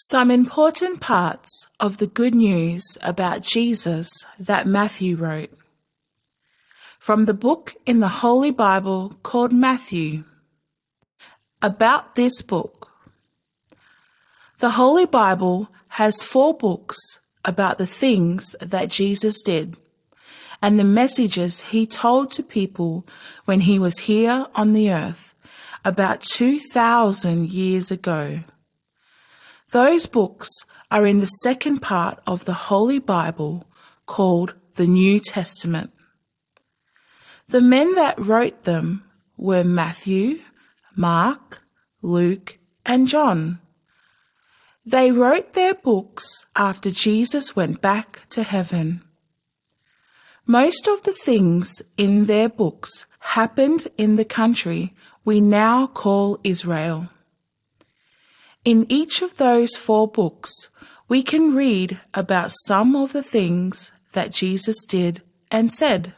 Some important parts of the good news about Jesus that Matthew wrote. From the book in the Holy Bible called Matthew. About this book. The Holy Bible has 4 books about the things that Jesus did and the messages he told to people when he was here on the earth about 2,000 years ago. Those books are in the second part of the Holy Bible called the New Testament. The men that wrote them were Matthew, Mark, Luke, and John. They wrote their books after Jesus went back to heaven. Most of the things in their books happened in the country we now call Israel. In each of those 4 books, we can read about some of the things that Jesus did and said.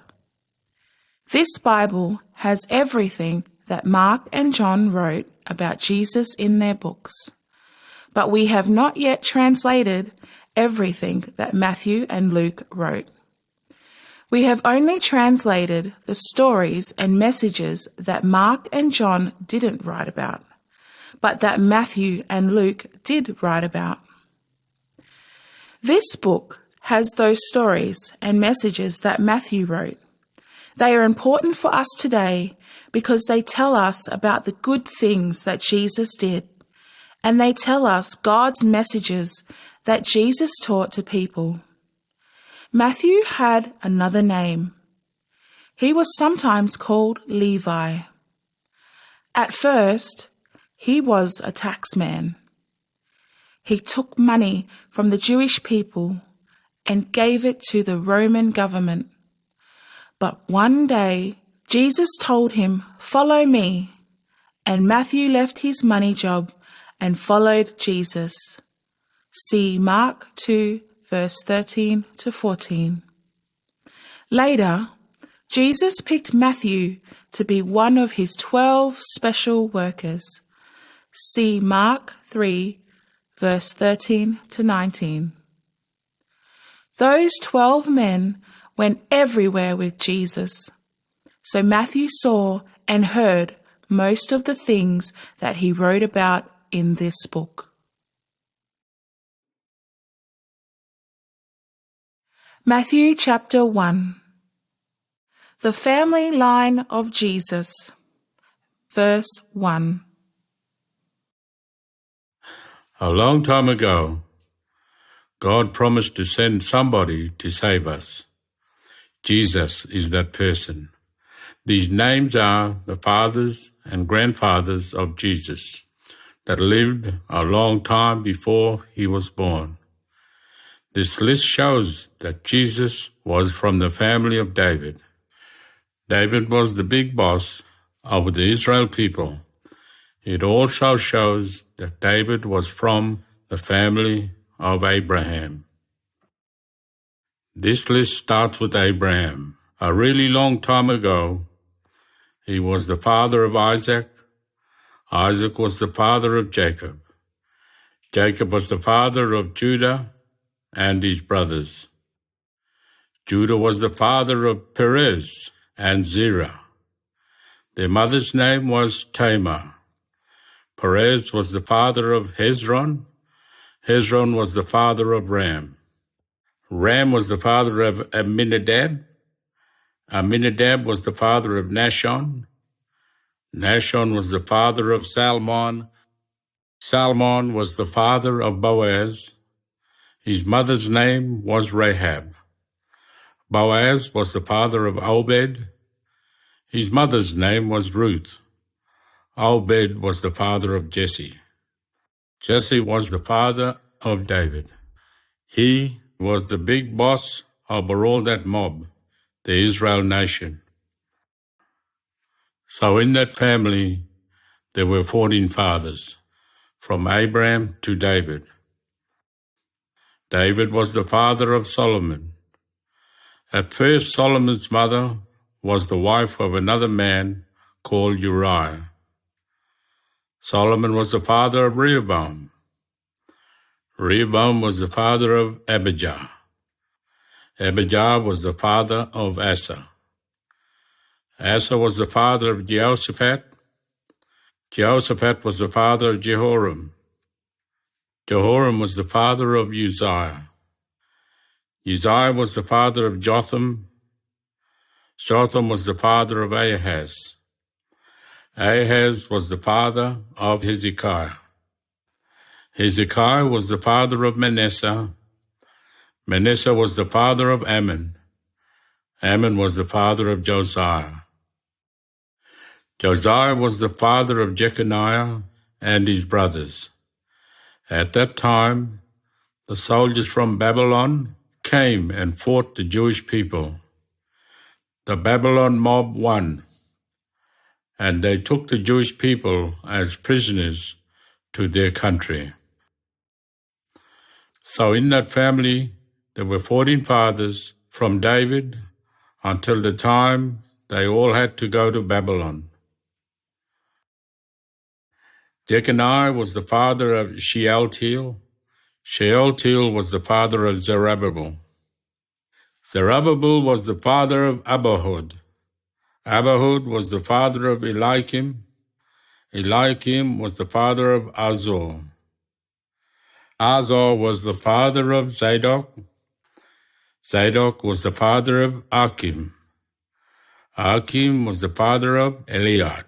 This Bible has everything that Mark and John wrote about Jesus in their books, but we have not yet translated everything that Matthew and Luke wrote. We have only translated the stories and messages that Mark and John didn't write about, but that Matthew and Luke did write about. This book has those stories and messages that Matthew wrote. They are important for us today because they tell us about the good things that Jesus did, and they tell us God's messages that Jesus taught to people. Matthew had another name. He was sometimes called Levi. At first, he was a taxman. He took money from the Jewish people and gave it to the Roman government. But one day, Jesus told him, "Follow me," and Matthew left his money job and followed Jesus. See Mark 2, verse 13 to 14. Later, Jesus picked Matthew to be one of his 12 special workers. See Mark 3, verse 13 to 19. Those 12 men went everywhere with Jesus, so Matthew saw and heard most of the things that he wrote about in this book. Matthew chapter 1. The family line of Jesus. Verse 1. A long time ago, God promised to send somebody to save us. Jesus is that person. These names are the fathers and grandfathers of Jesus that lived a long time before he was born. This list shows that Jesus was from the family of David. David was the big boss of the Israel people. It also shows that David was from the family of Abraham. This list starts with Abraham. A really long time ago, he was the father of Isaac. Isaac was the father of Jacob. Jacob was the father of Judah and his brothers. Judah was the father of Perez and Zerah. Their mother's name was Tamar. Perez was the father of Hezron. Hezron was the father of Ram. Ram was the father of Amminadab. Amminadab was the father of Nahshon. Nahshon was the father of Salmon. Salmon was the father of Boaz. His mother's name was Rahab. Boaz was the father of Obed. His mother's name was Ruth. Obed was the father of Jesse. Jesse was the father of David. He was the big boss over all that mob, the Israel nation. So in that family, there were 14 fathers, from Abraham to David. David was the father of Solomon. At first, Solomon's mother was the wife of another man called Uriah. Solomon was the father of Rehoboam. Rehoboam was the father of Abijah. Abijah was the father of Asa. Asa was the father of Jehoshaphat. Jehoshaphat was the father of Jehoram. Jehoram was the father of Uzziah. Uzziah was the father of Jotham. Jotham was the father of Ahaz. Ahaz was the father of Hezekiah. Hezekiah was the father of Manasseh. Manasseh was the father of Ammon. Ammon was the father of Josiah. Josiah was the father of Jeconiah and his brothers. At that time, the soldiers from Babylon came and fought the Jewish people. The Babylon mob won, and they took the Jewish people as prisoners to their country. So in that family, there were 14 fathers from David until the time they all had to go to Babylon. Jeconiah was the father of Shealtiel. Shealtiel was the father of Zerubbabel. Zerubbabel was the father of Abihud. Abihud was the father of Eliakim. Eliakim was the father of Azor. Azor was the father of Zadok. Zadok was the father of Achim. Achim was the father of Eliad.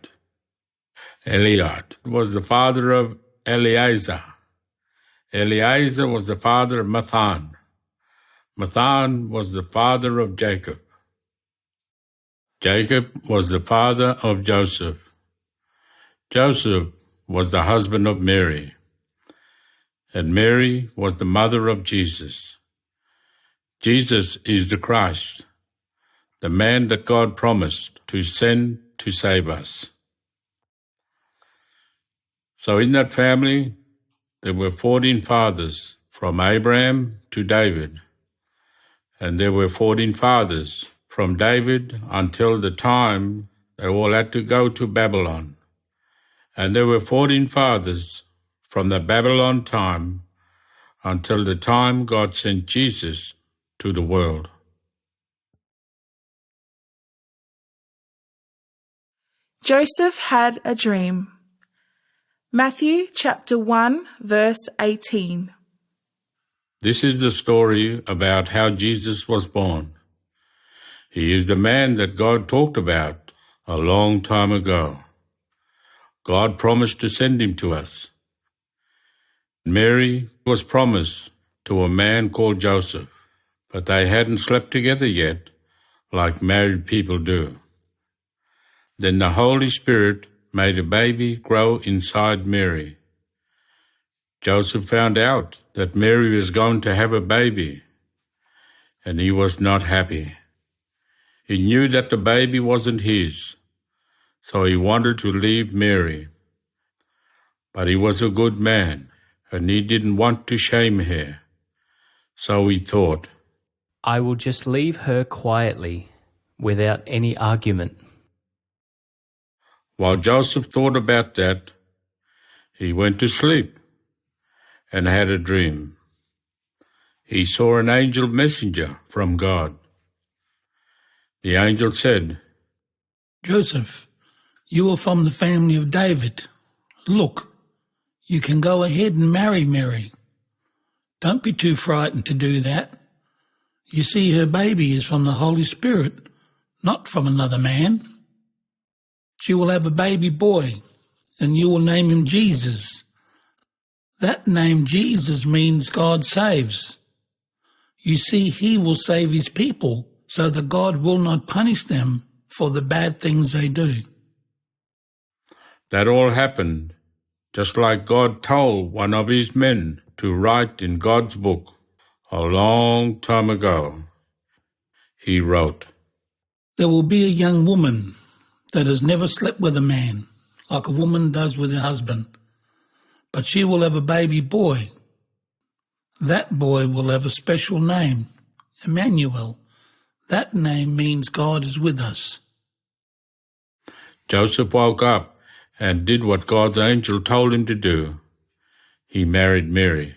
Eliad was the father of Eleazar. Eleazar was the father of Mathan. Mathan was the father of Jacob. Jacob was the father of Joseph. Joseph was the husband of Mary, and Mary was the mother of Jesus. Jesus is the Christ, the man that God promised to send to save us. So in that family, there were 14 fathers from Abraham to David, and there were 14 fathers from David until the time they all had to go to Babylon. And there were 14 fathers from the Babylon time until the time God sent Jesus to the world. Joseph had a dream. Matthew chapter 1, verse 18. This is the story about how Jesus was born. He is the man that God talked about a long time ago. God promised to send him to us. Mary was promised to a man called Joseph, but they hadn't slept together yet like married people do. Then the Holy Spirit made a baby grow inside Mary. Joseph found out that Mary was going to have a baby, and he was not happy. He knew that the baby wasn't his, so he wanted to leave Mary. But he was a good man, and he didn't want to shame her. So he thought, I will just leave her quietly, without any argument. While Joseph thought about that, he went to sleep and had a dream. He saw an angel messenger from God. The angel said, Joseph, you are from the family of David. Look, you can go ahead and marry Mary. Don't be too frightened to do that. You see, her baby is from the Holy Spirit, not from another man. She will have a baby boy, and you will name him Jesus. That name Jesus means God saves. You see, he will save his people so that God will not punish them for the bad things they do. That all happened just like God told one of his men to write in God's book a long time ago. He wrote, There will be a young woman that has never slept with a man, like a woman does with her husband. But she will have a baby boy. That boy will have a special name, Emmanuel. That name means God is with us. Joseph woke up and did what God's angel told him to do. He married Mary.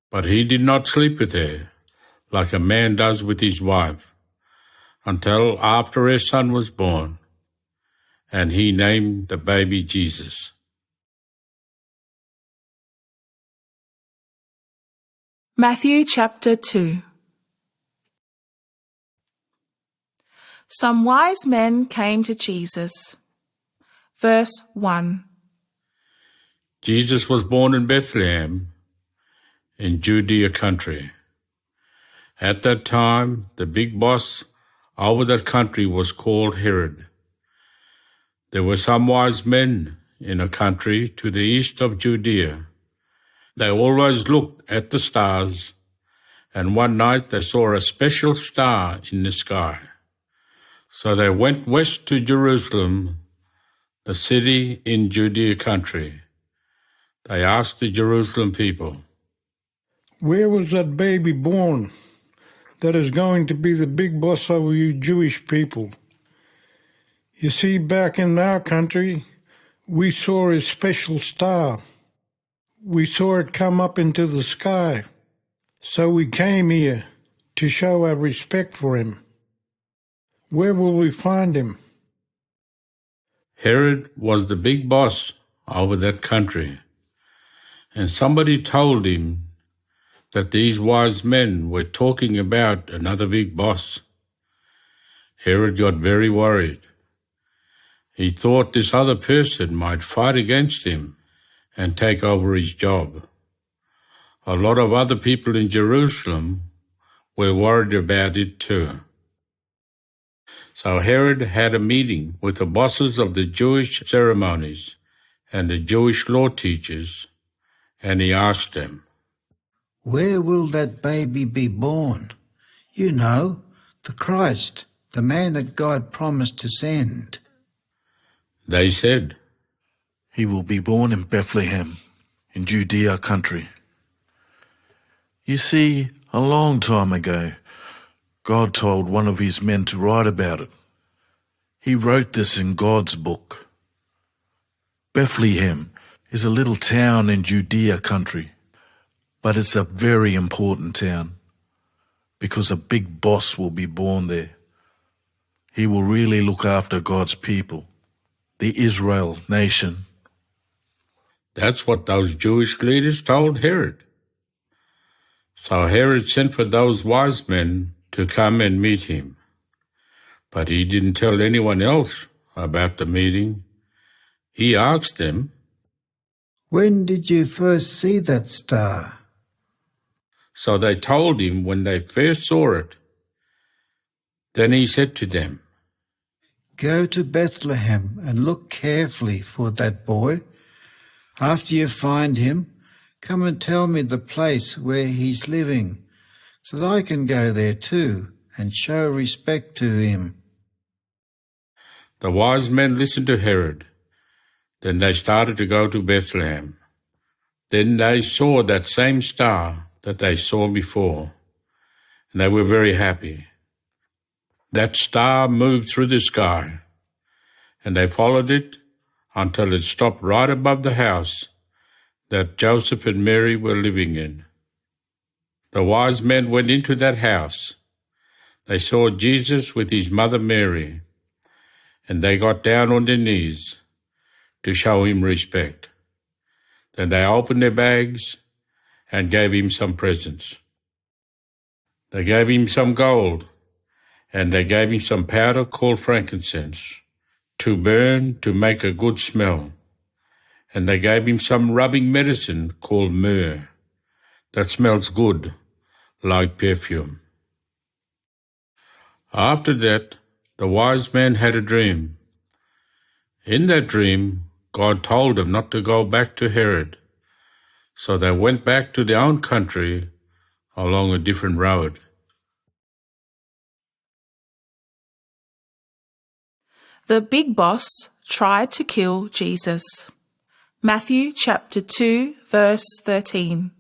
But he did not sleep with her, like a man does with his wife, until after her son was born, and he named the baby Jesus. Matthew chapter 2. Some wise men came to Jesus. Verse 1. Jesus was born in Bethlehem, in Judea country. At that time, the big boss over that country was called Herod. There were some wise men in a country to the east of Judea. They always looked at the stars, and one night they saw a special star in the sky. So they went west to Jerusalem, the city in Judea country. They asked the Jerusalem people, "Where was that baby born that is going to be the big boss over you Jewish people? You see, back in our country, we saw his special star. We saw it come up into the sky. So we came here to show our respect for him. Where will we find him?" Herod was the big boss over that country, and somebody told him that these wise men were talking about another big boss. Herod got very worried. He thought this other person might fight against him and take over his job. A lot of other people in Jerusalem were worried about it too. So Herod had a meeting with the bosses of the Jewish ceremonies and the Jewish law teachers, and he asked them, "Where will that baby be born? You know, the Christ, the man that God promised to send." They said, "He will be born in Bethlehem, in Judea country. You see, a long time ago, God told one of his men to write about it. He wrote this in God's book. Bethlehem is a little town in Judea country, but it's a very important town because a big boss will be born there. He will really look after God's people, the Israel nation." That's what those Jewish leaders told Herod. So Herod sent for those wise men to come and meet him. But he didn't tell anyone else about the meeting. He asked them, "When did you first see that star?" So they told him when they first saw it. Then he said to them, "Go to Bethlehem and look carefully for that boy. After you find him, come and tell me the place where he's living, so that I can go there too and show respect to him." The wise men listened to Herod. Then they started to go to Bethlehem. Then they saw that same star that they saw before, and they were very happy. That star moved through the sky, and they followed it until it stopped right above the house that Joseph and Mary were living in. The wise men went into that house. They saw Jesus with his mother Mary, and they got down on their knees to show him respect. Then they opened their bags and gave him some presents. They gave him some gold, and they gave him some powder called frankincense, to burn to make a good smell. And they gave him some rubbing medicine called myrrh, that smells good, like perfume. After that, the wise man had a dream. In that dream, God told them not to go back to Herod, so they went back to their own country along a different road. The big boss tried to kill Jesus. Matthew chapter 2, verse 13.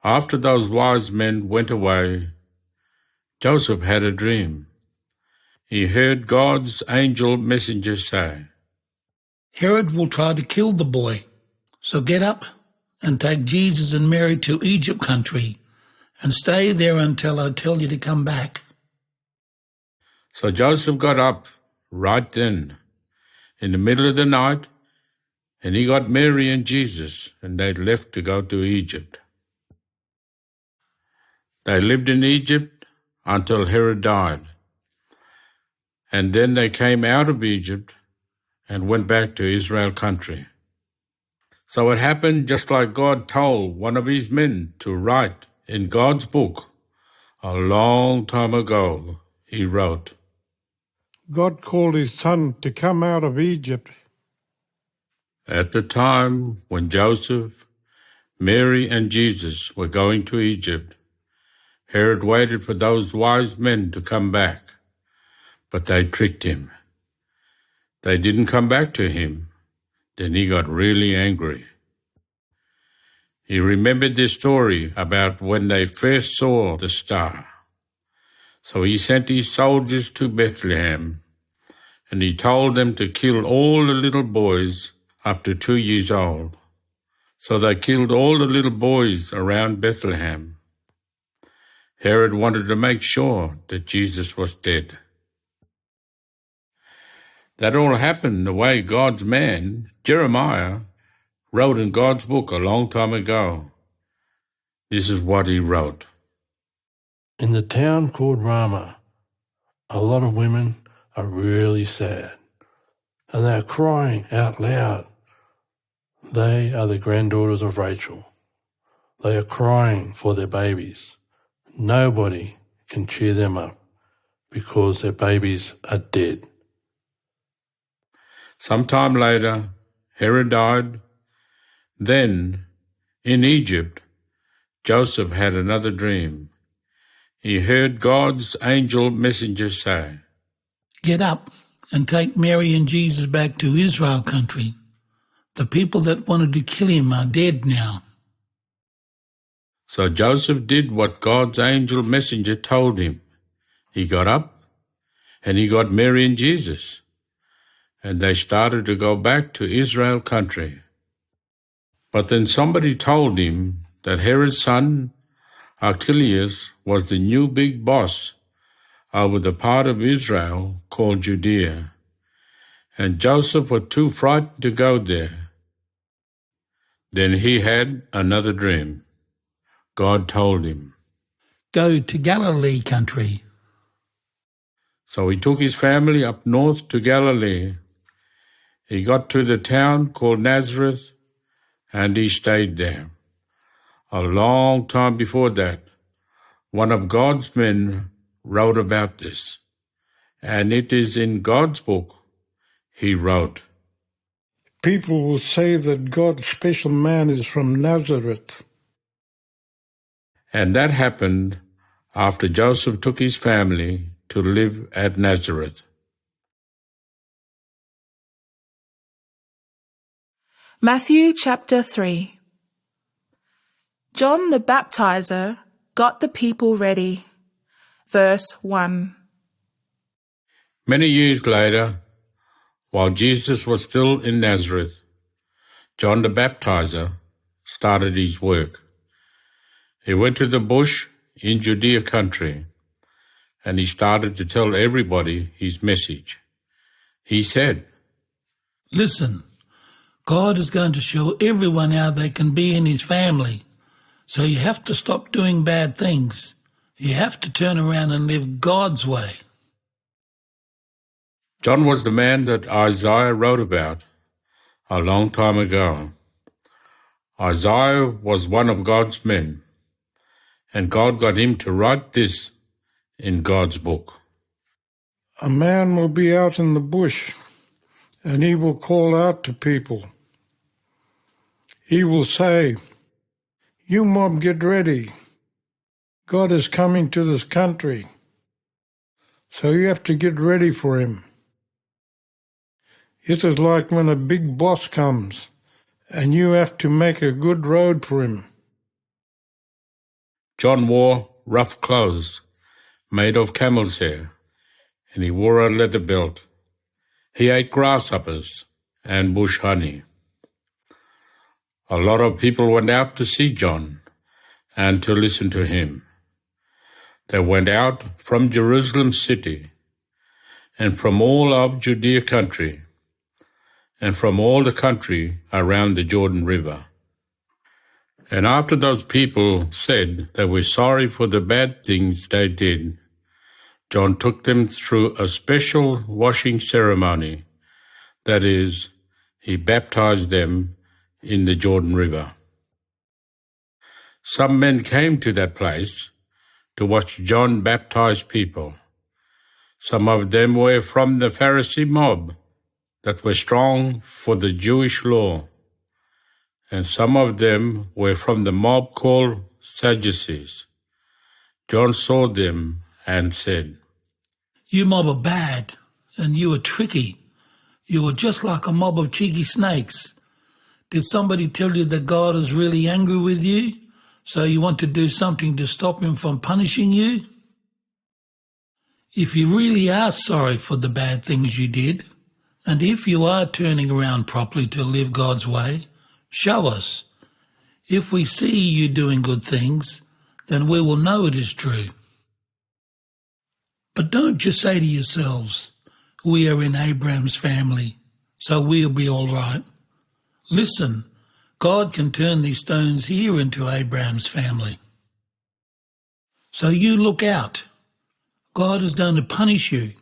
After those wise men went away, Joseph had a dream. He heard God's angel messenger say, Herod will try to kill the boy. So get up and take Jesus and Mary to Egypt country and stay there until I tell you to come back. So Joseph got up right then, in the middle of the night, and he got Mary and Jesus, and they left to go to Egypt. They lived in Egypt until Herod died, and then they came out of Egypt and went back to Israel country. So it happened just like God told one of his men to write in God's book a long time ago. He wrote, God called his son to come out of Egypt. at the time when Joseph, Mary, and Jesus were going to Egypt, Herod waited for those wise men to come back, but they tricked him. They didn't come back to him. Then he got really angry. He remembered this story about when they first saw the star. So he sent his soldiers to Bethlehem, and he told them to kill all the little boys up to 2 years old. So they killed all the little boys around Bethlehem. Herod wanted to make sure that Jesus was dead. That all happened the way God's man, Jeremiah, wrote in God's book a long time ago. This is what he wrote. In the town called Ramah, a lot of women are really sad, and they are crying out loud. They are the granddaughters of Rachel. They are crying for their babies. Nobody can cheer them up because their babies are dead. Sometime later, Herod died. Then, in Egypt, Joseph had another dream. He heard God's angel messenger say, Get up and take Mary and Jesus back to Israel country. The people that wanted to kill him are dead now. So Joseph did what God's angel messenger told him. He got up and he got Mary and Jesus, and they started to go back to Israel country. But then somebody told him that Herod's son, Archelaus, was the new big boss over the part of Israel called Judea, and Joseph was too frightened to go there. Then he had another dream. God told him. Go to Galilee country. So he took his family up north to Galilee. He got to the town called Nazareth, and he stayed there. A long time before that, one of God's men wrote about this, and it is in God's book. He wrote, People will say that God's special man is from Nazareth. and that happened after Joseph took his family to live at Nazareth. Matthew chapter 3. John the Baptizer got the people ready. Verse 1. Many years later, while Jesus was still in Nazareth, John the Baptizer started his work. He went to the bush in Judea country, and he started to tell everybody his message. He said, Listen, God is going to show everyone how they can be in his family. So you have to stop doing bad things. You have to turn around and live God's way. John was the man that Isaiah wrote about a long time ago. Isaiah was one of God's men, and God got him to write this in God's book. A man will be out in the bush, and he will call out to people. He will say, You mob, get ready. God is coming to this country. So you have to get ready for him. It is like when a big boss comes, and you have to make a good road for him. John wore rough clothes made of camel's hair, and he wore a leather belt. He ate grasshoppers and bush honey. A lot of people went out to see John and to listen to him. They went out from Jerusalem city and from all of Judea country and from all the country around the Jordan River. And after those people said they were sorry for the bad things they did, John took them through a special washing ceremony. That is, he baptized them in the Jordan River. Some men came to that place to watch John baptize people. Some of them were from the Pharisee mob that were strong for the Jewish law, and some of them were from the mob called Sadducees. John saw them and said, You mob are bad, and you are tricky. You are just like a mob of cheeky snakes. Did somebody tell you that God is really angry with you, so you want to do something to stop him from punishing you? If you really are sorry for the bad things you did, and if you are turning around properly to live God's way, show us. If we see you doing good things, then we will know it is true. But don't just say to yourselves, we are in Abraham's family, so we'll be all right. Listen, God can turn these stones here into Abraham's family. So you look out. God is going to punish you.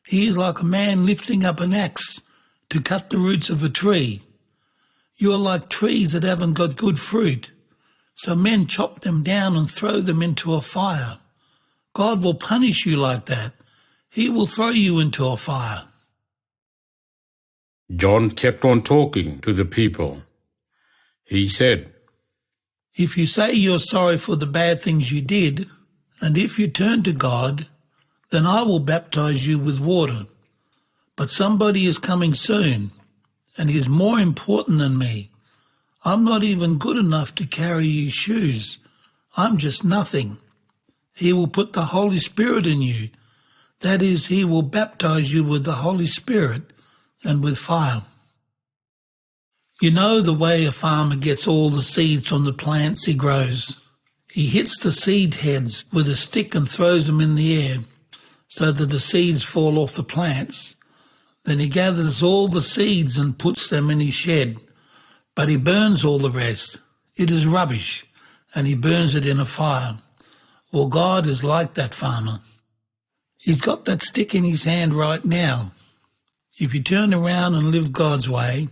He is like a man lifting up an axe to cut the roots of a tree. You are like trees that haven't got good fruit, so men chop them down and throw them into a fire. God will punish you like that. He will throw you into a fire. John kept on talking to the people. He said, If you say you're sorry for the bad things you did, and if you turn to God, then I will baptize you with water. But somebody is coming soon, and he is more important than me. I'm not even good enough to carry his shoes. I'm just nothing. He will put the Holy Spirit in you. That is, he will baptize you with the Holy Spirit and with fire. You know the way a farmer gets all the seeds from the plants he grows. He hits the seed heads with a stick and throws them in the air so that the seeds fall off the plants. Then he gathers all the seeds and puts them in his shed, but he burns all the rest. It is rubbish, and he burns it in a fire. Well, God is like that farmer. He's got that stick in his hand right now. If you turn around and live God's way,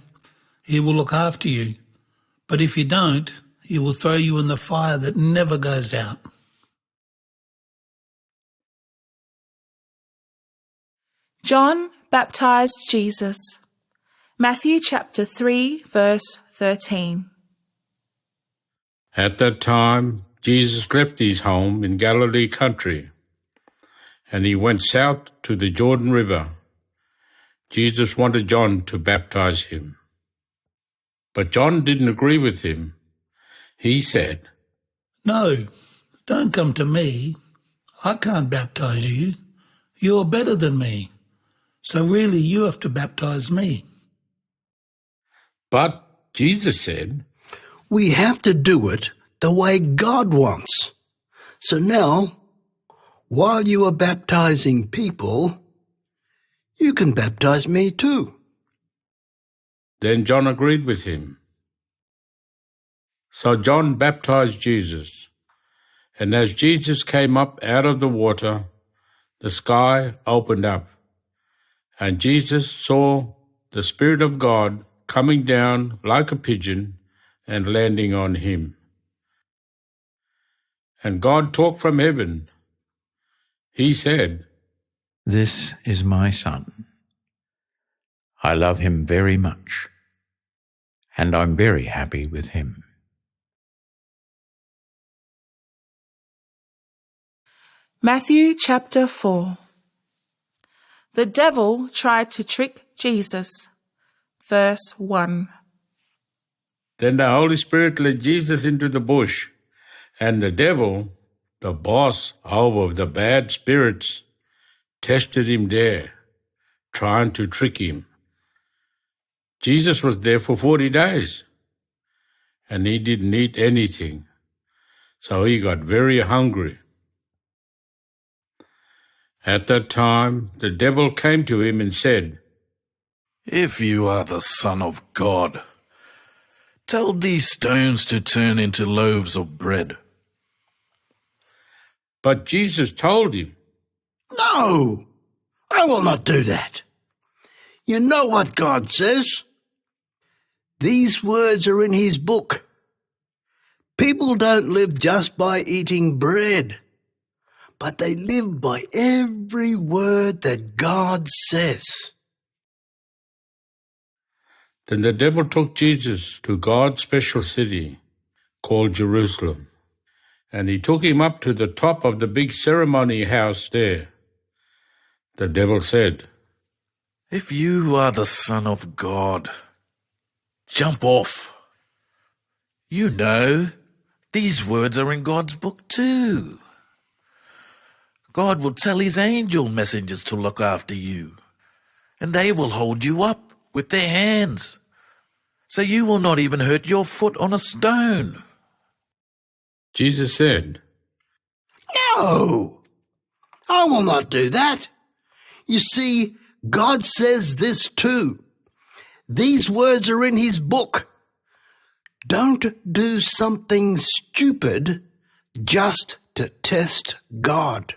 he will look after you. But if you don't, he will throw you in the fire that never goes out. John baptized Jesus. Matthew chapter 3, verse 13. At that time, Jesus left his home in Galilee country, and he went south to the Jordan River. Jesus wanted John to baptize him. But John didn't agree with him. He said, No, don't come to me. I can't baptize you. You're better than me. So really you have to baptize me. But Jesus said, We have to do it the way God wants. So now, while you are baptizing people, you can baptize me too. Then John agreed with him. So John baptized Jesus, and as Jesus came up out of the water, the sky opened up, and Jesus saw the Spirit of God coming down like a pigeon and landing on him. And God talked from heaven. He said, This is my Son. I love him very much, and I'm very happy with him. Matthew chapter 4. The devil tried to trick Jesus. Verse 1. Then the Holy Spirit led Jesus into the bush, and the devil, the boss over the bad spirits, tested him there, trying to trick him. Jesus was there for 40 days. and he didn't eat anything. So he got very hungry. At that time, the devil came to him and said, If you are the Son of God, tell these stones to turn into loaves of bread. But Jesus told him, No, I will not do that. You know what God says. These words are in his book. People don't live just by eating bread, but they live by every word that God says. Then the devil took Jesus to God's special city called Jerusalem, and he took him up to the top of the big ceremony house there. The devil said, If you are the Son of God, jump off. You know, these words are in God's book too. God will tell his angel messengers to look after you, and they will hold you up with their hands, so you will not even hurt your foot on a stone. Jesus said, No, I will not do that. You see, God says this too. These words are in his book. Don't do something stupid just to test God.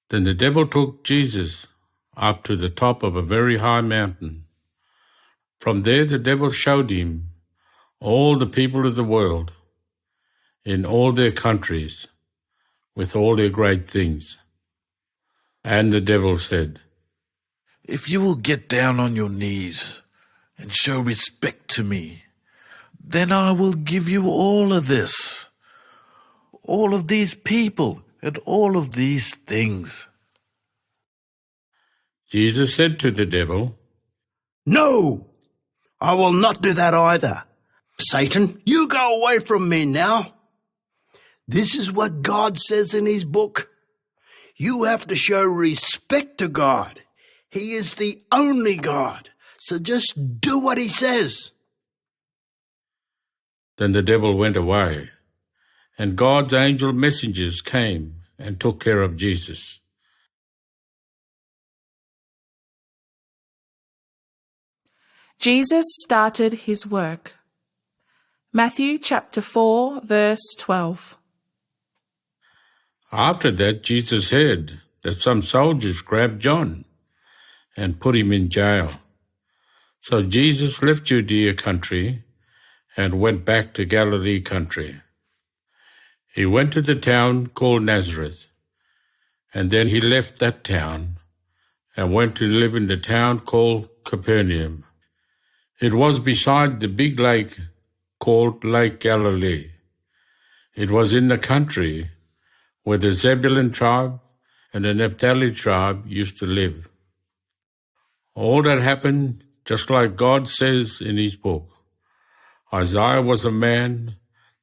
Then the devil took Jesus up to the top of a very high mountain. From there the devil showed him all the people of the world, in all their countries, with all their great things. And the devil said, If you will get down on your knees and show respect to me, then I will give you all of this, all of these people, and all of these things. Jesus said to the devil, No, I will not do that either. Satan, you go away from me now. This is what God says in his book. You have to show respect to God. He is the only God. So just do what he says. Then the devil went away, and God's angel messengers came and took care of Jesus. Jesus started his work. Matthew chapter 4, verse 12. After that, Jesus heard that some soldiers grabbed John and put him in jail. So Jesus left Judea country and went back to Galilee country. He went to the town called Nazareth, and then he left that town and went to live in the town called Capernaum. It was beside the big lake called Lake Galilee. It was in the country where the Zebulun tribe and the Naphtali tribe used to live. All that happened just like God says in his book. Isaiah was a man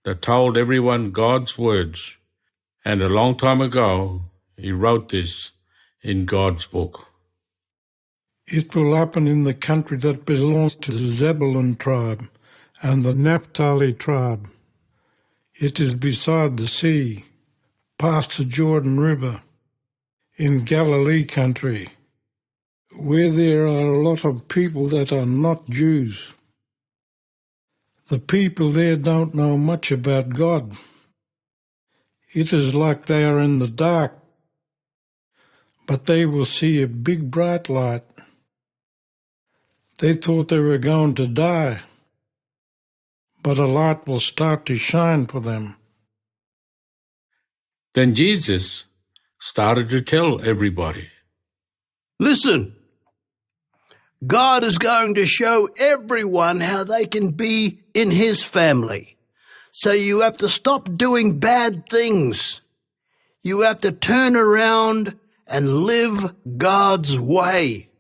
that told everyone God's words, and a long time ago he wrote this in God's book. It will happen in the country that belongs to the Zebulun tribe and the Naphtali tribe. It is beside the sea, past the Jordan River, in Galilee country, where there are a lot of people that are not Jews. The people there don't know much about God. It is like they are in the dark, but they will see a big bright light. They thought they were going to die, but a light will start to shine for them. Then Jesus started to tell everybody. Listen, God is going to show everyone how they can be in his family. So you have to stop doing bad things. You have to turn around and live God's way.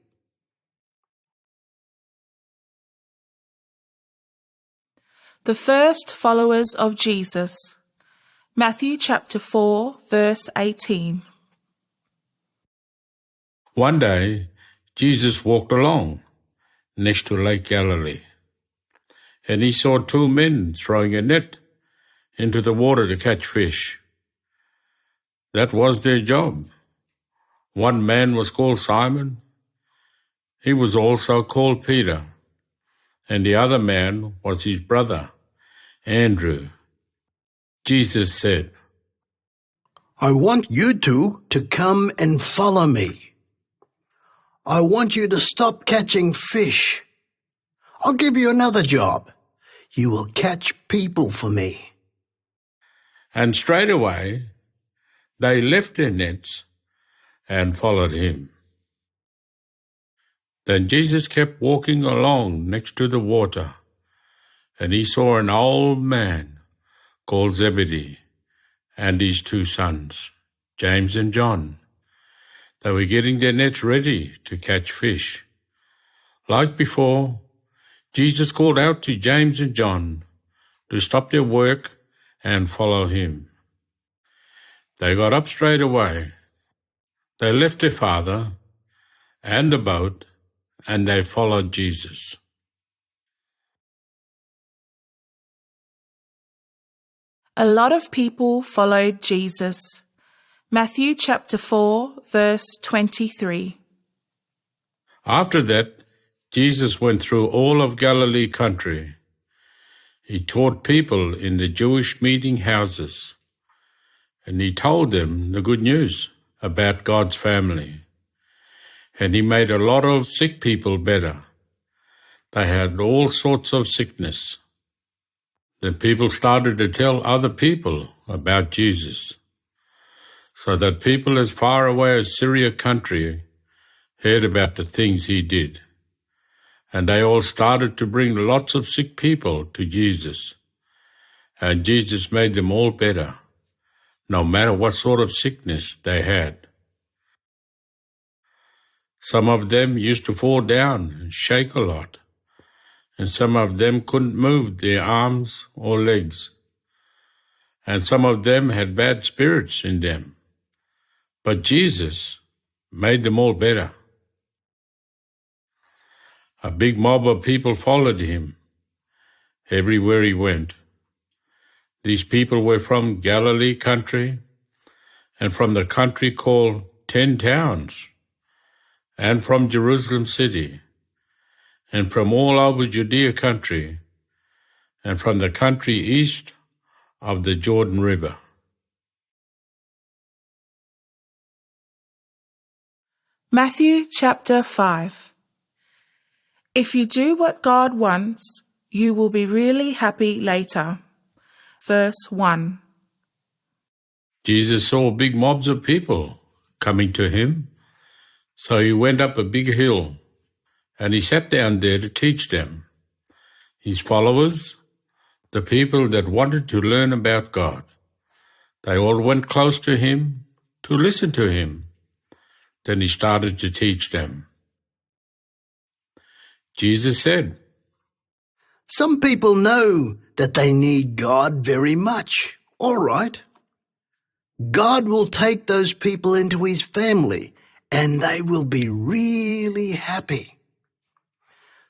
The first followers of Jesus. Matthew chapter 4, verse 18. One day, Jesus walked along next to Lake Galilee. and he saw two men throwing a net into the water to catch fish. That was their job. One man was called Simon. He was also called Peter, and the other man was his brother, Andrew. Jesus said, I want you two to come and follow me. I want you to stop catching fish. I'll give you another job. You will catch people for me. And straight away they left their nets and followed him. Then Jesus kept walking along next to the water, and he saw an old man called Zebedee and his two sons, James and John. They were getting their nets ready to catch fish. Like before, Jesus called out to James and John to stop their work and follow him. They got up straight away. They left their father and the boat, and they followed Jesus. A lot of people followed Jesus. Matthew chapter 4, verse 23. After that, Jesus went through all of Galilee country. He taught people in the Jewish meeting houses, and he told them the good news about God's family. And he made a lot of sick people better. They had all sorts of sickness. Then people started to tell other people about Jesus, so that people as far away as Syria country heard about the things he did. And they all started to bring lots of sick people to Jesus. And Jesus made them all better, no matter what sort of sickness they had. Some of them used to fall down and shake a lot, and some of them couldn't move their arms or legs, and some of them had bad spirits in them. But Jesus made them all better. A big mob of people followed him everywhere he went. These people were from Galilee country and from the country called 10 Towns, and from Jerusalem city, and from all over Judea country, and from the country east of the Jordan River. Matthew chapter 5. If you do what God wants, you will be really happy later. Verse 1. Jesus saw big mobs of people coming to him, so he went up a big hill, and he sat down there to teach them. His followers, the people that wanted to learn about God, they all went close to him to listen to him. Then he started to teach them. Jesus said, Some people know that they need God very much. All right. God will take those people into his family, and they will be really happy.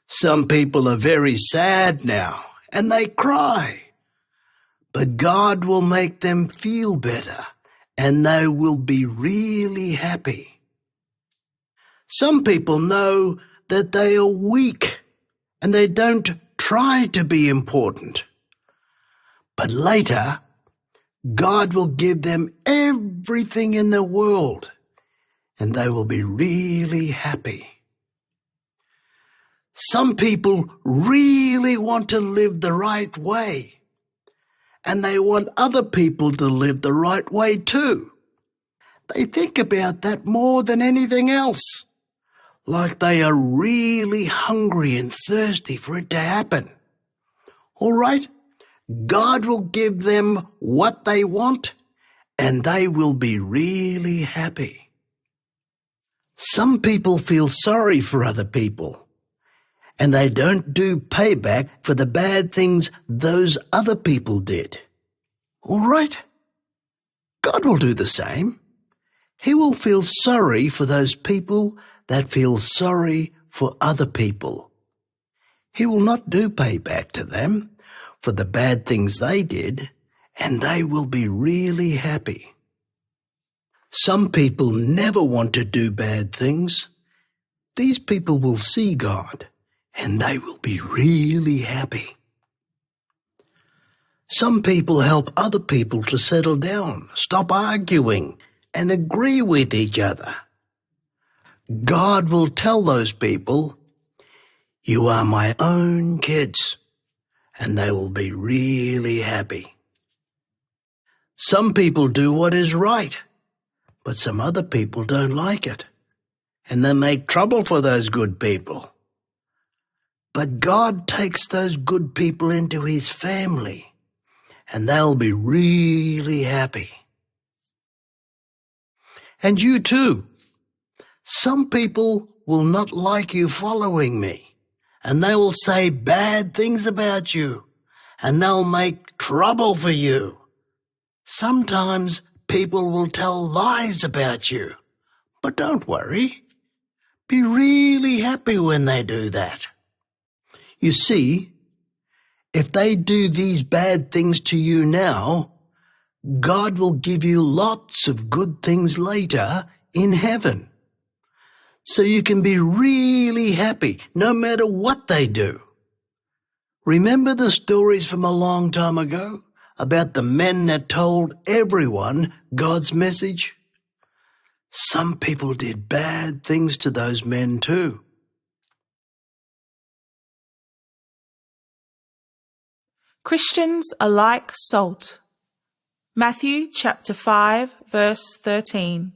Some people are very sad now, and they cry. But God will make them feel better, and they will be really happy. Some people know that they are weak, and they don't try to be important. But later, God will give them everything in the world, and they will be really happy. Some people really want to live the right way, and they want other people to live the right way too. They think about that more than anything else, like they are really hungry and thirsty for it to happen. All right, God will give them what they want, and they will be really happy. Some people feel sorry for other people, and they don't do payback for the bad things those other people did. All right? God will do the same. He will feel sorry for those people that feel sorry for other people. He will not do payback to them for the bad things they did, and they will be really happy. Some people never want to do bad things. These people will see God, and they will be really happy. Some people help other people to settle down, stop arguing, and agree with each other. God will tell those people, "You are my own kids," and they will be really happy. Some people do what is right, but some other people don't like it, and they make trouble for those good people. But God takes those good people into his family, and they'll be really happy. And you too. Some people will not like you following me, and they will say bad things about you, and they'll make trouble for you. Sometimes people will tell lies about you, but don't worry. Be really happy when they do that. You see, if they do these bad things to you now, God will give you lots of good things later in heaven. So you can be really happy no matter what they do. Remember the stories from a long time ago about the men that told everyone God's message? Some people did bad things to those men too. Christians are like salt. Matthew chapter 5, verse 13.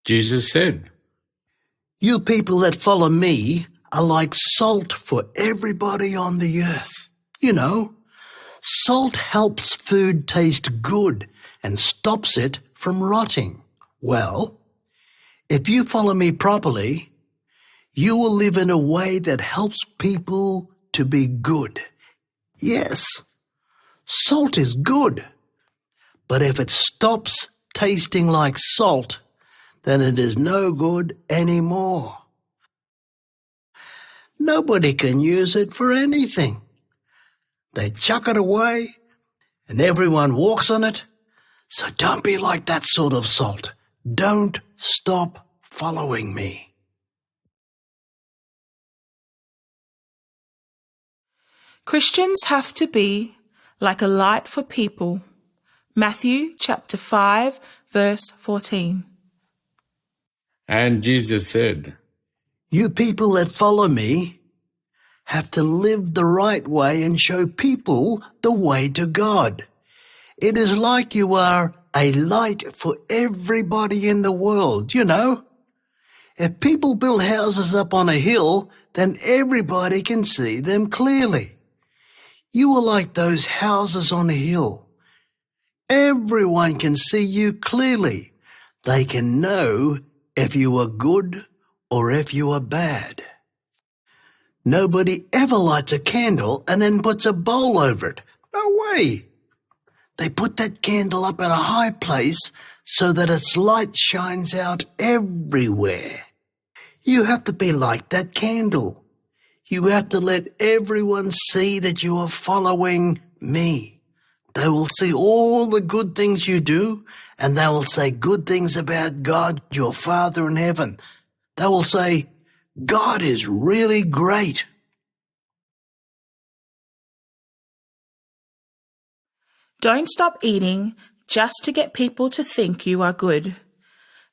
Jesus said, You people that follow me are like salt for everybody on the earth. You know, salt helps food taste good and stops it from rotting. Well, if you follow me properly, you will live in a way that helps people to be good. Yes, salt is good, but if it stops tasting like salt, then it is no good anymore. Nobody can use it for anything. They chuck it away and everyone walks on it. So don't be like that sort of salt. Don't stop following me. Christians have to be like a light for people. Matthew chapter 5, verse 14. and Jesus said, You people that follow me have to live the right way and show people the way to God. It is like you are a light for everybody in the world, you know. If people build houses up on a hill, then everybody can see them clearly. You are like those houses on a hill. Everyone can see you clearly. They can know if you are good or if you are bad. Nobody ever lights a candle and then puts a bowl over it. No way. They put that candle up in a high place so that its light shines out everywhere. You have to be like that candle. You have to let everyone see that you are following me. They will see all the good things you do, and they will say good things about God, your Father in heaven. They will say, God is really great. Don't stop eating just to get people to think you are good.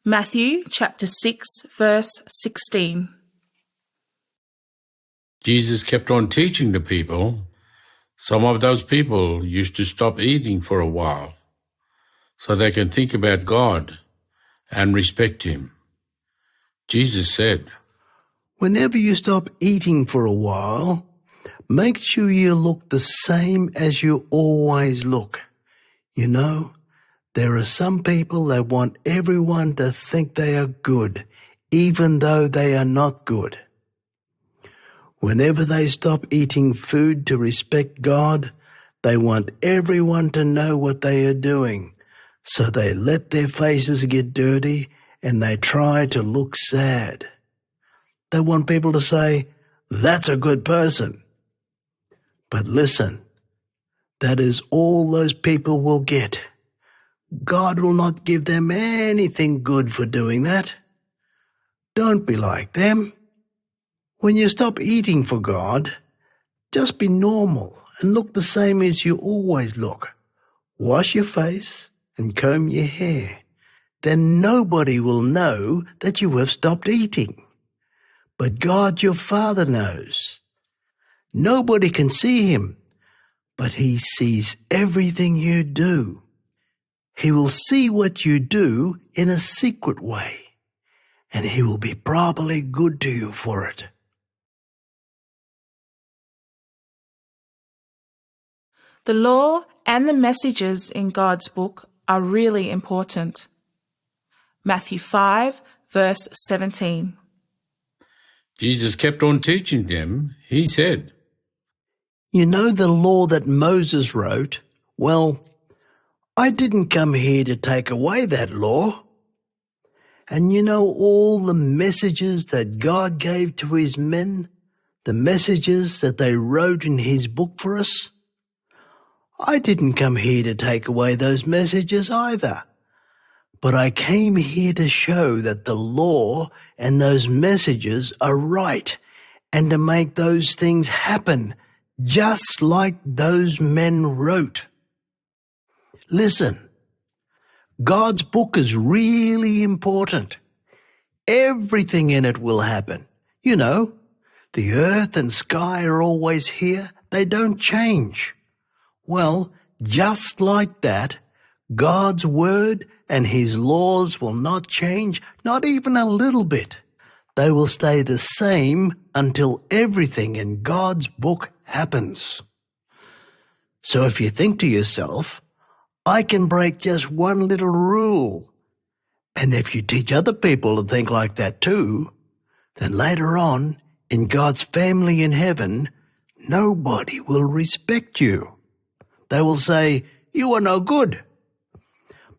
Matthew chapter 6, verse 16. Jesus kept on teaching the people. Some of those people used to stop eating for a while so they can think about God and respect him. Jesus said, Whenever you stop eating for a while, make sure you look the same as you always look. You know, there are some people that want everyone to think they are good, even though they are not good. Whenever they stop eating food to respect God, they want everyone to know what they are doing. So they let their faces get dirty and they try to look sad. They want people to say, That's a good person. But listen, that is all those people will get. God will not give them anything good for doing that. Don't be like them. When you stop eating for God, just be normal and look the same as you always look. Wash your face and comb your hair. Then nobody will know that you have stopped eating. But God your Father knows. Nobody can see him, but he sees everything you do. He will see what you do in a secret way, and he will be properly good to you for it. The law and the messages in God's book are really important. Matthew 5, verse 17. Jesus kept on teaching them. He said, You know the law that Moses wrote? Well, I didn't come here to take away that law. And you know all the messages that God gave to his men, the messages that they wrote in his book for us? I didn't come here to take away those messages either. But I came here to show that the law and those messages are right and to make those things happen just like those men wrote. Listen, God's book is really important. Everything in it will happen. You know, the earth and sky are always here. They don't change. Well, just like that, God's word and his laws will not change, not even a little bit. They will stay the same until everything in God's book happens. So if you think to yourself, I can break just one little rule, and if you teach other people to think like that too, then later on, in God's family in heaven, nobody will respect you. They will say, you are no good.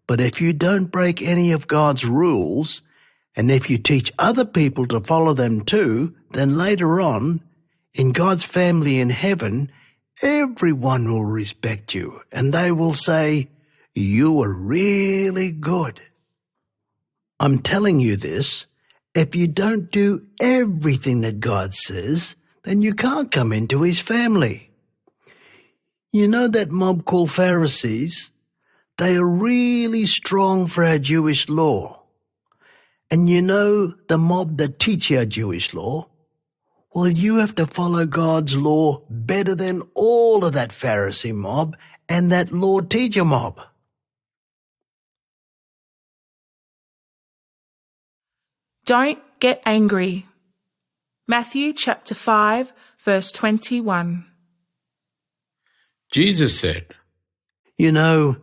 But if you don't break any of God's rules, and if you teach other people to follow them too, then later on, in God's family in heaven, everyone will respect you, and they will say, you are really good. I'm telling you this, if you don't do everything that God says, then you can't come into his family. You know that mob called Pharisees? They are really strong for our Jewish law. And you know the mob that teach our Jewish law? Well, you have to follow God's law better than all of that Pharisee mob and that law teacher mob. Don't get angry. Matthew chapter 5, verse 21. Jesus said, You know,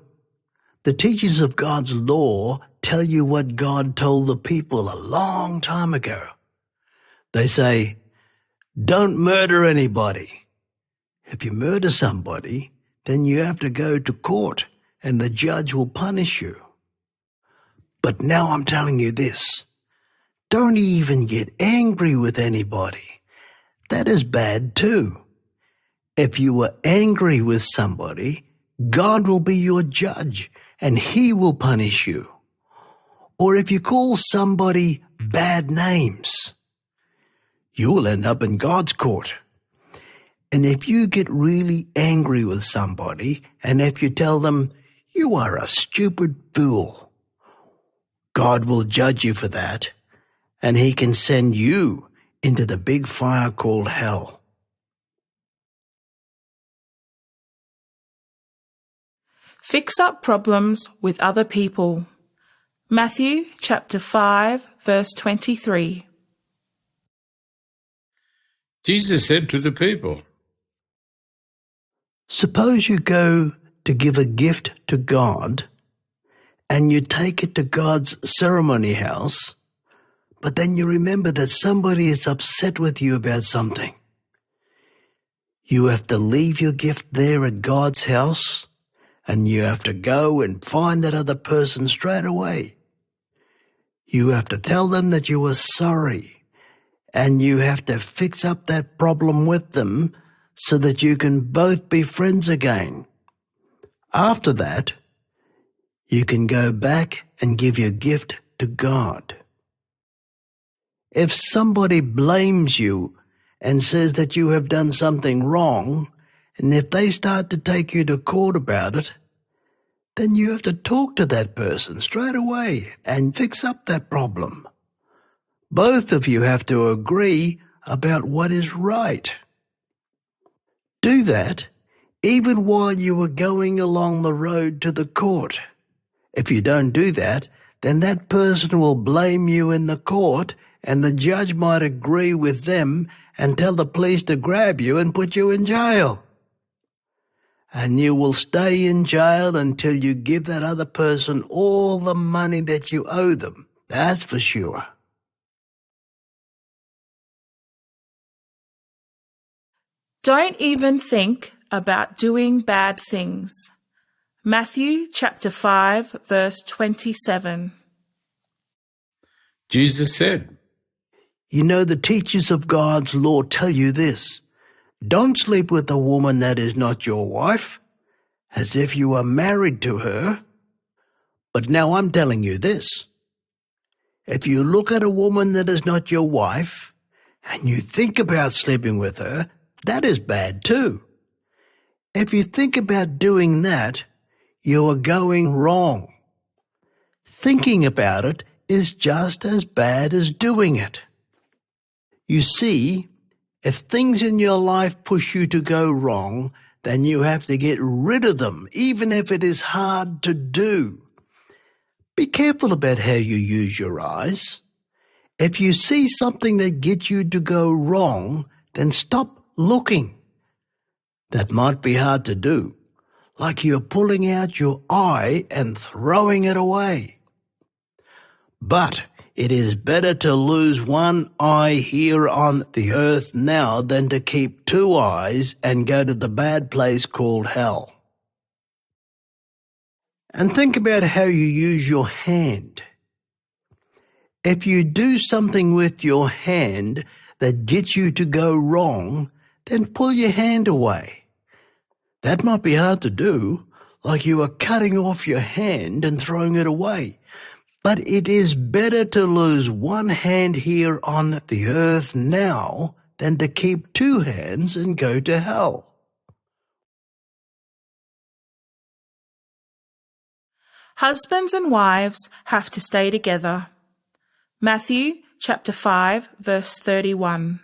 the teachers of God's law tell you what God told the people a long time ago. They say, don't murder anybody. If you murder somebody, then you have to go to court and the judge will punish you. But now I'm telling you this, don't even get angry with anybody. That is bad too. If you were angry with somebody, God will be your judge and he will punish you. Or if you call somebody bad names, you will end up in God's court. And if you get really angry with somebody, and if you tell them, you are a stupid fool, God will judge you for that, and he can send you into the big fire called hell. Fix up problems with other people. Matthew chapter 5, verse 23. Jesus said to the people, Suppose you go to give a gift to God, and you take it to God's ceremony house, but then you remember that somebody is upset with you about something. You have to leave your gift there at God's house, and you have to go and find that other person straight away. You have to tell them that you are sorry, and you have to fix up that problem with them so that you can both be friends again. After that, you can go back and give your gift to God. If somebody blames you and says that you have done something wrong, and if they start to take you to court about it, then you have to talk to that person straight away and fix up that problem. Both of you have to agree about what is right. Do that even while you are going along the road to the court. If you don't do that, then that person will blame you in the court, and the judge might agree with them and tell the police to grab you and put you in jail. And you will stay in jail until you give that other person all the money that you owe them. That's for sure. Don't even think about doing bad things. Matthew chapter 5, verse 27. Jesus said, You know, the teachers of God's law tell you this: don't sleep with a woman that is not your wife, as if you are married to her. But now I'm telling you this: if you look at a woman that is not your wife, and you think about sleeping with her, that is bad too. If you think about doing that, you are going wrong. Thinking about it is just as bad as doing it. You see, if things in your life push you to go wrong, then you have to get rid of them, even if it is hard to do. Be careful about how you use your eyes. If you see something that gets you to go wrong, then stop looking. That might be hard to do, like you're pulling out your eye and throwing it away. But it is better to lose one eye here on the earth now than to keep two eyes and go to the bad place called hell. And think about how you use your hand. If you do something with your hand that gets you to go wrong, then pull your hand away. That might be hard to do, like you are cutting off your hand and throwing it away. But it is better to lose one hand here on the earth now than to keep two hands and go to hell. Husbands and wives have to stay together. Matthew chapter 5, verse 31.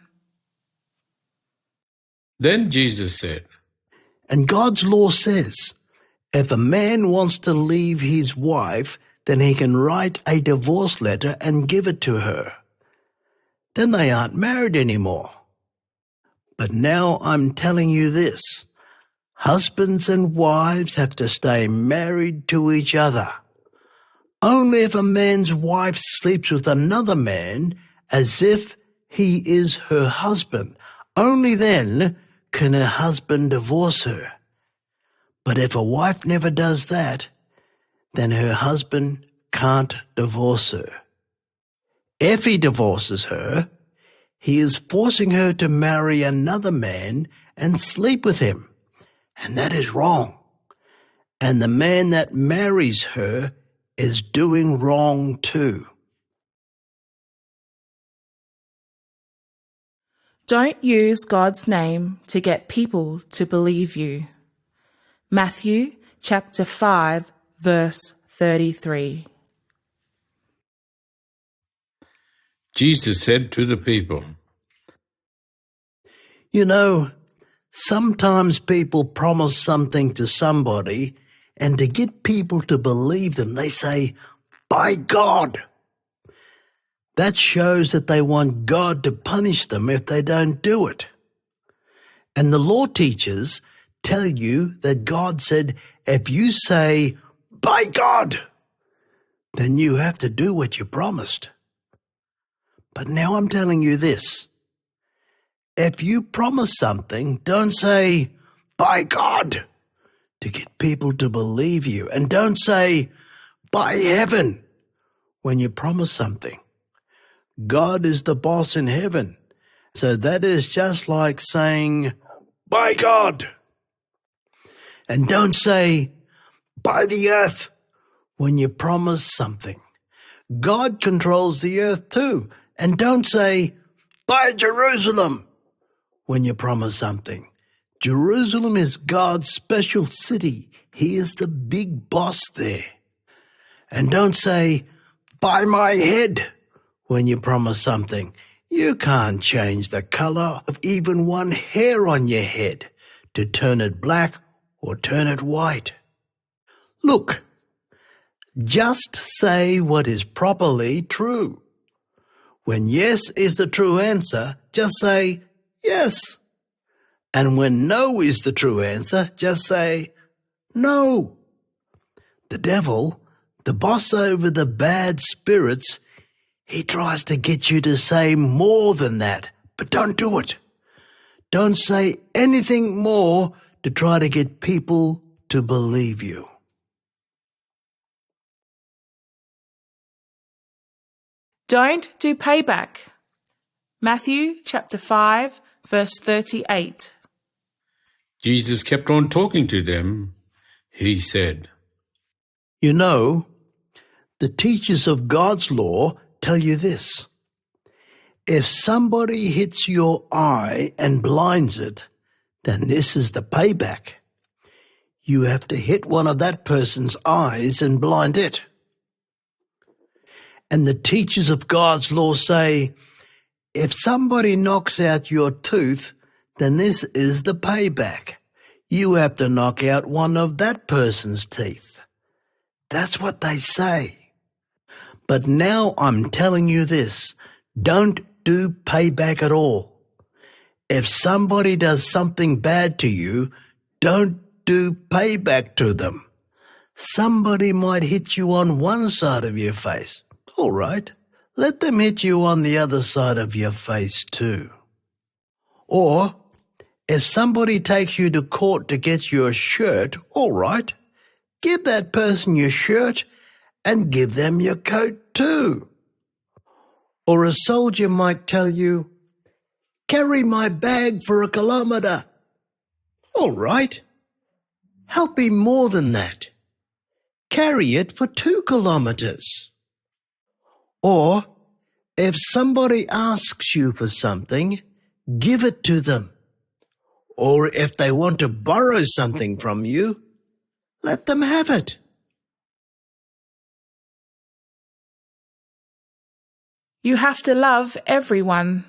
Then Jesus said, And God's law says, if a man wants to leave his wife, then he can write a divorce letter and give it to her. Then they aren't married anymore. But now I'm telling you this: husbands and wives have to stay married to each other. Only if a man's wife sleeps with another man as if he is her husband, only then can her husband divorce her. But if a wife never does that, then her husband can't divorce her. If he divorces her, he is forcing her to marry another man and sleep with him, and that is wrong. And the man that marries her is doing wrong too. Don't use God's name to get people to believe you. Matthew chapter 5, verse 33. Jesus said to the people, You know, sometimes people promise something to somebody, and to get people to believe them, they say, "By God." That shows that they want God to punish them if they don't do it. And the law teachers tell you that God said, if you say, "By God," then you have to do what you promised. But now I'm telling you this: if you promise something, don't say, "By God," to get people to believe you. And don't say, "By heaven," when you promise something. God is the boss in heaven. So that is just like saying, by God. And don't say, by the earth, when you promise something. God controls the earth too. And don't say, by Jerusalem, when you promise something. Jerusalem is God's special city. He is the big boss there. And don't say, by my head, when you promise something. You can't change the color of even one hair on your head to turn it black or turn it white. Look, just say what is properly true. When yes is the true answer, just say yes. And when no is the true answer, just say no. The devil, the boss over the bad spirits, he tries to get you to say more than that, but don't do it. Don't say anything more to try to get people to believe you. Don't do payback. Matthew chapter 5, verse 38. Jesus kept on talking to them. He said, You know, the teachers of God's law tell you this. If somebody hits your eye and blinds it, then this is the payback. You have to hit one of that person's eyes and blind it. And the teachers of God's law say, if somebody knocks out your tooth, then this is the payback. You have to knock out one of that person's teeth. That's what they say. But now I'm telling you this, don't do payback at all. If somebody does something bad to you, don't do payback to them. Somebody might hit you on one side of your face. All right, let them hit you on the other side of your face too. Or, if somebody takes you to court to get your shirt, all right, give that person your shirt and give them your coat too. Or a soldier might tell you, carry my bag for a kilometre. All right, help him more than that. Carry it for 2 kilometres. Or, if somebody asks you for something, give it to them. Or if they want to borrow something from you, let them have it. You have to love everyone.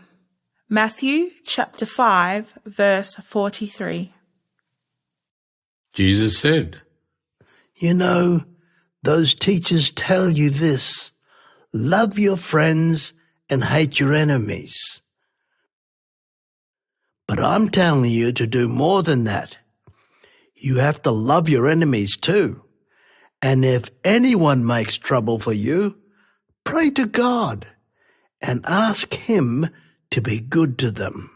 Matthew chapter 5, verse 43. Jesus said, You know, those teachers tell you this, love your friends and hate your enemies. But I'm telling you to do more than that. You have to love your enemies too. And if anyone makes trouble for you, pray to God and ask Him to be good to them.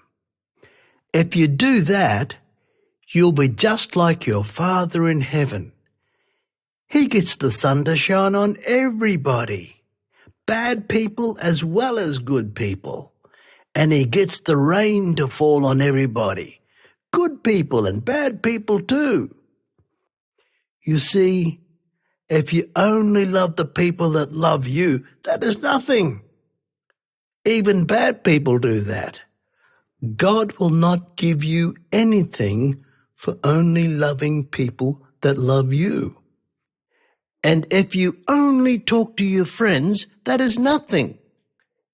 If you do that, you'll be just like your Father in heaven. He gets the sun to shine on everybody, bad people as well as good people. And He gets the rain to fall on everybody, good people and bad people too. You see, if you only love the people that love you, that is nothing. Even bad people do that. God will not give you anything for only loving people that love you. And if you only talk to your friends, that is nothing.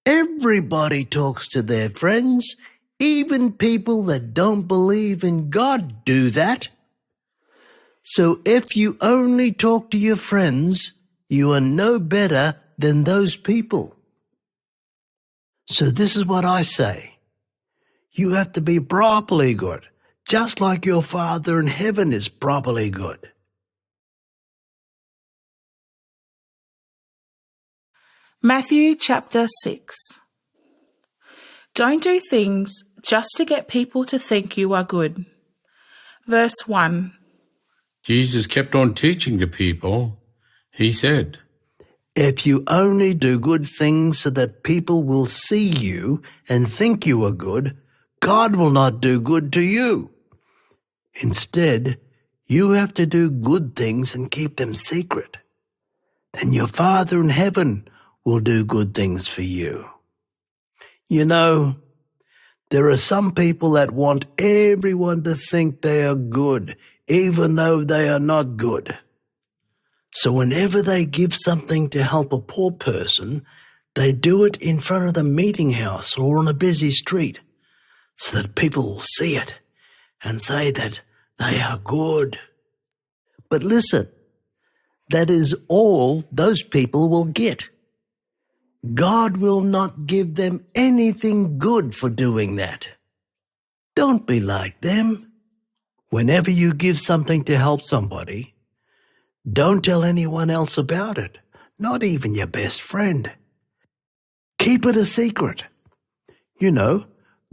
Everybody talks to their friends. Even people that don't believe in God do that. So if you only talk to your friends, you are no better than those people. So this is what I say. You have to be properly good, just like your Father in heaven is properly good. Matthew chapter 6. Don't do things just to get people to think you are good. Verse 1. Jesus kept on teaching the people. He said, If you only do good things so that people will see you and think you are good, God will not do good to you. Instead, you have to do good things and keep them secret. Then your Father in heaven will do good things for you. You know, there are some people that want everyone to think they are good, even though they are not good. So whenever they give something to help a poor person, they do it in front of the meeting house or on a busy street, so that people will see it and say that they are good. But listen, that is all those people will get. God will not give them anything good for doing that. Don't be like them. Whenever you give something to help somebody, don't tell anyone else about it, not even your best friend. Keep it a secret. You know,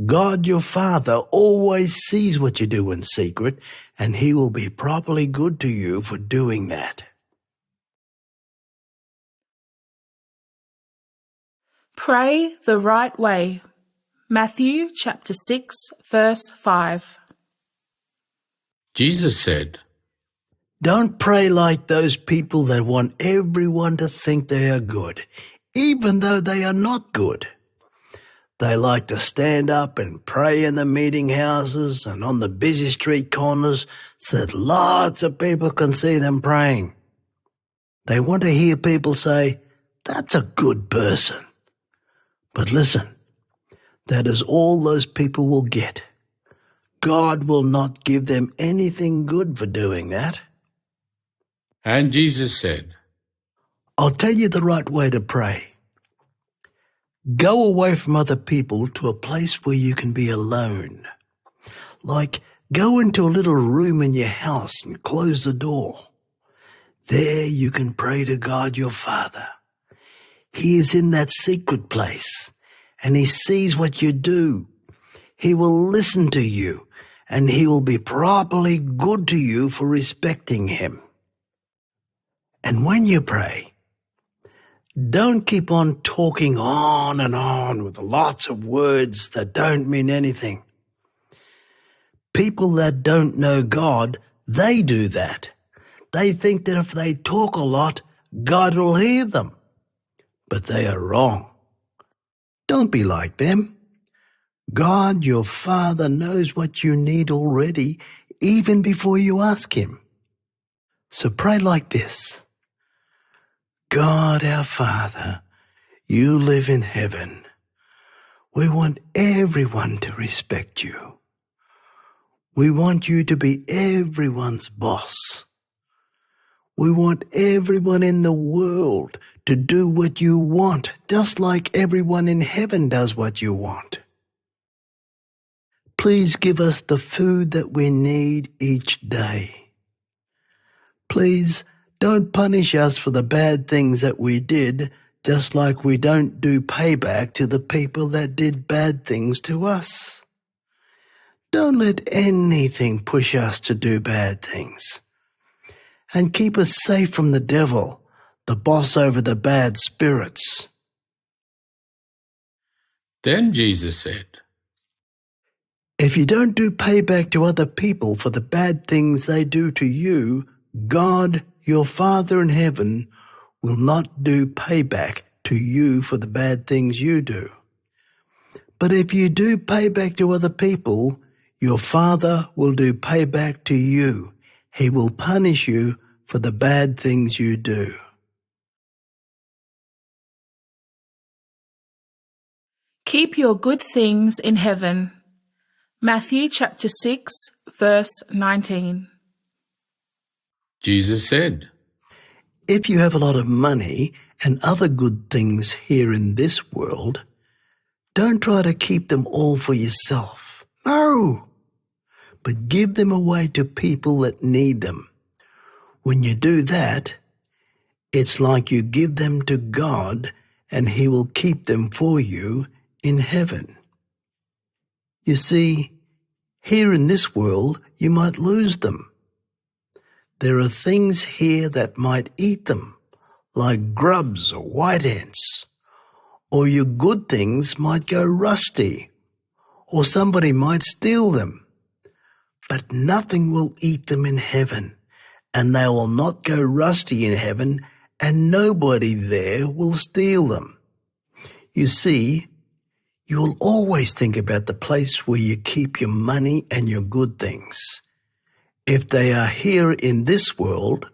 God your Father always sees what you do in secret, and He will be properly good to you for doing that. Pray the right way. Matthew chapter 6, verse 5. Jesus said, Don't pray like those people that want everyone to think they are good, even though they are not good. They like to stand up and pray in the meeting houses and on the busy street corners so that lots of people can see them praying. They want to hear people say, "That's a good person." But listen, that is all those people will get. God will not give them anything good for doing that. and Jesus said, I'll tell you the right way to pray. Go away from other people to a place where you can be alone. Like, go into a little room in your house and close the door. There you can pray to God your Father. He is in that secret place, and He sees what you do. He will listen to you, and He will be properly good to you for respecting Him. And when you pray, don't keep on talking on and on with lots of words that don't mean anything. People that don't know God, they do that. They think that if they talk a lot, God will hear them. But they are wrong. Don't be like them. God, your Father, knows what you need already, even before you ask Him. So pray like this. God, our Father, you live in heaven. We want everyone to respect you. We want you to be everyone's boss. We want everyone in the world to do what you want, just like everyone in heaven does what you want. Please give us the food that we need each day. Please don't punish us for the bad things that we did, just like we don't do payback to the people that did bad things to us. Don't let anything push us to do bad things. And keep us safe from the devil, the boss over the bad spirits. Then Jesus said, If you don't do payback to other people for the bad things they do to you, God, your Father in heaven, will not do payback to you for the bad things you do. But if you do payback to other people, your Father will do payback to you. He will punish you for the bad things you do. Keep your good things in heaven. Matthew chapter 6, verse 19. Jesus said, If you have a lot of money and other good things here in this world, don't try to keep them all for yourself. No, but give them away to people that need them. When you do that, it's like you give them to God and He will keep them for you in heaven. You see, here in this world, you might lose them. There are things here that might eat them, like grubs or white ants, or your good things might go rusty, or somebody might steal them. But nothing will eat them in heaven, and they will not go rusty in heaven, and nobody there will steal them. You see, you will always think about the place where you keep your money and your good things. If they are here in this world,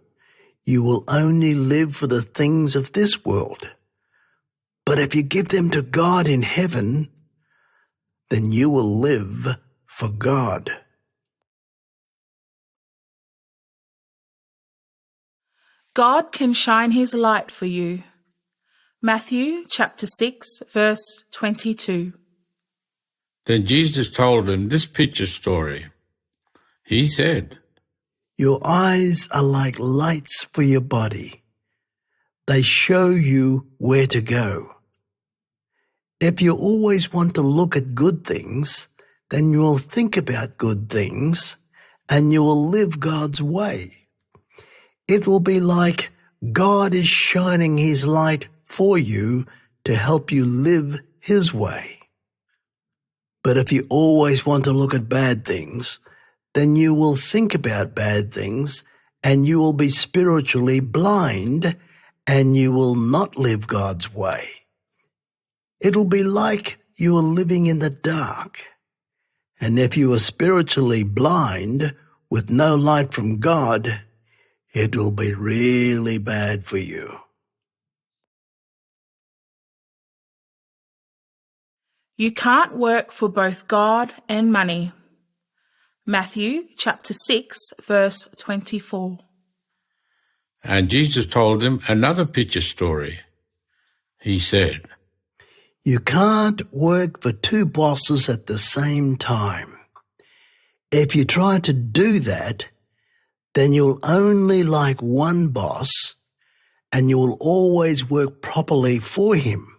you will only live for the things of this world. But if you give them to God in heaven, then you will live for God. God can shine his light for you. Matthew chapter 6, verse 22. Then Jesus told him this picture story. He said, Your eyes are like lights for your body. They show you where to go. If you always want to look at good things, then you will think about good things and you will live God's way. It will be like God is shining his light for you to help you live his way. But if you always want to look at bad things, then you will think about bad things and you will be spiritually blind and you will not live God's way. It'll be like you are living in the dark. And if you are spiritually blind with no light from God, it will be really bad for you. You can't work for both God and money. Matthew chapter 6, verse 24. and Jesus told him another picture story. He said, You can't work for two bosses at the same time. If you try to do that, then you'll only like one boss and you will always work properly for him.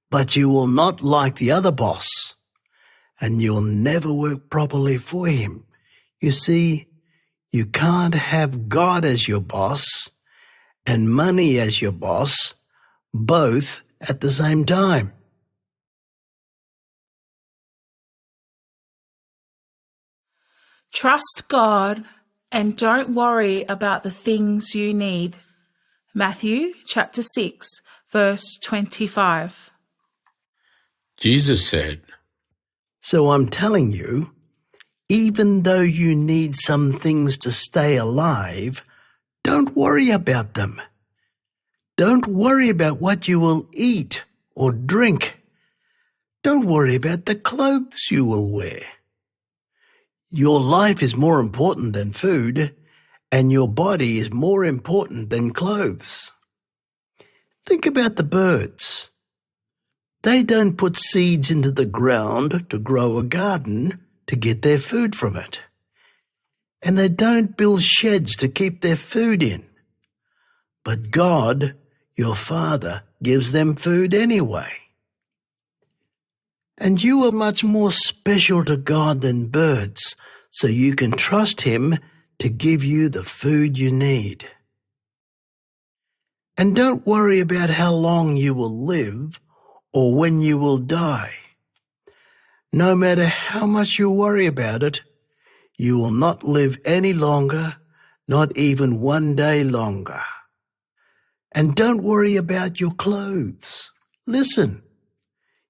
But you will not like the other boss and you'll never work properly for him. You see, you can't have God as your boss and money as your boss, both at the same time. Trust God and don't worry about the things you need. Matthew chapter 6, verse 25. Jesus said, So I'm telling you, even though you need some things to stay alive, don't worry about them. Don't worry about what you will eat or drink. Don't worry about the clothes you will wear. Your life is more important than food, and your body is more important than clothes. Think about the birds. They don't put seeds into the ground to grow a garden to get their food from it. And they don't build sheds to keep their food in. But God, your Father, gives them food anyway. And you are much more special to God than birds, so you can trust Him to give you the food you need. And don't worry about how long you will live or when you will die. No matter how much you worry about it, you will not live any longer, not even one day longer. And don't worry about your clothes. Listen,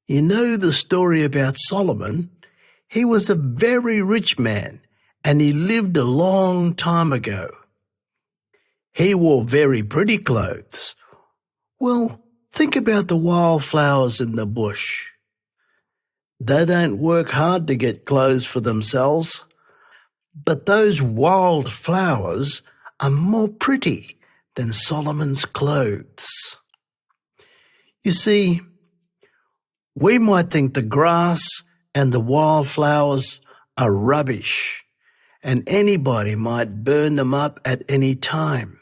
you know the story about Solomon. He was a very rich man, and he lived a long time ago. He wore very pretty clothes. Well, think about the wildflowers in the bush. They don't work hard to get clothes for themselves, but those wild flowers are more pretty than Solomon's clothes. You see, we might think the grass and the wildflowers are rubbish, and anybody might burn them up at any time.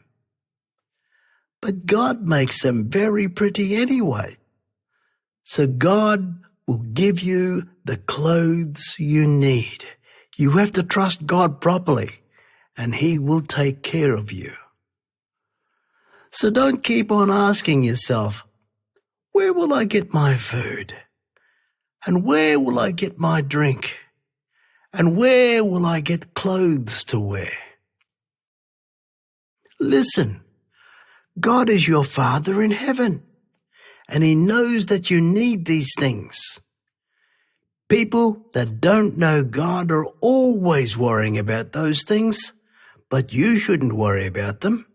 But God makes them very pretty anyway. So God will give you the clothes you need. You have to trust God properly, and He will take care of you. So don't keep on asking yourself, where will I get my food? And where will I get my drink? And where will I get clothes to wear? Listen, God is your Father in heaven, and He knows that you need these things. People that don't know God are always worrying about those things, but you shouldn't worry about them.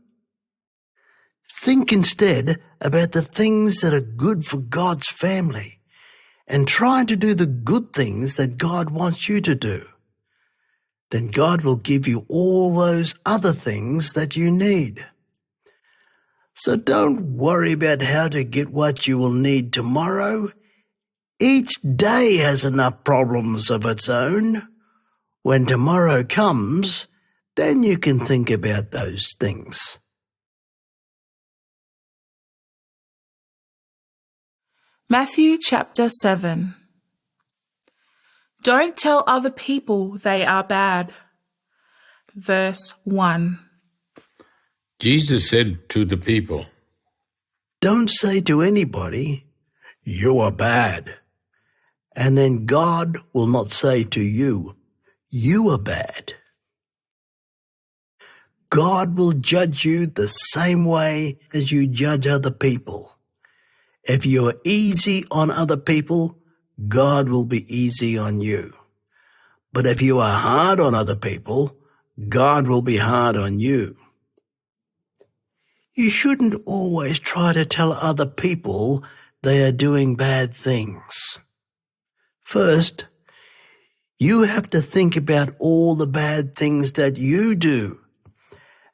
Think instead about the things that are good for God's family and try to do the good things that God wants you to do. Then God will give you all those other things that you need. So don't worry about how to get what you will need tomorrow. Each day has enough problems of its own. When tomorrow comes, then you can think about those things. Matthew chapter 7. Don't tell other people they are bad. Verse 1. Jesus said to the people, Don't say to anybody, you are bad. And then God will not say to you, you are bad. God will judge you the same way as you judge other people. If you are easy on other people, God will be easy on you. But if you are hard on other people, God will be hard on you. You shouldn't always try to tell other people they are doing bad things. First, you have to think about all the bad things that you do,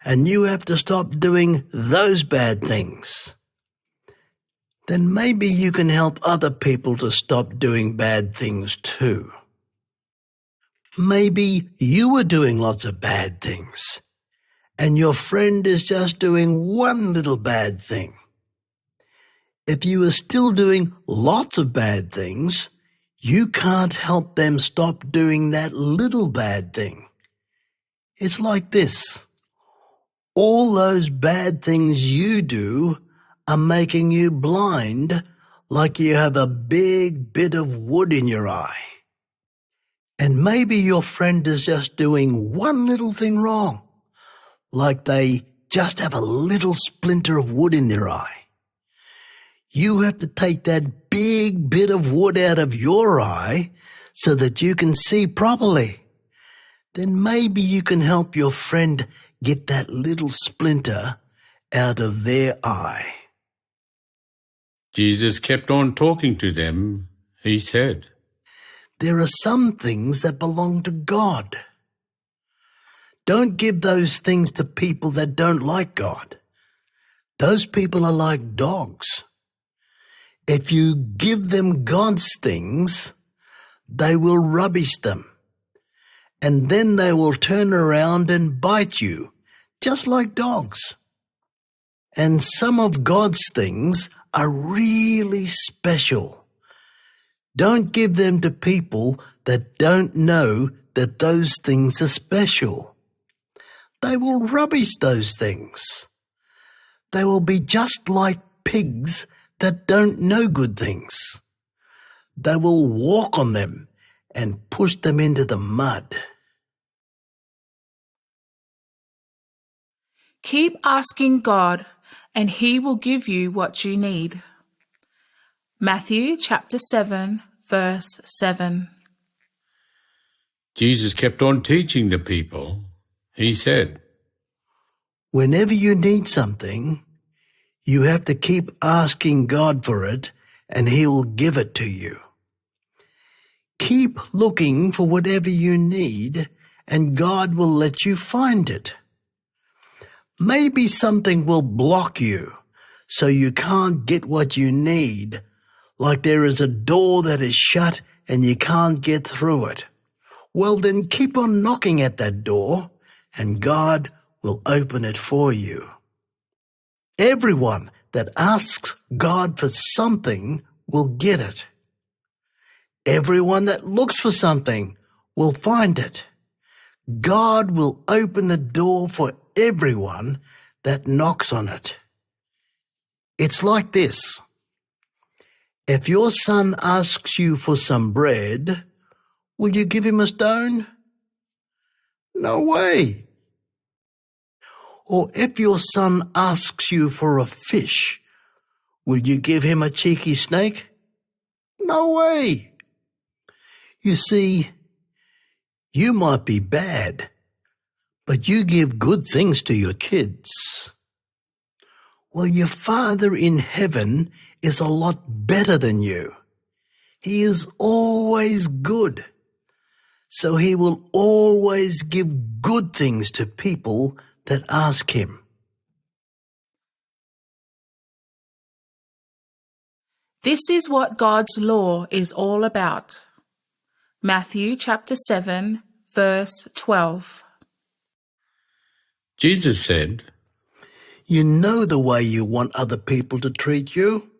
and you have to stop doing those bad things. Then maybe you can help other people to stop doing bad things too. Maybe you are doing lots of bad things, and your friend is just doing one little bad thing. If you are still doing lots of bad things, you can't help them stop doing that little bad thing. It's like this. All those bad things you do are making you blind, like you have a big bit of wood in your eye. And maybe your friend is just doing one little thing wrong, like they just have a little splinter of wood in their eye. You have to take that big bit of wood out of your eye so that you can see properly. Then maybe you can help your friend get that little splinter out of their eye. Jesus kept on talking to them. He said, There are some things that belong to God. Don't give those things to people that don't like God. Those people are like dogs. If you give them God's things, they will rubbish them. And then they will turn around and bite you, just like dogs. And some of God's things are really special. Don't give them to people that don't know that those things are special. They will rubbish those things. They will be just like pigs that don't know good things. They will walk on them and push them into the mud. Keep asking God, and He will give you what you need. Matthew chapter 7, verse 7. Jesus kept on teaching the people. He said, Whenever you need something, you have to keep asking God for it, and He will give it to you. Keep looking for whatever you need, and God will let you find it. Maybe something will block you, so you can't get what you need, like there is a door that is shut and you can't get through it. Well, then keep on knocking at that door, and God will open it for you. Everyone that asks God for something will get it. Everyone that looks for something will find it. God will open the door for everyone that knocks on it. It's like this. If your son asks you for some bread, will you give him a stone? No way. Or if your son asks you for a fish, will you give him a cheeky snake? No way. You see, you might be bad, but you give good things to your kids. Well, your Father in heaven is a lot better than you. He is always good. So he will always give good things to people that ask him. This is what God's law is all about. Matthew chapter 7, verse 12. Jesus said, You know the way you want other people to treat you?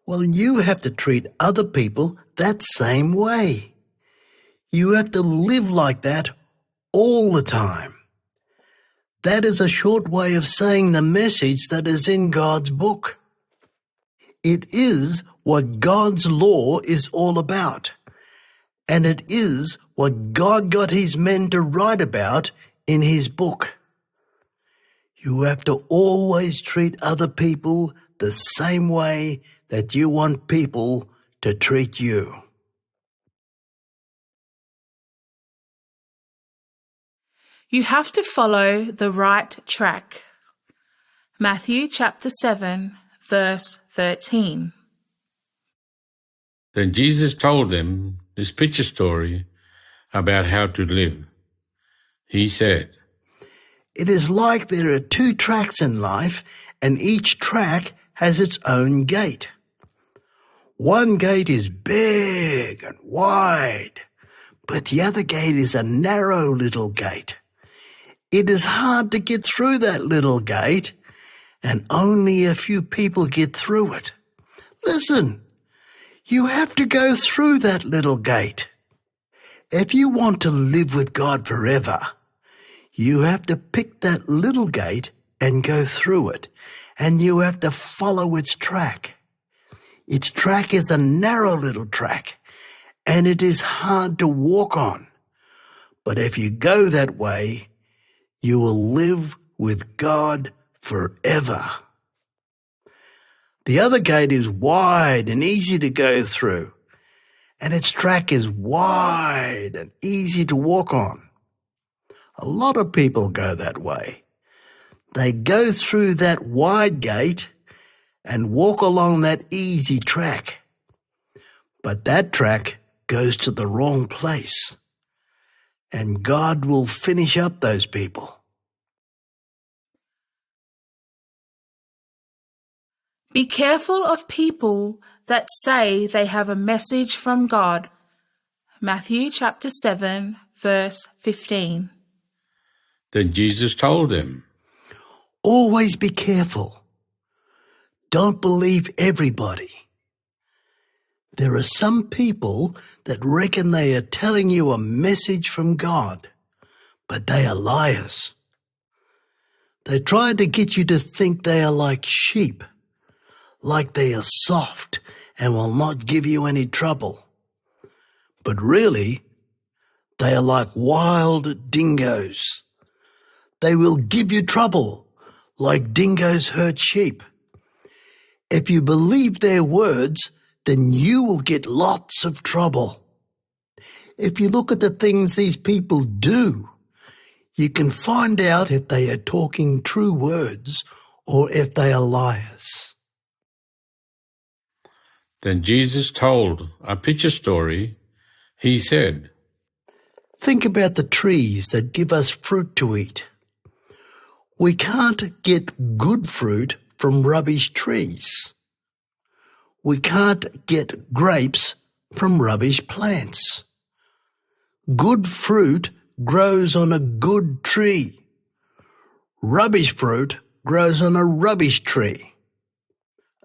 Well, you have to treat other people that same way. You have to live like that all the time. That is a short way of saying the message that is in God's book. It is what God's law is all about, and it is what God got his men to write about in his book. You have to always treat other people the same way that you want people to treat you. You have to follow the right track. Matthew chapter 7, verse 13. Then Jesus told them this picture story about how to live. He said, It is like there are two tracks in life, and each track has its own gate. One gate is big and wide, but the other gate is a narrow little gate. It is hard to get through that little gate, and only a few people get through it. Listen, you have to go through that little gate. If you want to live with God forever, you have to pick that little gate and go through it, and you have to follow its track. Its track is a narrow little track, and it is hard to walk on. But if you go that way, you will live with God forever. The other gate is wide and easy to go through, and its track is wide and easy to walk on. A lot of people go that way. They go through that wide gate and walk along that easy track. But that track goes to the wrong place, and God will finish up those people. Be careful of people that say they have a message from God. Matthew chapter 7, verse 15. Then Jesus told them, Always be careful. Don't believe everybody. There are some people that reckon they are telling you a message from God, but they are liars. They try to get you to think they are like sheep, like they are soft and will not give you any trouble. But really, they are like wild dingoes. They will give you trouble, like dingoes hurt sheep. If you believe their words, then you will get lots of trouble. If you look at the things these people do, you can find out if they are talking true words or if they are liars. Then Jesus told a picture story. He said, Think about the trees that give us fruit to eat. We can't get good fruit from rubbish trees. We can't get grapes from rubbish plants. Good fruit grows on a good tree. Rubbish fruit grows on a rubbish tree.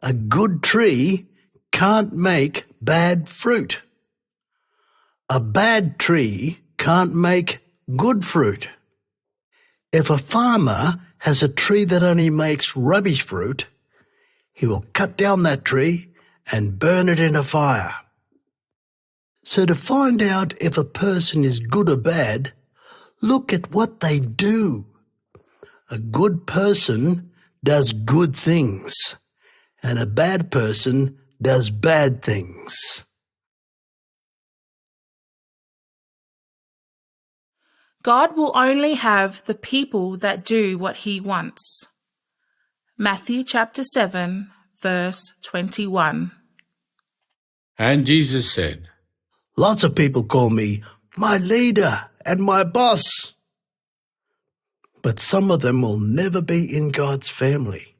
A good tree can't make bad fruit. A bad tree can't make good fruit. If a farmer has a tree that only makes rubbish fruit, he will cut down that tree and burn it in a fire. So to find out if a person is good or bad, look at what they do. A good person does good things, and a bad person does bad things. God will only have the people that do what he wants. Matthew chapter 7, verse 21. And Jesus said, Lots of people call me my leader and my boss. But some of them will never be in God's family.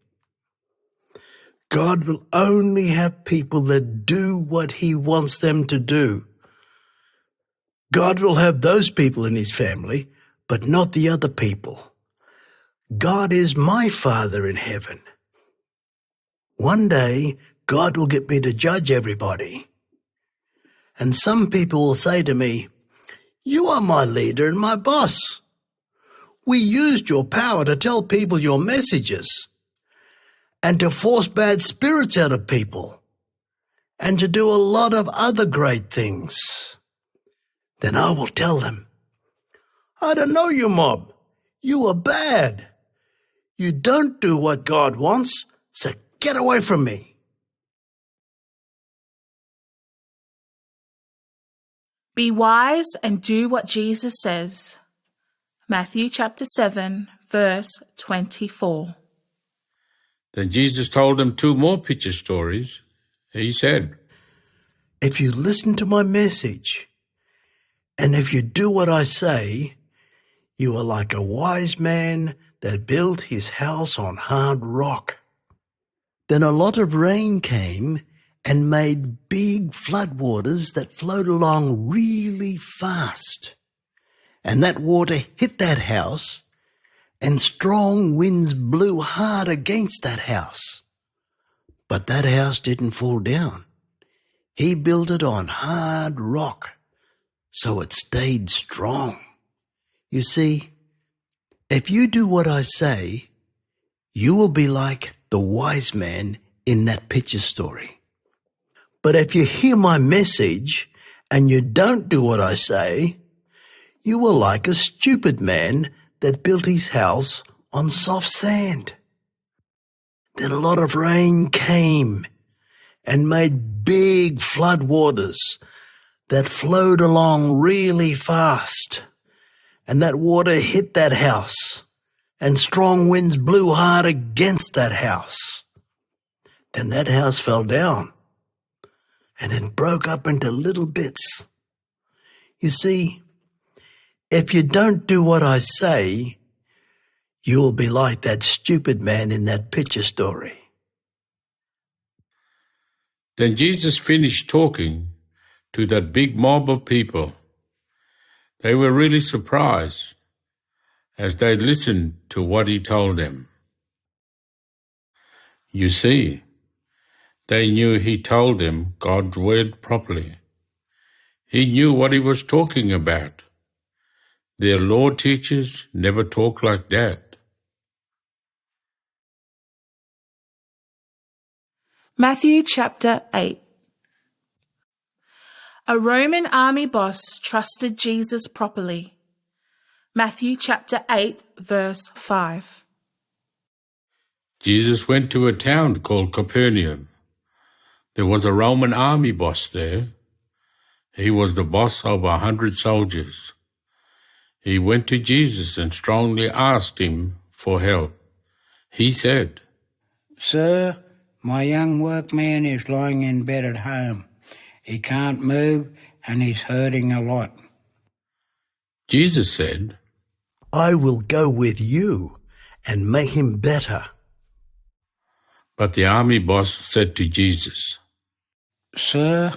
God will only have people that do what he wants them to do. God will have those people in his family, but not the other people. God is my Father in heaven. One day, God will get me to judge everybody. And some people will say to me, "You are my leader and my boss. We used your power to tell people your messages and to force bad spirits out of people and to do a lot of other great things." Then I will tell them, "I don't know you, mob. You are bad. You don't do what God wants, so get away from me." Be wise and do what Jesus says. Matthew chapter 7, verse 24. Then Jesus told them 2 more picture stories. He said, If you listen to my message, and if you do what I say, you are like a wise man that built his house on hard rock. Then a lot of rain came and made big floodwaters that flowed along really fast. And that water hit that house, and strong winds blew hard against that house. But that house didn't fall down. He built it on hard rock, so it stayed strong. You see, if you do what I say, you will be like the wise man in that picture story. But if you hear my message and you don't do what I say, you will like a stupid man that built his house on soft sand. Then a lot of rain came and made big floodwaters that flowed along really fast. And that water hit that house, and strong winds blew hard against that house. Then that house fell down, and it broke up into little bits. You see, if you don't do what I say, you'll be like that stupid man in that picture story. Then Jesus finished talking to that big mob of people. They were really surprised as they listened to what he told them. You see, they knew he told them God's word properly. He knew what he was talking about. Their law teachers never talk like that. Matthew chapter 8. A Roman army boss trusted Jesus properly. Matthew chapter 8, verse 5. Jesus went to a town called Capernaum. There was a Roman army boss there. He was the boss of 100 soldiers. He went to Jesus and strongly asked him for help. He said, "Sir, my young workman is lying in bed at home. He can't move and he's hurting a lot." Jesus said, I will go with you and make him better. but the army boss said to Jesus, "Sir,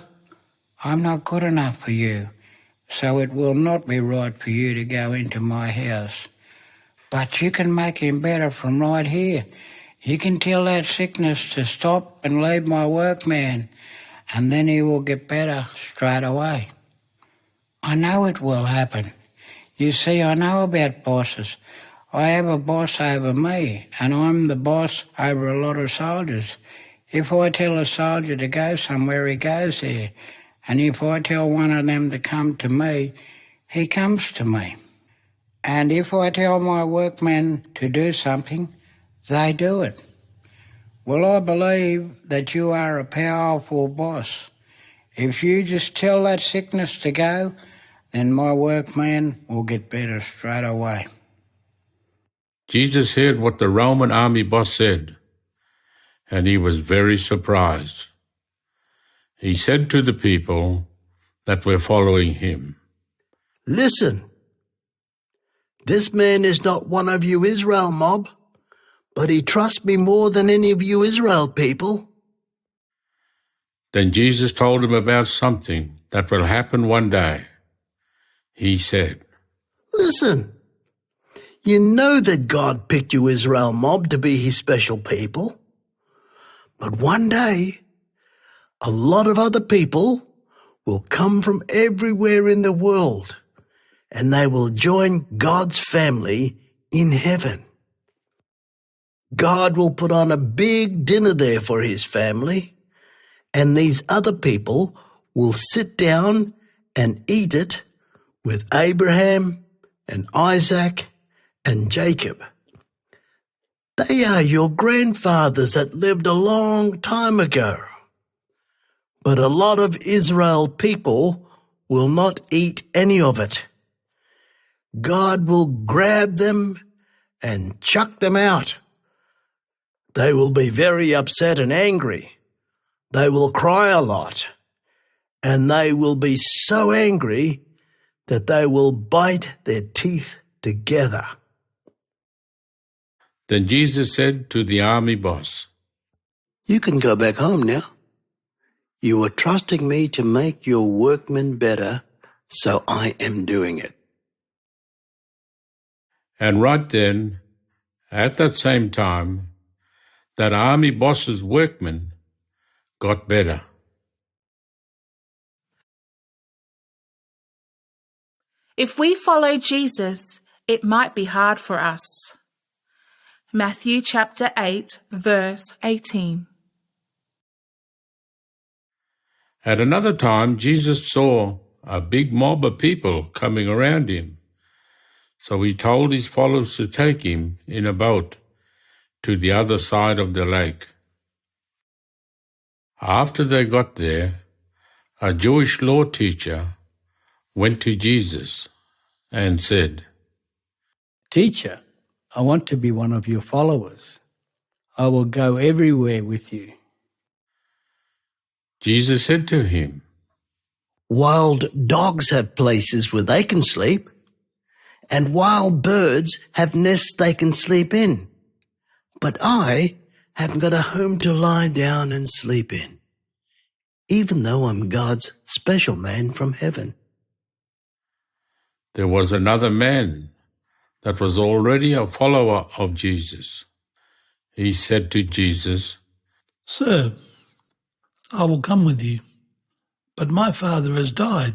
I'm not good enough for you, so it will not be right for you to go into my house. But you can make him better from right here. You can tell that sickness to stop and leave my workman, and then he will get better straight away. I know it will happen. You see, I know about bosses. I have a boss over me, and I'm the boss over a lot of soldiers. If I tell a soldier to go somewhere, he goes there. And if I tell one of them to come to me, he comes to me. And if I tell my workmen to do something, they do it. Well, I believe that you are a powerful boss. If you just tell that sickness to go, then my workman will get better straight away. Jesus heard what the Roman army boss said, and he was very surprised. He said to the people that were following him, Listen, this man is not one of you Israel mob, but he trusts me more than any of you Israel people. Then Jesus told him about something that will happen one day. He said, Listen, you know that God picked you Israel mob to be his special people. But one day, a lot of other people will come from everywhere in the world, and they will join God's family in heaven. God will put on a big dinner there for his family, and these other people will sit down and eat it with Abraham and Isaac and Jacob. They are your grandfathers that lived a long time ago. But a lot of Israel people will not eat any of it. God will grab them and chuck them out. They will be very upset and angry. They will cry a lot. And they will be so angry that they will bite their teeth together. Then Jesus said to the army boss, You can go back home now. You are trusting me to make your workmen better, so I am doing it. And right then, at that same time, that army boss's workmen got better. If we follow Jesus, it might be hard for us. Matthew chapter 8, verse 18. At another time, Jesus saw a big mob of people coming around him. So he told his followers to take him in a boat to the other side of the lake. After they got there, a Jewish law teacher went to Jesus and said, Teacher, I want to be one of your followers. I will go everywhere with you. Jesus said to him, Wild dogs have places where they can sleep, and wild birds have nests they can sleep in. But I haven't got a home to lie down and sleep in, even though I'm God's special man from heaven. There was another man that was already a follower of Jesus. He said to Jesus, Sir, I will come with you, but my father has died,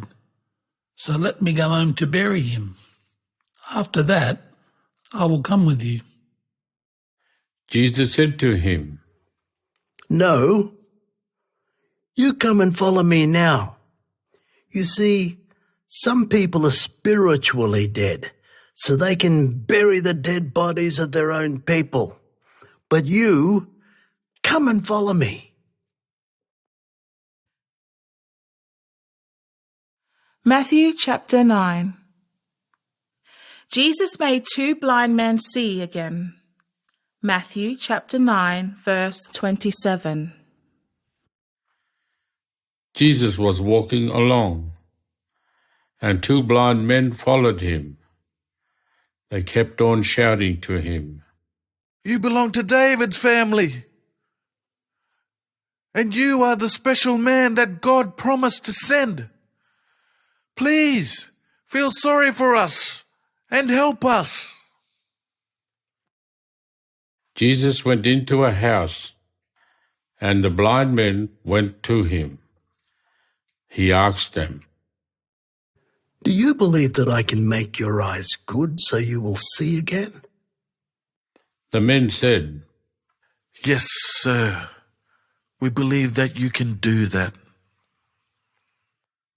so let me go home to bury him. After that, I will come with you. Jesus said to him, No, you come and follow me now. You see, some people are spiritually dead, so they can bury the dead bodies of their own people. But you, come and follow me. Matthew chapter 9. Jesus made 2 blind men see again. Matthew chapter 9, verse 27. Jesus was walking along, and 2 blind men followed him. They kept on shouting to him, You belong to David's family. And you are the special man that God promised to send. Please, feel sorry for us and help us. Jesus went into a house, and the blind men went to him. He asked them, Do you believe that I can make your eyes good so you will see again? The men said, Yes, sir. We believe that you can do that.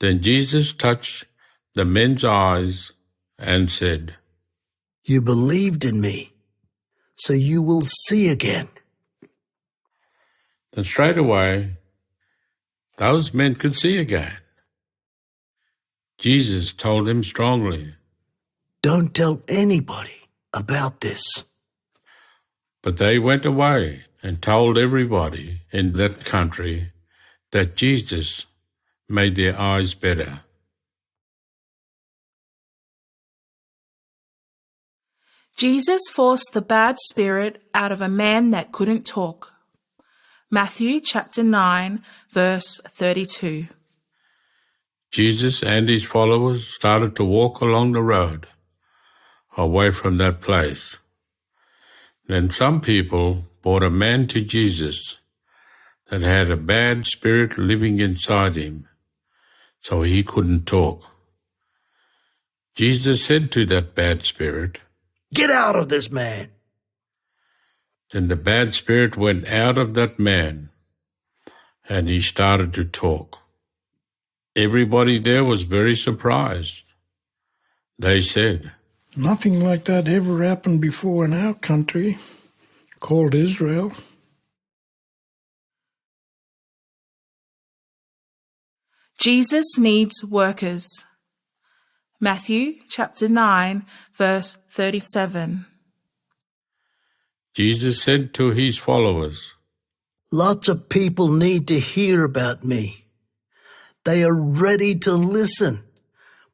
Then Jesus touched the men's eyes and said, You believed in me, so you will see again. Then straight away those men could see again. Jesus told him strongly, Don't tell anybody about this. but they went away and told everybody in that country that Jesus made their eyes better. Jesus forced the bad spirit out of a man that couldn't talk. Matthew chapter 9, verse 32. Jesus and his followers started to walk along the road away from that place. Then some people brought a man to Jesus that had a bad spirit living inside him, so he couldn't talk. Jesus said to that bad spirit, Get out of this man. Then the bad spirit went out of that man, and he started to talk. Everybody there was very surprised. They said, Nothing like that ever happened before in our country, called Israel. Jesus needs workers. Matthew chapter 9, verse 37. Jesus said to his followers, Lots of people need to hear about me. They are ready to listen,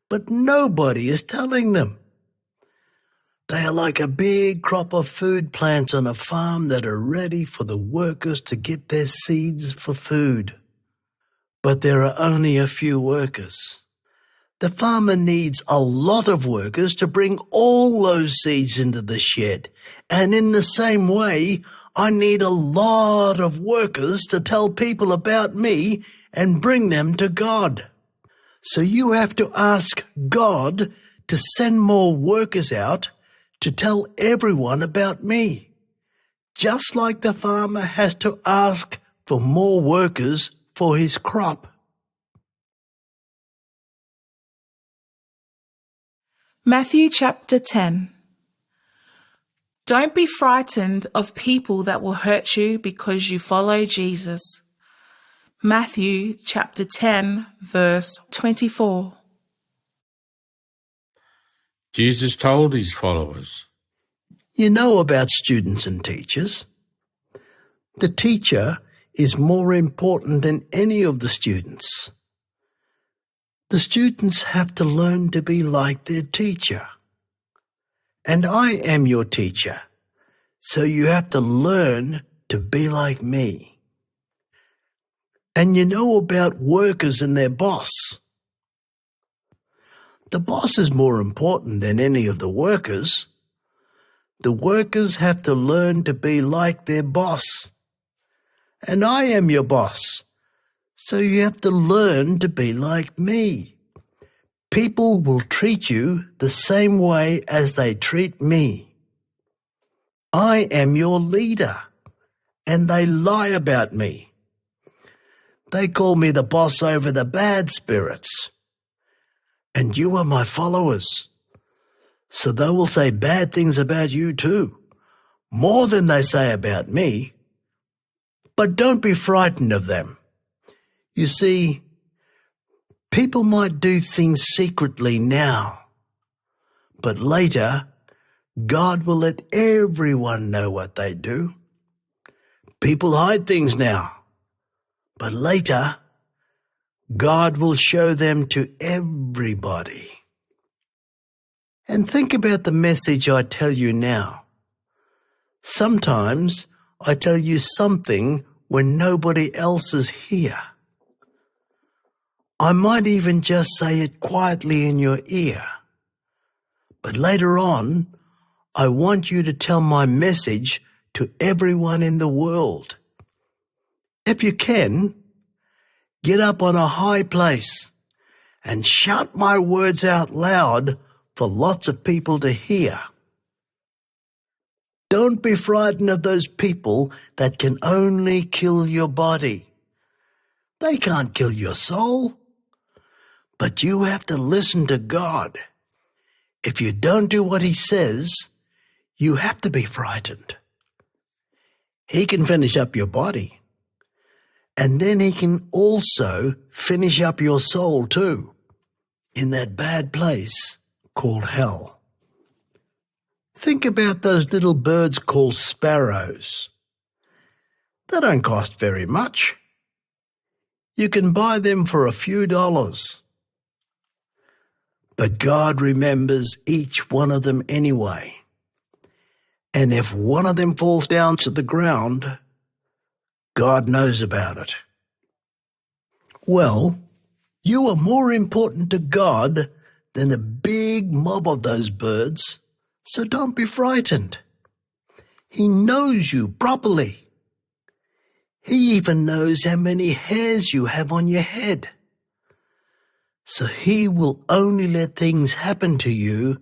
but nobody is telling them. They are like a big crop of food plants on a farm that are ready for the workers to get their seeds for food. But there are only a few workers. The farmer needs a lot of workers to bring all those seeds into the shed. And in the same way, I need a lot of workers to tell people about me and bring them to God. So you have to ask God to send more workers out to tell everyone about me. Just like the farmer has to ask for more workers for his crop. Matthew chapter 10. Don't be frightened of people that will hurt you because you follow Jesus. Matthew chapter 10, verse 24. Jesus told his followers, You know about students and teachers. The teacher is more important than any of the students. The students have to learn to be like their teacher. And I am your teacher, so you have to learn to be like me. And you know about workers and their boss. The boss is more important than any of the workers. The workers have to learn to be like their boss. And I am your boss, so you have to learn to be like me. People will treat you the same way as they treat me. I am your leader, and they lie about me. They call me the boss over the bad spirits. And you are my followers, so they will say bad things about you too, more than they say about me. But don't be frightened of them. You see, people might do things secretly now, but later, God will let everyone know what they do. People hide things now, but later, God will show them to everybody. And think about the message I tell you now. Sometimes I tell you something when nobody else is here. I might even just say it quietly in your ear. But later on, I want you to tell my message to everyone in the world. If you can, get up on a high place and shout my words out loud for lots of people to hear. Don't be frightened of those people that can only kill your body. They can't kill your soul. But you have to listen to God. If you don't do what He says, you have to be frightened. He can finish up your body. And then He can also finish up your soul too, in that bad place called hell. Think about those little birds called sparrows. They don't cost very much. You can buy them for a few dollars. But God remembers each one of them anyway. And if one of them falls down to the ground, God knows about it. Well, you are more important to God than a big mob of those birds, so don't be frightened. He knows you properly. He even knows how many hairs you have on your head. So He will only let things happen to you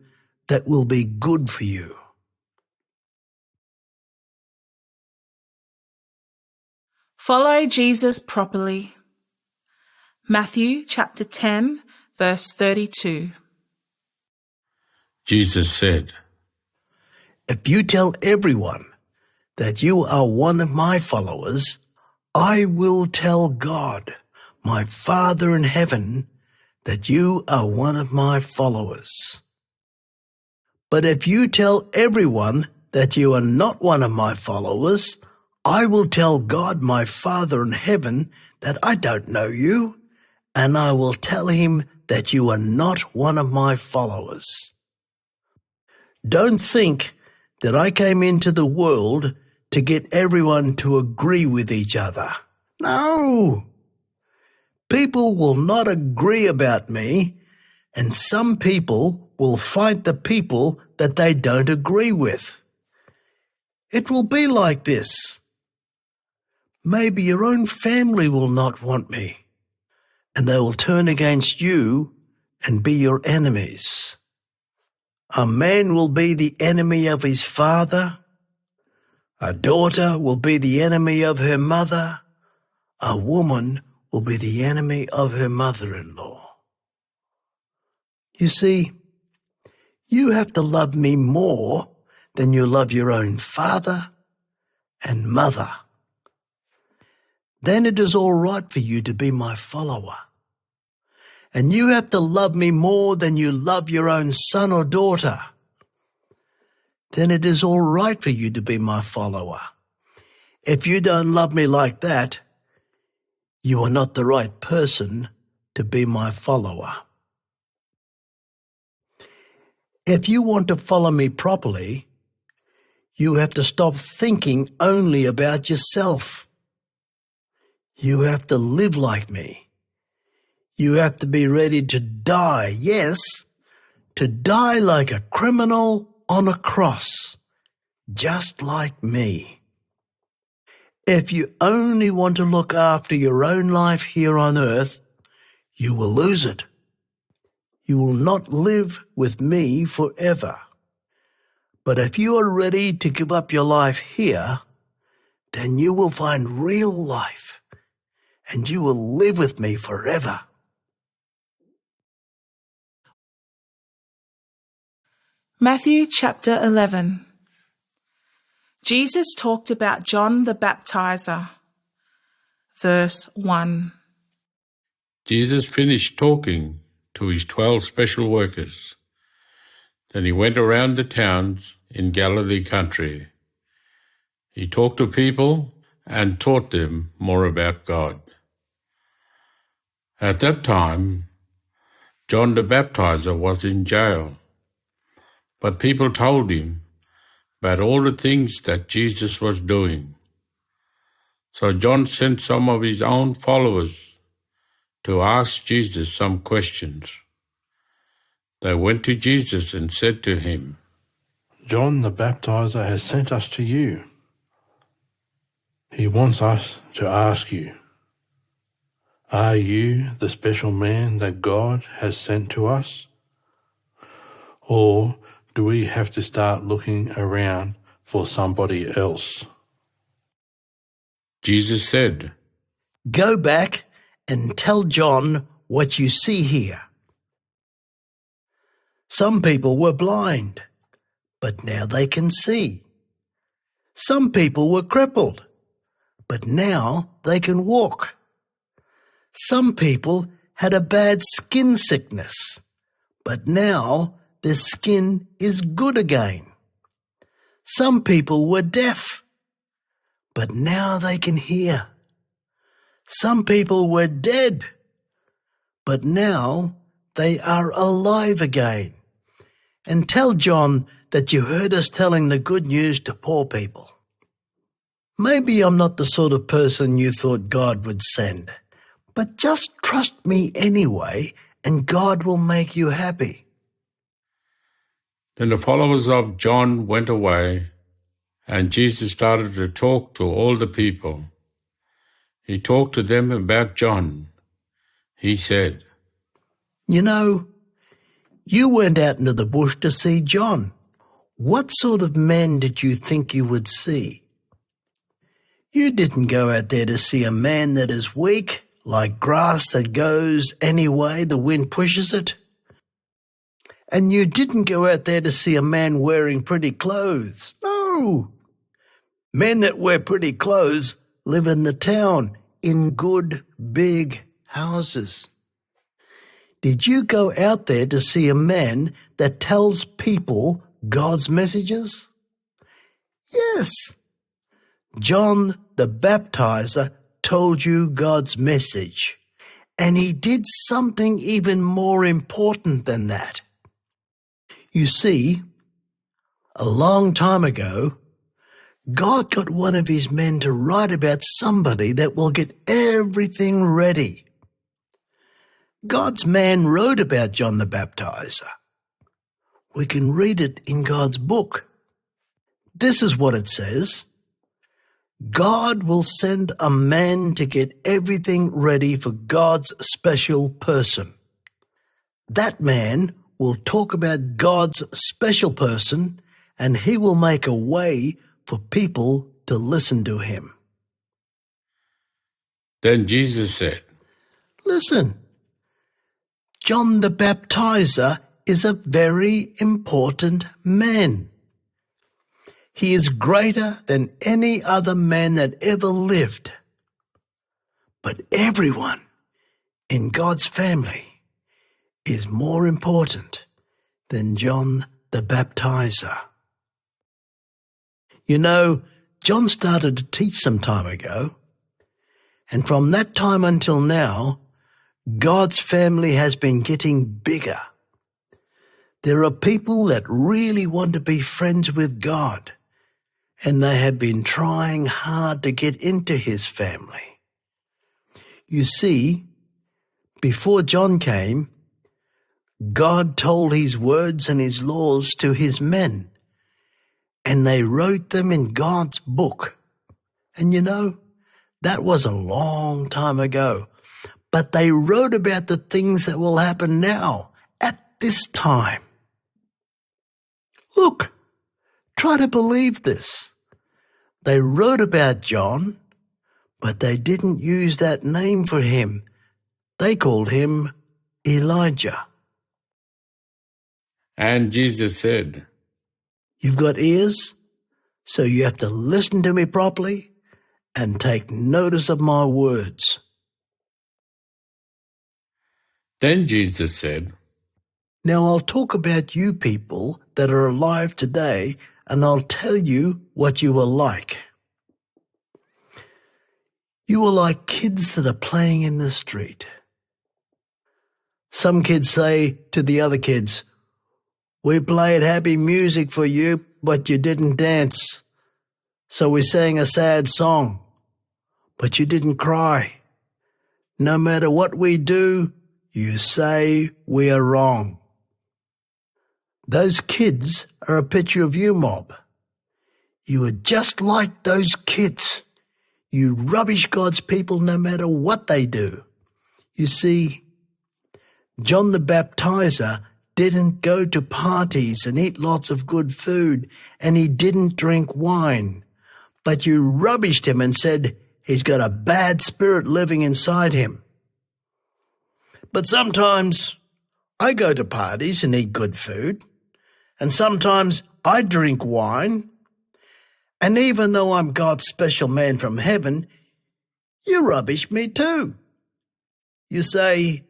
that will be good for you. Follow Jesus properly. Matthew chapter 10, verse 32. Jesus said, If you tell everyone that you are one of my followers, I will tell God, my Father in heaven, that you are one of my followers. But if you tell everyone that you are not one of my followers, I will tell God, my Father in heaven, that I don't know you, and I will tell Him that you are not one of my followers. Don't think that I came into the world to get everyone to agree with each other. No! People will not agree about me, and some people will fight the people that they don't agree with. It will be like this. Maybe your own family will not want me, and they will turn against you and be your enemies. A man will be the enemy of his father. A daughter will be the enemy of her mother. A woman will be the enemy of her mother-in-law. You see, you have to love me more than you love your own father and mother. Then it is all right for you to be my follower. And you have to love me more than you love your own son or daughter. Then it is all right for you to be my follower. If you don't love me like that, you are not the right person to be my follower. If you want to follow me properly, you have to stop thinking only about yourself. You have to live like me. You have to be ready to die, yes, to die like a criminal on a cross, just like me. If you only want to look after your own life here on earth, you will lose it. You will not live with me forever. But if you are ready to give up your life here, then you will find real life, and you will live with me forever. Matthew chapter 11. Jesus talked about John the Baptizer. Verse 1. Jesus finished talking to His 12 special workers. Then He went around the towns in Galilee country. He talked to people and taught them more about God. At that time, John the Baptizer was in jail, but people told him about all the things that Jesus was doing. So John sent some of his own followers to ask Jesus some questions. They went to Jesus and said to him, John the Baptizer has sent us to you. He wants us to ask you, are you the special man that God has sent to us? Or do we have to start looking around for somebody else. Jesus said, Go back and tell John what you see here. Some people were blind, but now they can see. Some people were crippled, but now they can walk. Some people had a bad skin sickness, but now their skin is good again. Some people were deaf, but now they can hear. Some people were dead, but now they are alive again. And tell John that you heard us telling the good news to poor people. Maybe I'm not the sort of person you thought God would send, but just trust me anyway, and God will make you happy. Then the followers of John went away, and Jesus started to talk to all the people. He talked to them about John. He said, You know, you went out into the bush to see John. What sort of man did you think you would see? You didn't go out there to see a man that is weak, like grass that goes any way the wind pushes it. And you didn't go out there to see a man wearing pretty clothes. No! Men that wear pretty clothes live in the town in good, big houses. Did you go out there to see a man that tells people God's messages? Yes. John the Baptizer told you God's message, and he did something even more important than that. You see, a long time ago, God got one of his men to write about somebody that will get everything ready. God's man wrote about John the Baptizer. We can read it in God's book. This is what it says. God will send a man to get everything ready for God's special person. That man will talk about God's special person, and he will make a way for people to listen to him. Then Jesus said, Listen, John the Baptizer is a very important man. He is greater than any other man that ever lived. But everyone in God's family is more important than John the Baptizer. You know, John started to teach some time ago, and from that time until now, God's family has been getting bigger. There are people that really want to be friends with God, and they have been trying hard to get into his family. You see, before John came, God told his words and his laws to his men, and they wrote them in God's book. And you know, that was a long time ago. But they wrote about the things that will happen now, at this time. Look, try to believe this. They wrote about John, but they didn't use that name for him. They called him Elijah. and Jesus said, You've got ears, so you have to listen to me properly and take notice of my words. Then Jesus said, Now I'll talk about you people that are alive today, and I'll tell you what you were like. You were like kids that are playing in the street. Some kids say to the other kids, We played happy music for you, but you didn't dance. So we sang a sad song, but you didn't cry. No matter what we do, you say we are wrong. Those kids are a picture of you, mob. You are just like those kids. You rubbish God's people no matter what they do. You see, John the Baptizer didn't go to parties and eat lots of good food, and he didn't drink wine. But you rubbished him and said he's got a bad spirit living inside him. But sometimes I go to parties and eat good food, and sometimes I drink wine, and even though I'm God's special man from heaven, you rubbish me too. You say,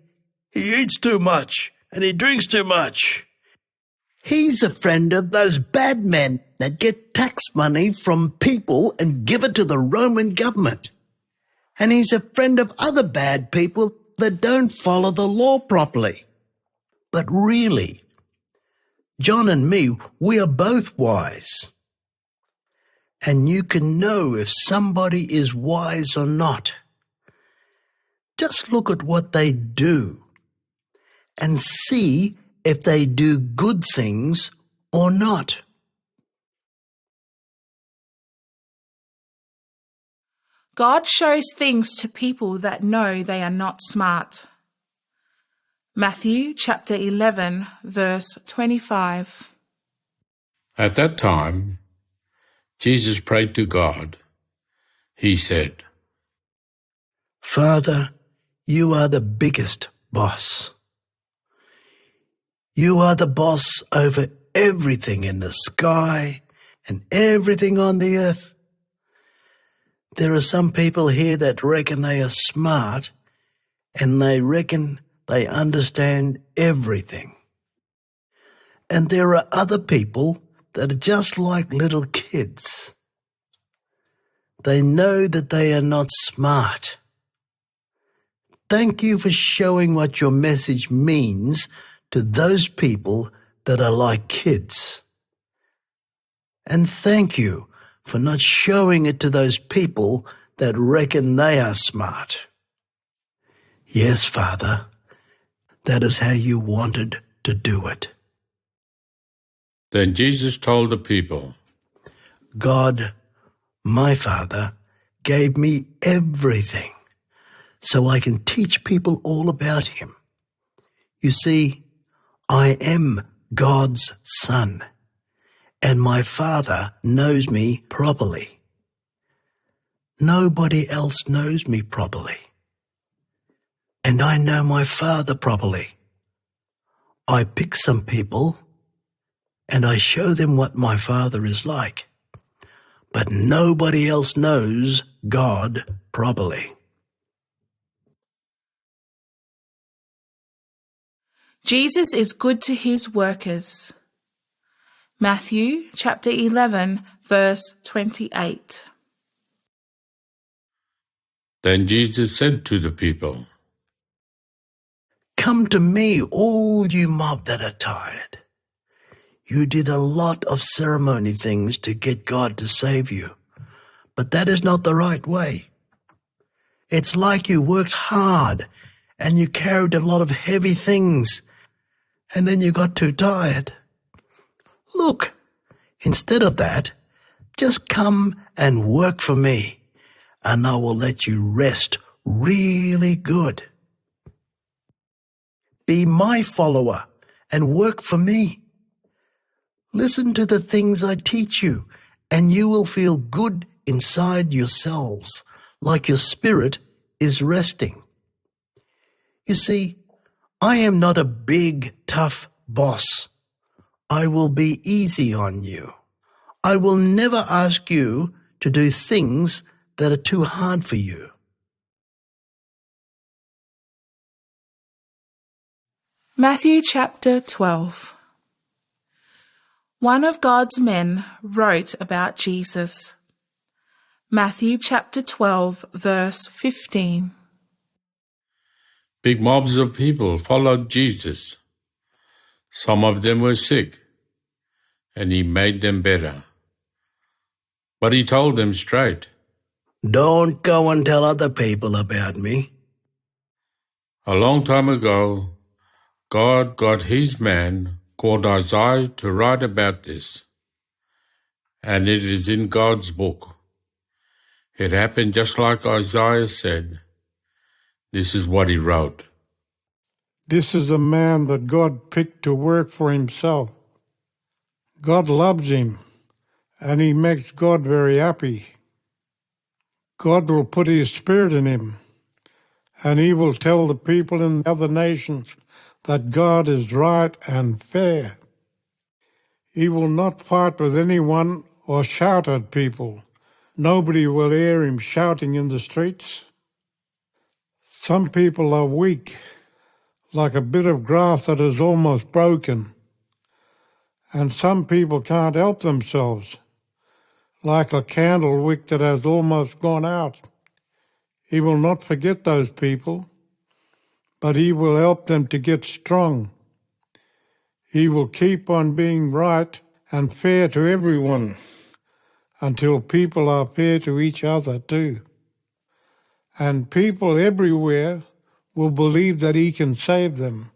he eats too much and he drinks too much. He's a friend of those bad men that get tax money from people and give it to the Roman government. And he's a friend of other bad people that don't follow the law properly. But really, John and me, we are both wise. And you can know if somebody is wise or not. Just look at what they do and see if they do good things or not. God shows things to people that know they are not smart. Matthew chapter 11, verse 25. At that time, Jesus prayed to God. He said, Father, you are the biggest boss. You are the boss over everything in the sky and everything on the earth. There are some people here that reckon they are smart and they reckon they understand everything. And there are other people that are just like little kids. They know that they are not smart. Thank you for showing what your message means to those people that are like kids. And thank you for not showing it to those people that reckon they are smart. Yes, Father, that is how you wanted to do it. Then Jesus told the people, God, my Father, gave me everything so I can teach people all about him. You see, I am God's son, and my Father knows me properly. Nobody else knows me properly. And I know my Father properly. I pick some people and I show them what my Father is like. But nobody else knows God properly. Jesus is good to his workers. Matthew chapter 11, verse 28. Then Jesus said to the people, Come to me, all you mob that are tired. You did a lot of ceremony things to get God to save you, but that is not the right way. It's like you worked hard and you carried a lot of heavy things and then you got too tired. Look, instead of that, just come and work for me, and I will let you rest really good. Be my follower and work for me. Listen to the things I teach you, and you will feel good inside yourselves, like your spirit is resting. You see, I am not a big, tough boss. I will be easy on you. I will never ask you to do things that are too hard for you. Matthew chapter 12. One of God's men wrote about Jesus. Matthew chapter 12, verse 15. Big mobs of people followed Jesus. Some of them were sick, and he made them better. But he told them straight, Don't go and tell other people about me. a long time ago, God got his man called Isaiah to write about this, and it is in God's book. It happened just like Isaiah said. This is what he wrote. This is a man that God picked to work for himself. God loves him, and he makes God very happy. God will put his spirit in him, and he will tell the people in other nations that God is right and fair. He will not fight with anyone or shout at people. Nobody will hear him shouting in the streets. Some people are weak, like a bit of grass that is almost broken. And some people can't help themselves, like a candle wick that has almost gone out. He will not forget those people, but he will help them to get strong. He will keep on being right and fair to everyone until people are fair to each other too. And people everywhere will believe that he can save them.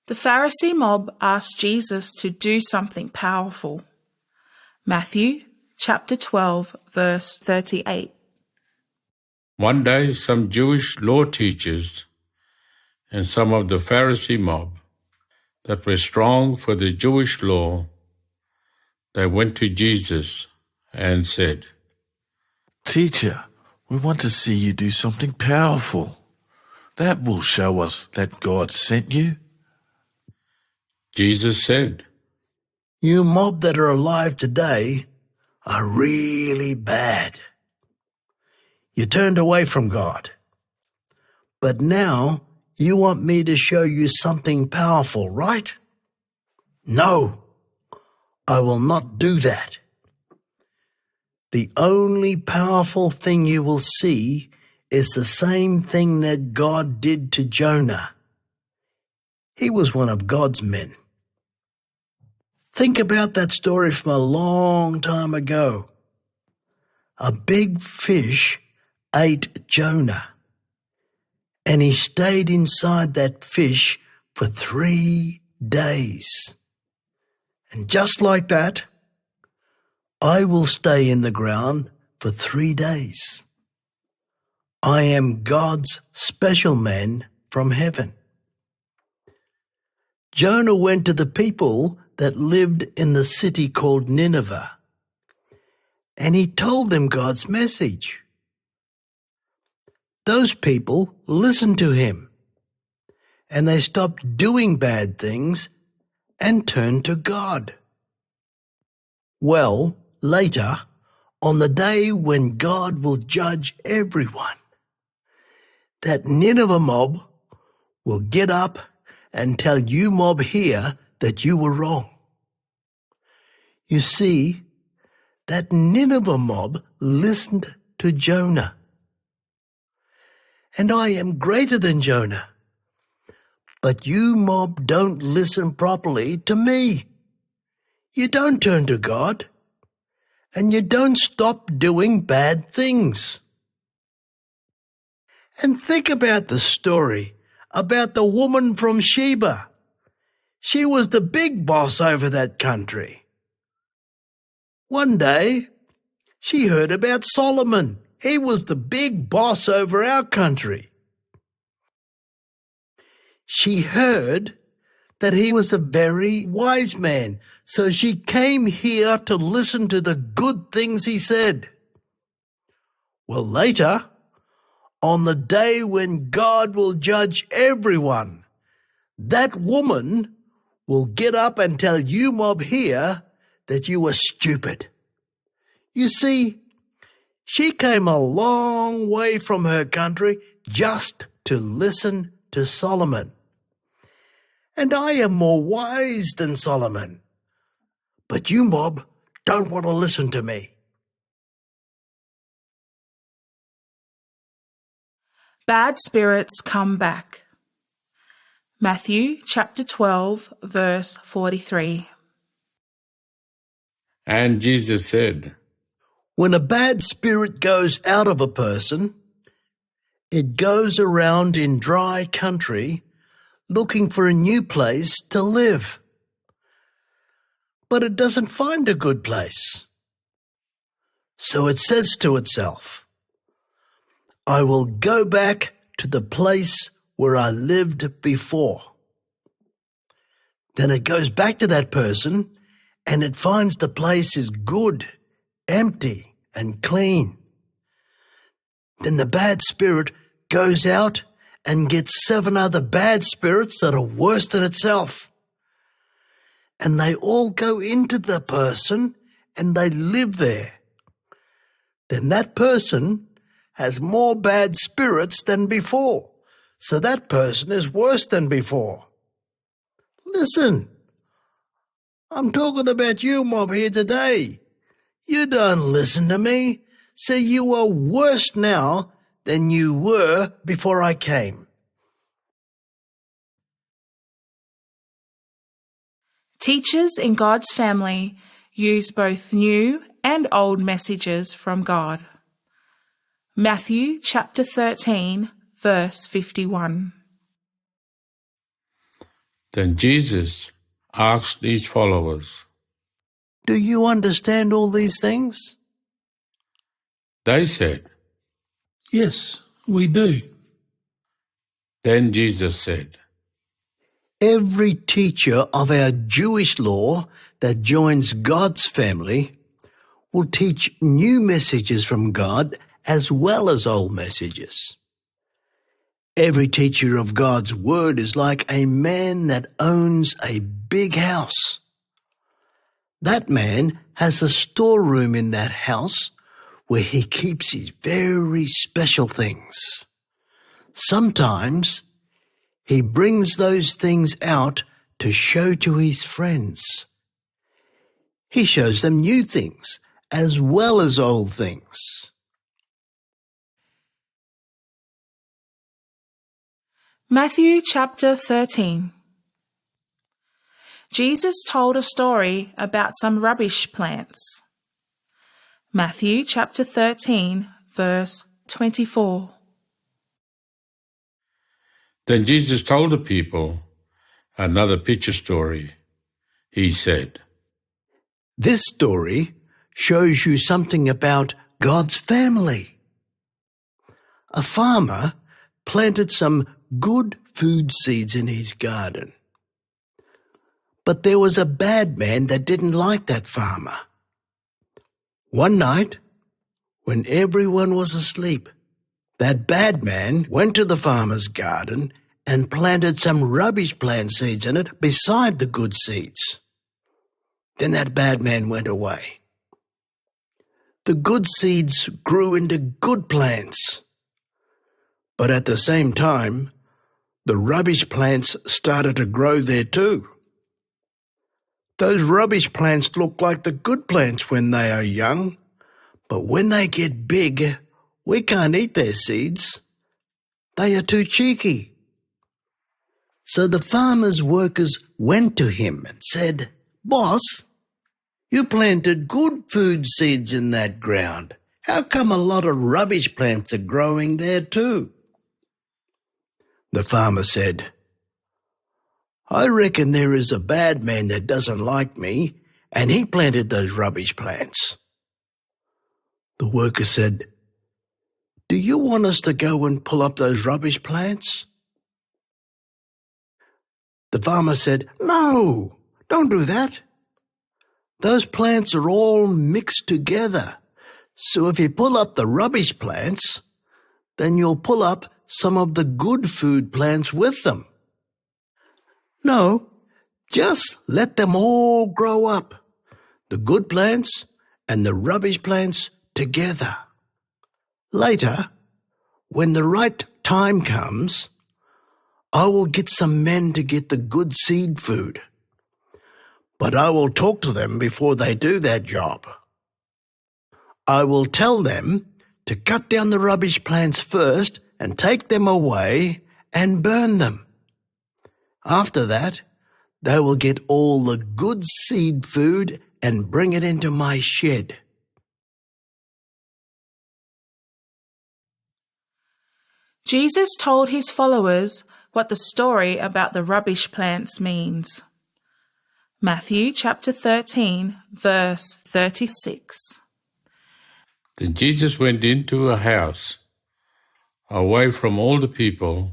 The Pharisee mob asked Jesus to do something powerful. Matthew chapter 12, verse 38. One day, some Jewish law teachers and some of the Pharisee mob that were strong for the Jewish law, they went to Jesus and said, Teacher, we want to see you do something powerful. That will show us that God sent you. Jesus said, You mob that are alive today are really bad. You turned away from God. But now you want me to show you something powerful, right? No, I will not do that. The only powerful thing you will see is the same thing that God did to Jonah. He was one of God's men. Think about that story from a long time ago. A big fish ate Jonah, and he stayed inside that fish for 3 days. And just like that, I will stay in the ground for 3 days. I am God's special man from heaven. Jonah went to the people that lived in the city called Nineveh, and he told them God's message. Those people listened to him, and they stopped doing bad things and turned to God. Well, later, on the day when God will judge everyone, that Nineveh mob will get up and tell you mob here that you were wrong. You see, that Nineveh mob listened to Jonah. And I am greater than Jonah. But you mob don't listen properly to me. You don't turn to God. And you don't stop doing bad things. And think about the story about the woman from Sheba. She was the big boss over that country. One day, she heard about Solomon. He was the big boss over our country. She heard that he was a very wise man, so she came here to listen to the good things he said. Well, later, on the day when God will judge everyone, that woman will get up and tell you mob here that you were stupid. You see, she came a long way from her country just to listen to Solomon. And I am more wise than Solomon. But you mob don't want to listen to me. Bad spirits come back. Matthew chapter 12, verse 43. and Jesus said, When a bad spirit goes out of a person, it goes around in dry country looking for a new place to live. But it doesn't find a good place. So it says to itself, I will go back to the place where I lived before. Then it goes back to that person and it finds the place is good, empty, and clean. Then the bad spirit goes out and gets 7 other bad spirits that are worse than itself. And they all go into the person and they live there. Then that person has more bad spirits than before. So that person is worse than before. Listen, I'm talking about you mob here today. You don't listen to me, so you are worse now than you were before I came. Teachers in God's family use both new and old messages from God. Matthew chapter 13, verse 51. Then Jesus asked his followers, Do you understand all these things? They said, Yes, we do. Then Jesus said, Every teacher of our Jewish law that joins God's family will teach new messages from God as well as old messages. Every teacher of God's word is like a man that owns a big house. That man has a storeroom in that house where he keeps his very special things. Sometimes he brings those things out to show to his friends. He shows them new things as well as old things. Matthew chapter 13. Jesus told a story about some rubbish plants. Matthew chapter 13, verse 24. Then Jesus told the people another picture story. He said, This story shows you something about God's family. A farmer planted some good food seeds in his garden. But there was a bad man that didn't like that farmer. One night, when everyone was asleep, that bad man went to the farmer's garden and planted some rubbish plant seeds in it beside the good seeds. Then that bad man went away. The good seeds grew into good plants. But at the same time, the rubbish plants started to grow there too. Those rubbish plants look like the good plants when they are young, but when they get big, we can't eat their seeds. They are too cheeky. So the farmer's workers went to him and said, Boss, you planted good food seeds in that ground. How come a lot of rubbish plants are growing there too? The farmer said, I reckon there is a bad man that doesn't like me, and he planted those rubbish plants. The worker said, Do you want us to go and pull up those rubbish plants? The farmer said, No, don't do that. Those plants are all mixed together. So if you pull up the rubbish plants, then you'll pull up some of the good food plants with them. No, just let them all grow up, the good plants and the rubbish plants together. Later, when the right time comes, I will get some men to get the good seed food. But I will talk to them before they do that job. I will tell them to cut down the rubbish plants first and take them away and burn them. After that, they will get all the good seed food and bring it into my shed. Jesus told his followers what the story about the rubbish plants means. Matthew chapter 13, verse 36. Then Jesus went into a house away from all the people,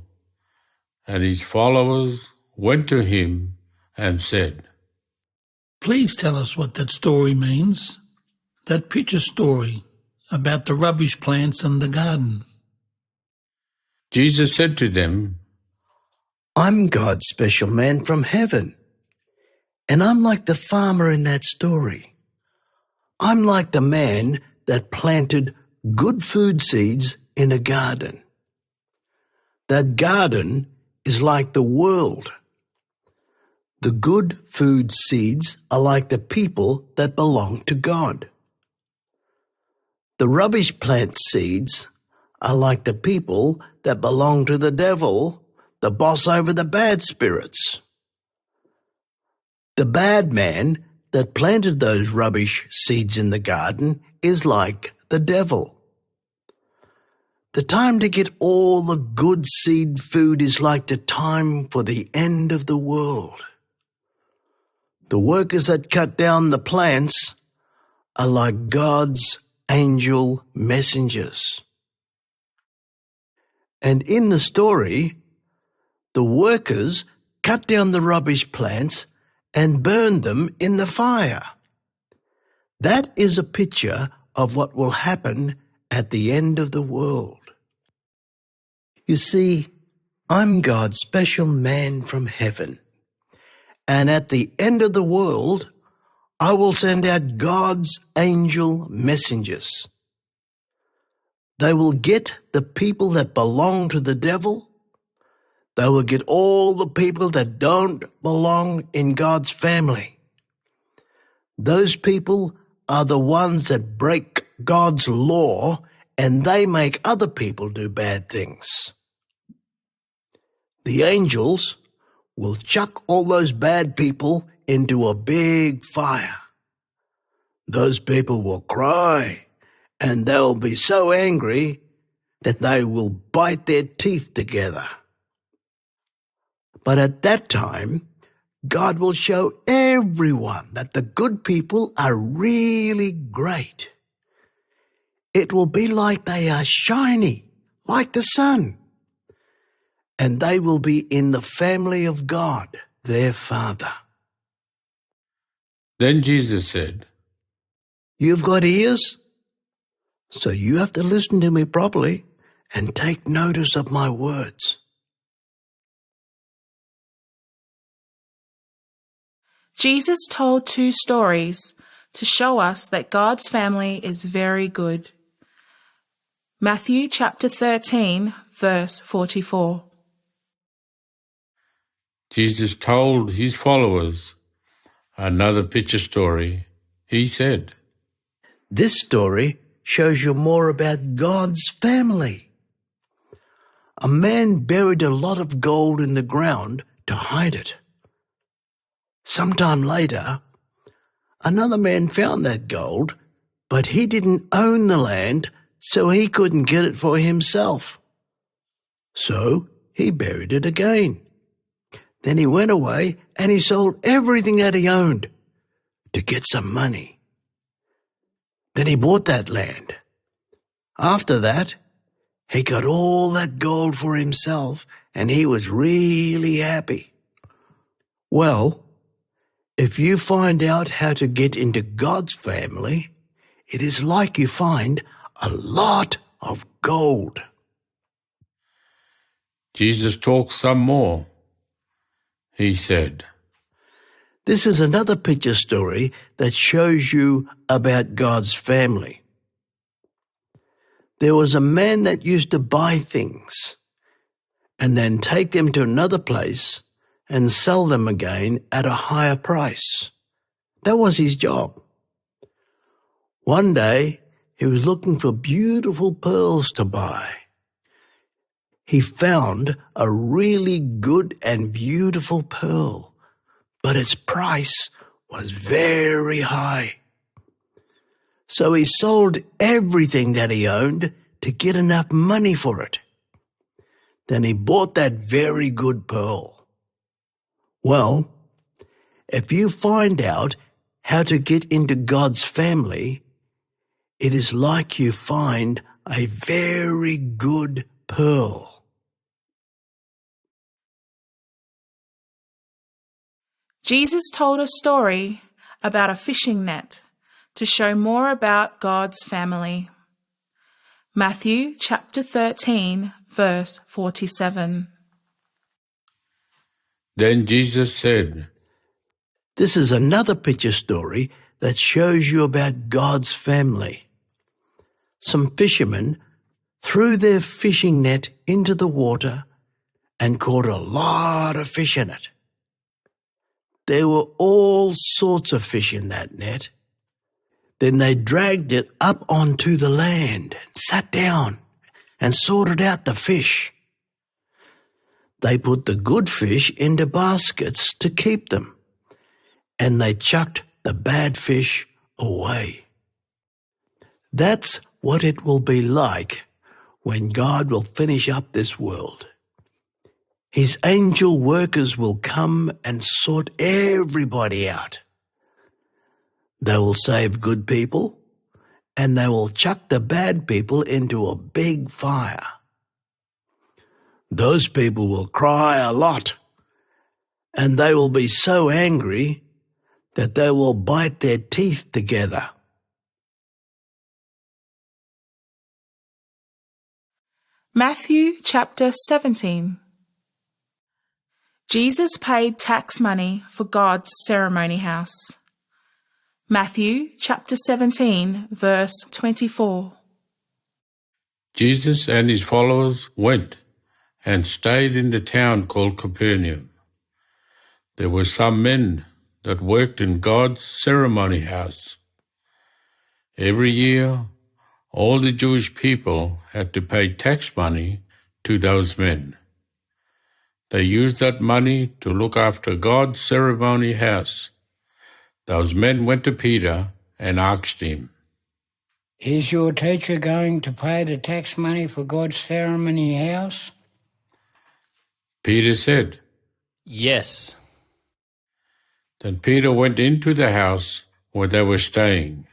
and his followers went to him and said, Please tell us what that story means, that picture story about the rubbish plants in the garden. Jesus said to them, I'm God's special man from heaven, and I'm like the farmer in that story. I'm like the man that planted good food seeds in a garden. That garden is like the world. The good food seeds are like the people that belong to God. The rubbish plant seeds are like the people that belong to the devil, the boss over the bad spirits. The bad man that planted those rubbish seeds in the garden is like the devil. The time to get all the good seed food is like the time for the end of the world. The workers that cut down the plants are like God's angel messengers. And in the story, the workers cut down the rubbish plants and burned them in the fire. That is a picture of what will happen at the end of the world. You see, I'm God's special man from heaven. And at the end of the world, I will send out God's angel messengers. They will get the people that belong to the devil. They will get all the people that don't belong in God's family. Those people are the ones that break God's law and they make other people do bad things. The angels will chuck all those bad people into a big fire. Those people will cry and they'll be so angry that they will bite their teeth together. But at that time, God will show everyone that the good people are really great. It will be like they are shiny, like the sun. And they will be in the family of God, their Father. Then Jesus said, You've got ears, so you have to listen to me properly and take notice of my words. Jesus told two stories to show us that God's family is very good. Matthew chapter 13, verse 44. Jesus told his followers another picture story. He said, This story shows you more about God's family. A man buried a lot of gold in the ground to hide it. Sometime later, another man found that gold, but he didn't own the land, so he couldn't get it for himself. So he buried it again. Then he went away and he sold everything that he owned to get some money. Then he bought that land. After that, he got all that gold for himself and he was really happy. Well, if you find out how to get into God's family, it is like you find a lot of gold. Jesus talked some more. He said, This is another picture story that shows you about God's family. There was a man that used to buy things and then take them to another place and sell them again at a higher price. That was his job. One day, he was looking for beautiful pearls to buy. He found a really good and beautiful pearl, but its price was very high. So he sold everything that he owned to get enough money for it. Then he bought that very good pearl. Well, if you find out how to get into God's family, it is like you find a very good pearl. Jesus told a story about a fishing net to show more about God's family. Matthew chapter 13, verse 47. Then Jesus said, This is another picture story that shows you about God's family. Some fishermen threw their fishing net into the water and caught a lot of fish in it. There were all sorts of fish in that net. Then they dragged it up onto the land and sat down and sorted out the fish. They put the good fish into baskets to keep them, and they chucked the bad fish away. That's what it will be like when God will finish up this world. His angel workers will come and sort everybody out. They will save good people, and they will chuck the bad people into a big fire. Those people will cry a lot, and they will be so angry that they will bite their teeth together. Matthew chapter 17. Jesus paid tax money for God's ceremony house. Matthew chapter 17, verse 24. Jesus and his followers went and stayed in the town called Capernaum. There were some men that worked in God's ceremony house. Every year, all the Jewish people had to pay tax money to those men. They used that money to look after God's ceremony house. Those men went to Peter and asked him, Is your teacher going to pay the tax money for God's ceremony house? Peter said. Yes. Then Peter went into the house where they were staying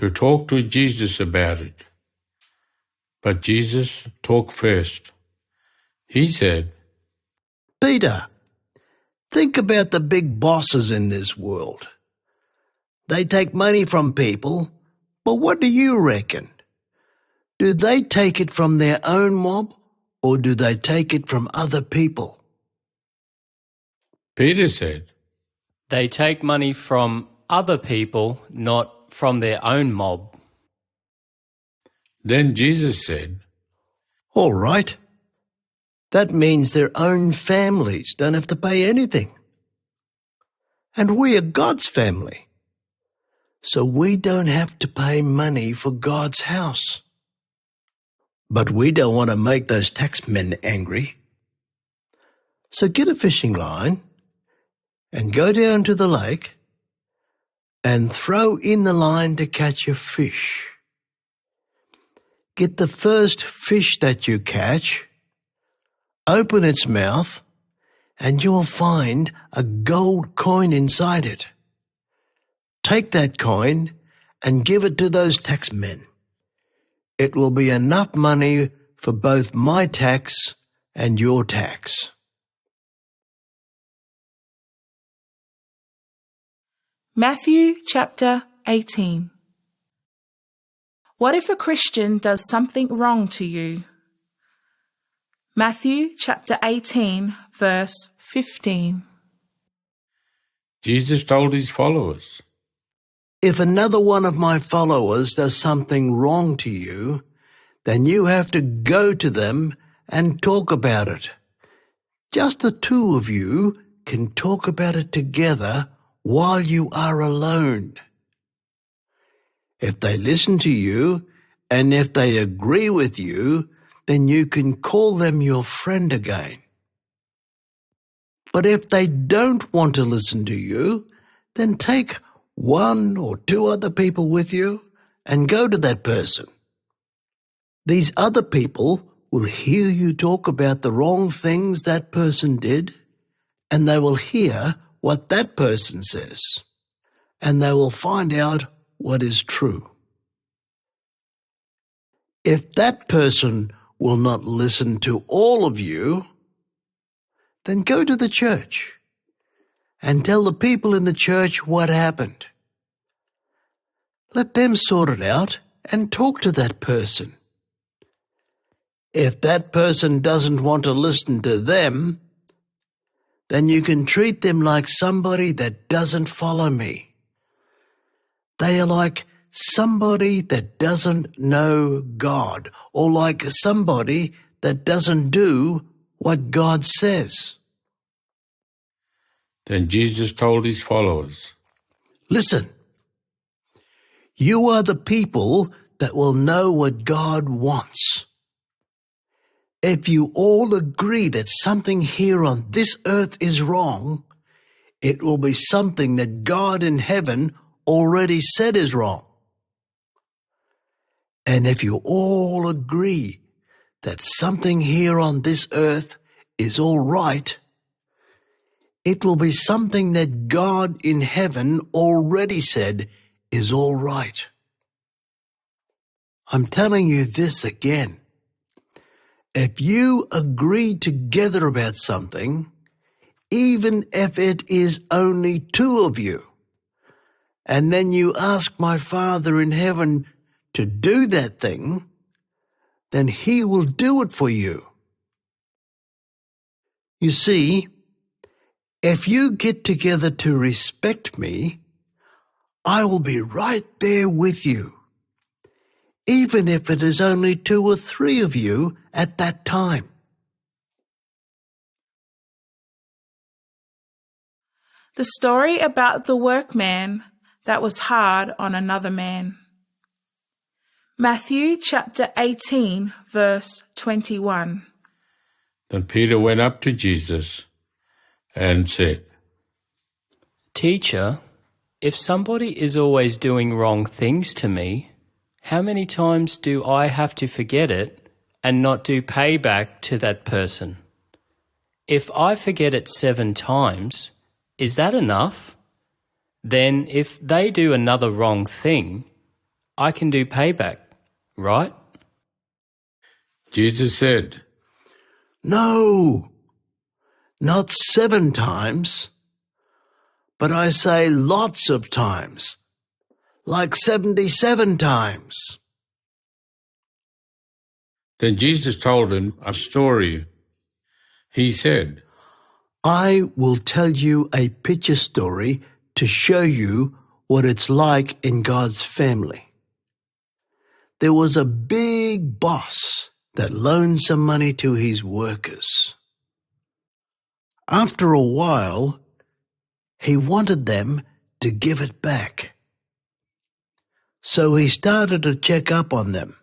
to talk to Jesus about it. But Jesus talked first. He said, Peter, think about the big bosses in this world. They take money from people, but what do you reckon? Do they take it from their own mob, or do they take it from other people? Peter said, They take money from other people, not from their own mob. Then Jesus said, All right. That means their own families don't have to pay anything. And we are God's family. So we don't have to pay money for God's house. But we don't want to make those taxmen angry. So get a fishing line and go down to the lake and throw in the line to catch a fish. Get the first fish that you catch, open its mouth, and you'll find a gold coin inside it. Take that coin and give it to those taxmen. It will be enough money for both my tax and your tax. Matthew chapter 18. What if a Christian does something wrong to you? Matthew chapter 18, verse 15. Jesus told his followers, If another one of my followers does something wrong to you, then you have to go to them and talk about it. Just the two of you can talk about it together while you are alone. If they listen to you and if they agree with you, then you can call them your friend again. But if they don't want to listen to you, then take one or two other people with you and go to that person. These other people will hear you talk about the wrong things that person did, and they will hear what that person says, and they will find out what is true. If that person will not listen to all of you, then go to the church and tell the people in the church what happened. Let them sort it out and talk to that person. If that person doesn't want to listen to them, then you can treat them like somebody that doesn't follow me. They are like somebody that doesn't know God, or like somebody that doesn't do what God says. Then Jesus told his followers, Listen, you are the people that will know what God wants. If you all agree that something here on this earth is wrong, it will be something that God in heaven already said is wrong. And if you all agree that something here on this earth is all right, it will be something that God in heaven already said is all right. I'm telling you this again. If you agree together about something, even if it is only two of you, and then you ask my Father in heaven to do that thing, then he will do it for you. You see, if you get together to respect me, I will be right there with you, even if it is only 2 or 3 of you at that time. The story about the workman that was hard on another man. Matthew chapter 18, verse 21. Then Peter went up to Jesus and said, Teacher, if somebody is always doing wrong things to me, how many times do I have to forget it and not do payback to that person? If I forget it 7 times, is that enough? Then if they do another wrong thing, I can do payback, right? Jesus said, No, not 7 times, but I say lots of times, like 77 times. Then Jesus told him a story. He said, I will tell you a picture story to show you what it's like in God's family. There was a big boss that loaned some money to his workers. After a while, he wanted them to give it back. So he started to check up on them,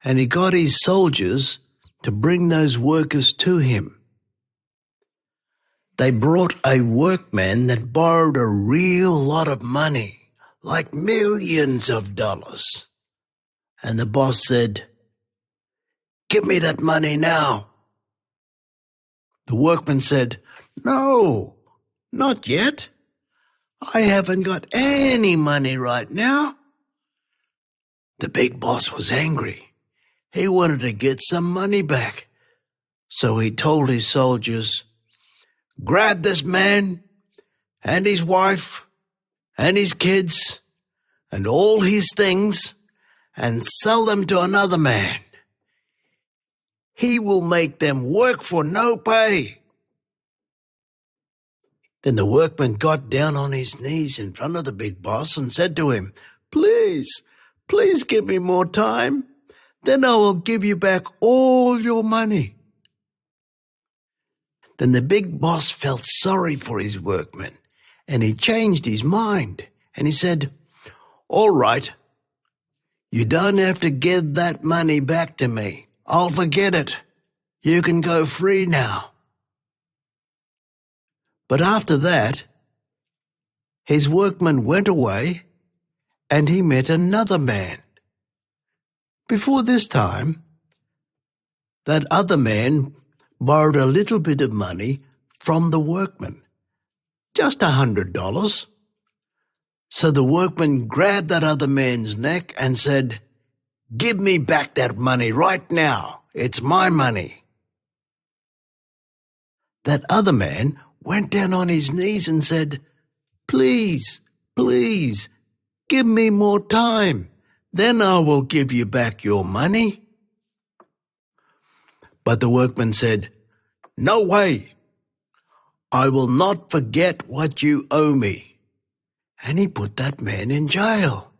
and he got his soldiers to bring those workers to him. They brought a workman that borrowed a real lot of money, like millions of dollars. And the boss said, "Give me that money now." The workman said, "No, not yet. I haven't got any money right now." The big boss was angry. He wanted to get some money back. So he told his soldiers, "Grab this man and his wife and his kids and all his things and sell them to another man. He will make them work for no pay." Then the workman got down on his knees in front of the big boss and said to him, Please give me more time. Then I will give you back all your money." Then the big boss felt sorry for his workman, and he changed his mind, and he said, "All right, you don't have to give that money back to me. I'll forget it. You can go free now." But after that, his workman went away, and he met another man. Before this time, that other man borrowed a little bit of money from the workman, just $100. So the workman grabbed that other man's neck and said, "Give me back that money right now." It's my money." That other man went down on his knees and said, "Please, please, give me more time. Then I will give you back your money." But the workman said, "No way. I will not forget what you owe me." And he put that man in jail.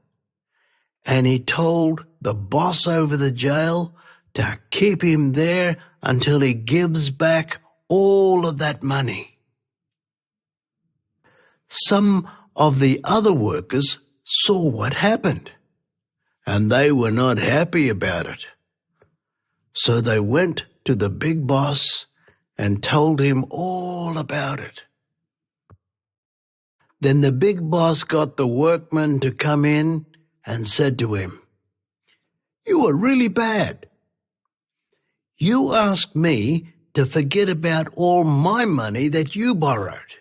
And he told the boss over the jail to keep him there until he gives back all of that money. Some of the other workers saw what happened, and they were not happy about it. So they went to the big boss and told him all about it. Then the big boss got the workman to come in and said to him, "You are really bad. You asked me to forget about all my money that you borrowed.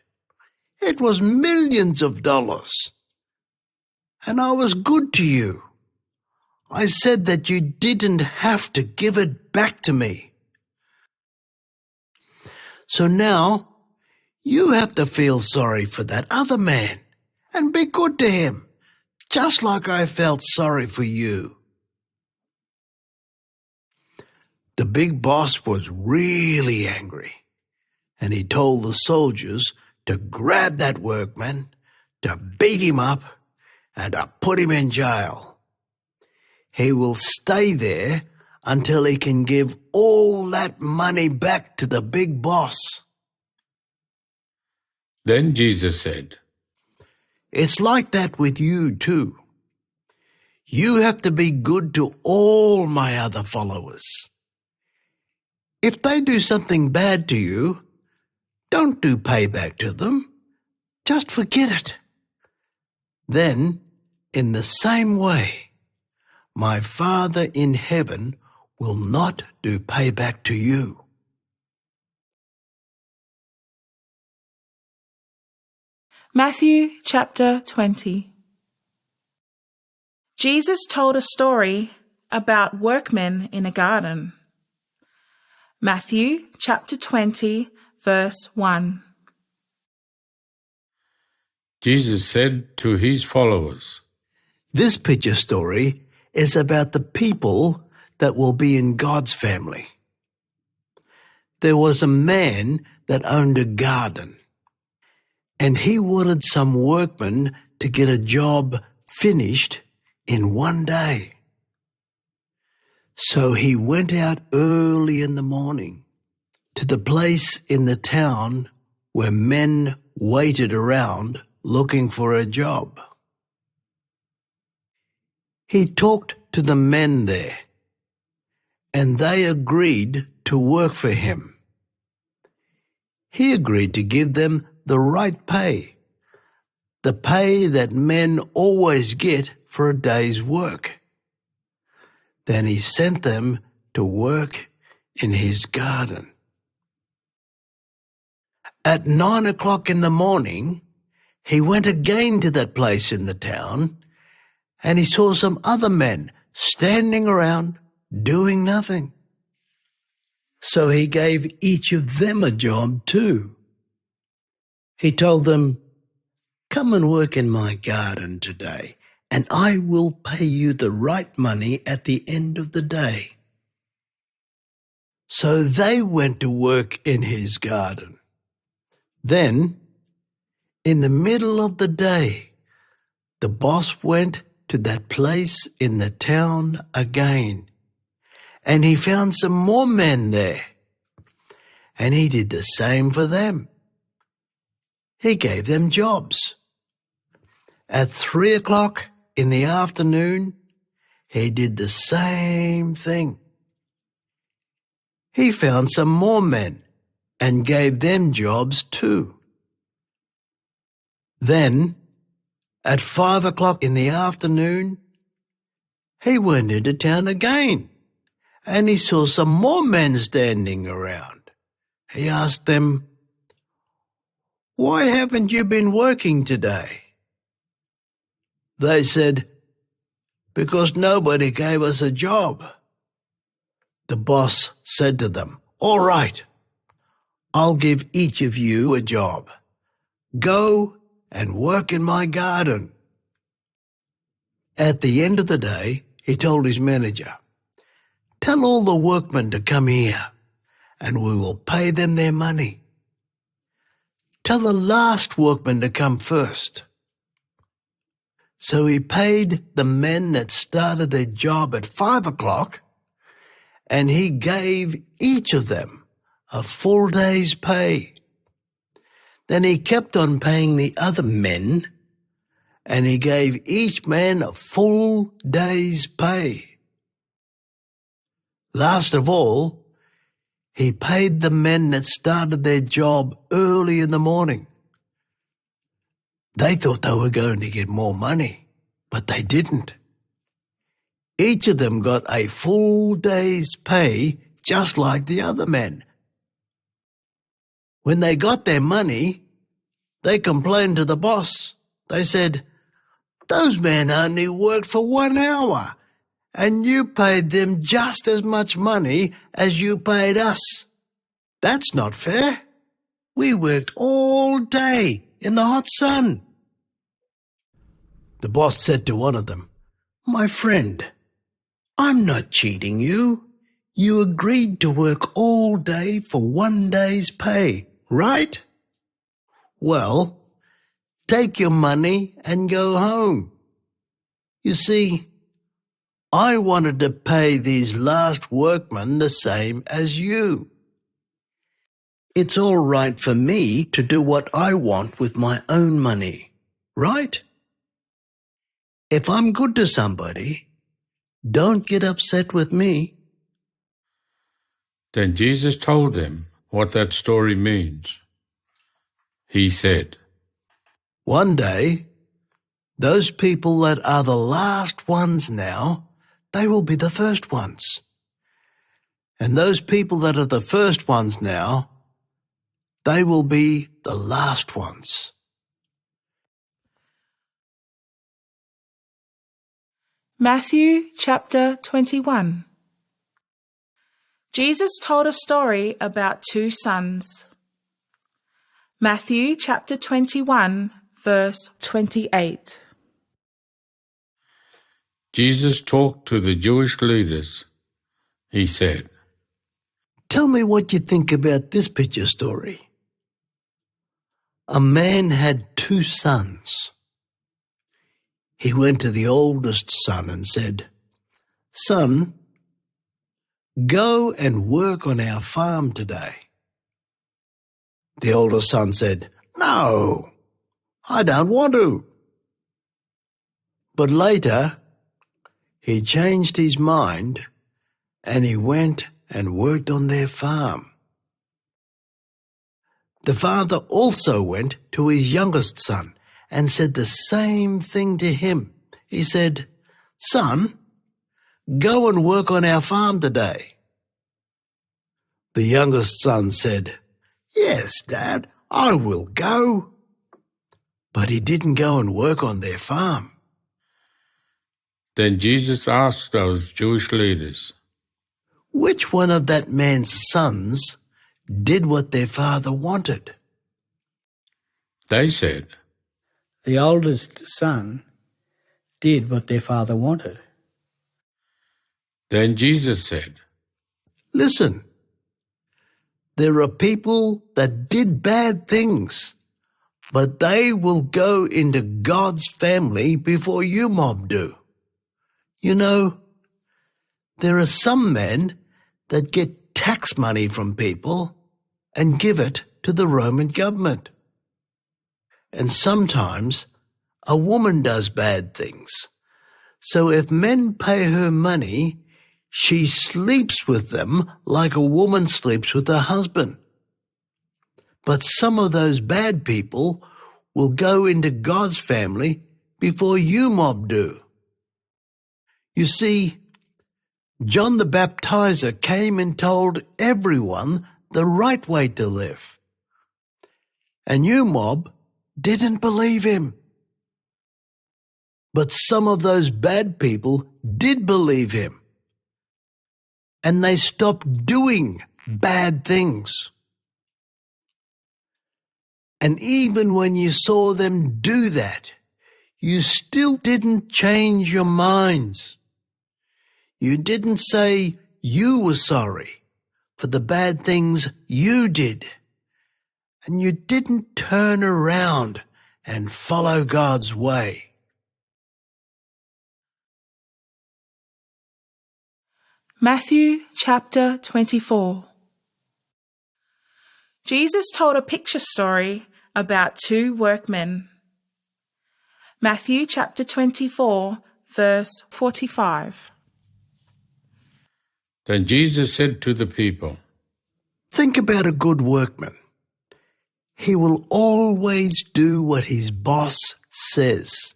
It was millions of dollars. And I was good to you. I said that you didn't have to give it back to me. So now you have to feel sorry for that other man and be good to him, just like I felt sorry for you." The big boss was really angry, and he told the soldiers to grab that workman, to beat him up, and to put him in jail. He will stay there until he can give all that money back to the big boss. Then Jesus said, It's like that with you too. You have to be good to all my other followers. If they do something bad to you, don't do payback to them. Just forget it. Then, in the same way, my Father in heaven will not do payback to you. Matthew chapter 20. Jesus told a story about workmen in a garden. Matthew chapter 20, verse 1. Jesus said to his followers, This picture story is about the people that will be in God's family. There was a man that owned a garden, and he wanted some workmen to get a job finished in one day. So he went out early in the morning to the place in the town where men waited around looking for a job. He talked to the men there, and they agreed to work for him. He agreed to give them the right pay, the pay that men always get for a day's work. Then he sent them to work in his garden. At 9 o'clock in the morning, he went again to that place in the town, and he saw some other men standing around doing nothing. So he gave each of them a job too. He told them, "Come and work in my garden today, and I will pay you the right money at the end of the day." So they went to work in his garden. Then, in the middle of the day, the boss went to that place in the town again, and he found some more men there, and he did the same for them. He gave them jobs. At 3 o'clock in the afternoon, he did the same thing. He found some more men and gave them jobs too. Then, at 5 o'clock in the afternoon, he went into town again, and he saw some more men standing around. He asked them, "Why haven't you been working today?" They said, "Because nobody gave us a job." The boss said to them, "All right, I'll give each of you a job. Go and work in my garden." At the end of the day, he told his manager, "Tell all the workmen to come here, and we will pay them their money. Tell the last workman to come first." So he paid the men that started their job at 5 o'clock, and he gave each of them a full day's pay. Then he kept on paying the other men, and he gave each man a full day's pay. Last of all, he paid the men that started their job early in the morning. They thought they were going to get more money, but they didn't. Each of them got a full day's pay just like the other men. When they got their money, they complained to the boss. They said, "Those men only worked for 1 hour, and you paid them just as much money as you paid us. That's not fair. We worked all day in the hot sun." The boss said to one of them, "My friend, I'm not cheating you. You agreed to work all day for 1 day's pay, right? Well, take your money and go home. You see, I wanted to pay these last workmen the same as you. It's all right for me to do what I want with my own money, right? If I'm good to somebody, don't get upset with me." Then Jesus told them what that story means. He said, One day, those people that are the last ones now, they will be the first ones. And those people that are the first ones now, they will be the last ones. Matthew chapter 21. Jesus told a story about 2 sons. Matthew chapter 21, verse 28. Jesus talked to the Jewish leaders. He said, Tell me what you think about this picture story. A man had 2 sons. He went to the oldest son and said, "Son, go and work on our farm today." The older son said, "No, I don't want to." But later, he changed his mind and he went and worked on their farm. The father also went to his youngest son and said the same thing to him. He said, "Son, go and work on our farm today." The youngest son said, "Yes, Dad, I will go." But he didn't go and work on their farm. Then Jesus asked those Jewish leaders, Which one of that man's sons did what their father wanted? They said, The oldest son did what their father wanted. Then Jesus said, Listen, there are people that did bad things, but they will go into God's family before you mob do. You know, there are some men that get tax money from people and give it to the Roman government. And sometimes a woman does bad things. So if men pay her money, she sleeps with them like a woman sleeps with her husband. But some of those bad people will go into God's family before you mob do. You see, John the Baptizer came and told everyone the right way to live. And you mob didn't believe him. But some of those bad people did believe him. and they stopped doing bad things. And even when you saw them do that, you still didn't change your minds. You didn't say you were sorry for the bad things you did. And you didn't turn around and follow God's way. Matthew chapter 24. Jesus told a picture story about two workmen. Matthew chapter 24, verse 45. Then Jesus said to the people, Think about a good workman. He will always do what his boss says.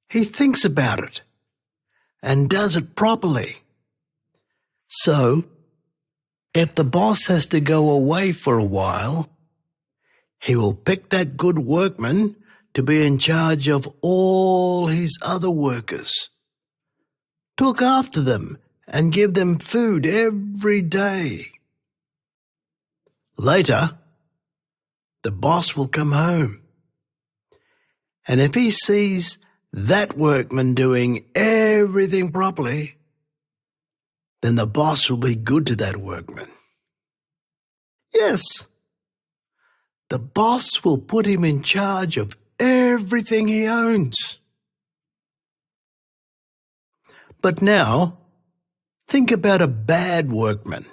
He thinks about it and does it properly. So, if the boss has to go away for a while, he will pick that good workman to be in charge of all his other workers. To look after them and give them food every day. Later, the boss will come home. And if he sees that workman doing everything properly, then the boss will be good to that workman. Yes, the boss will put him in charge of everything he owns. But now, think about a bad workman.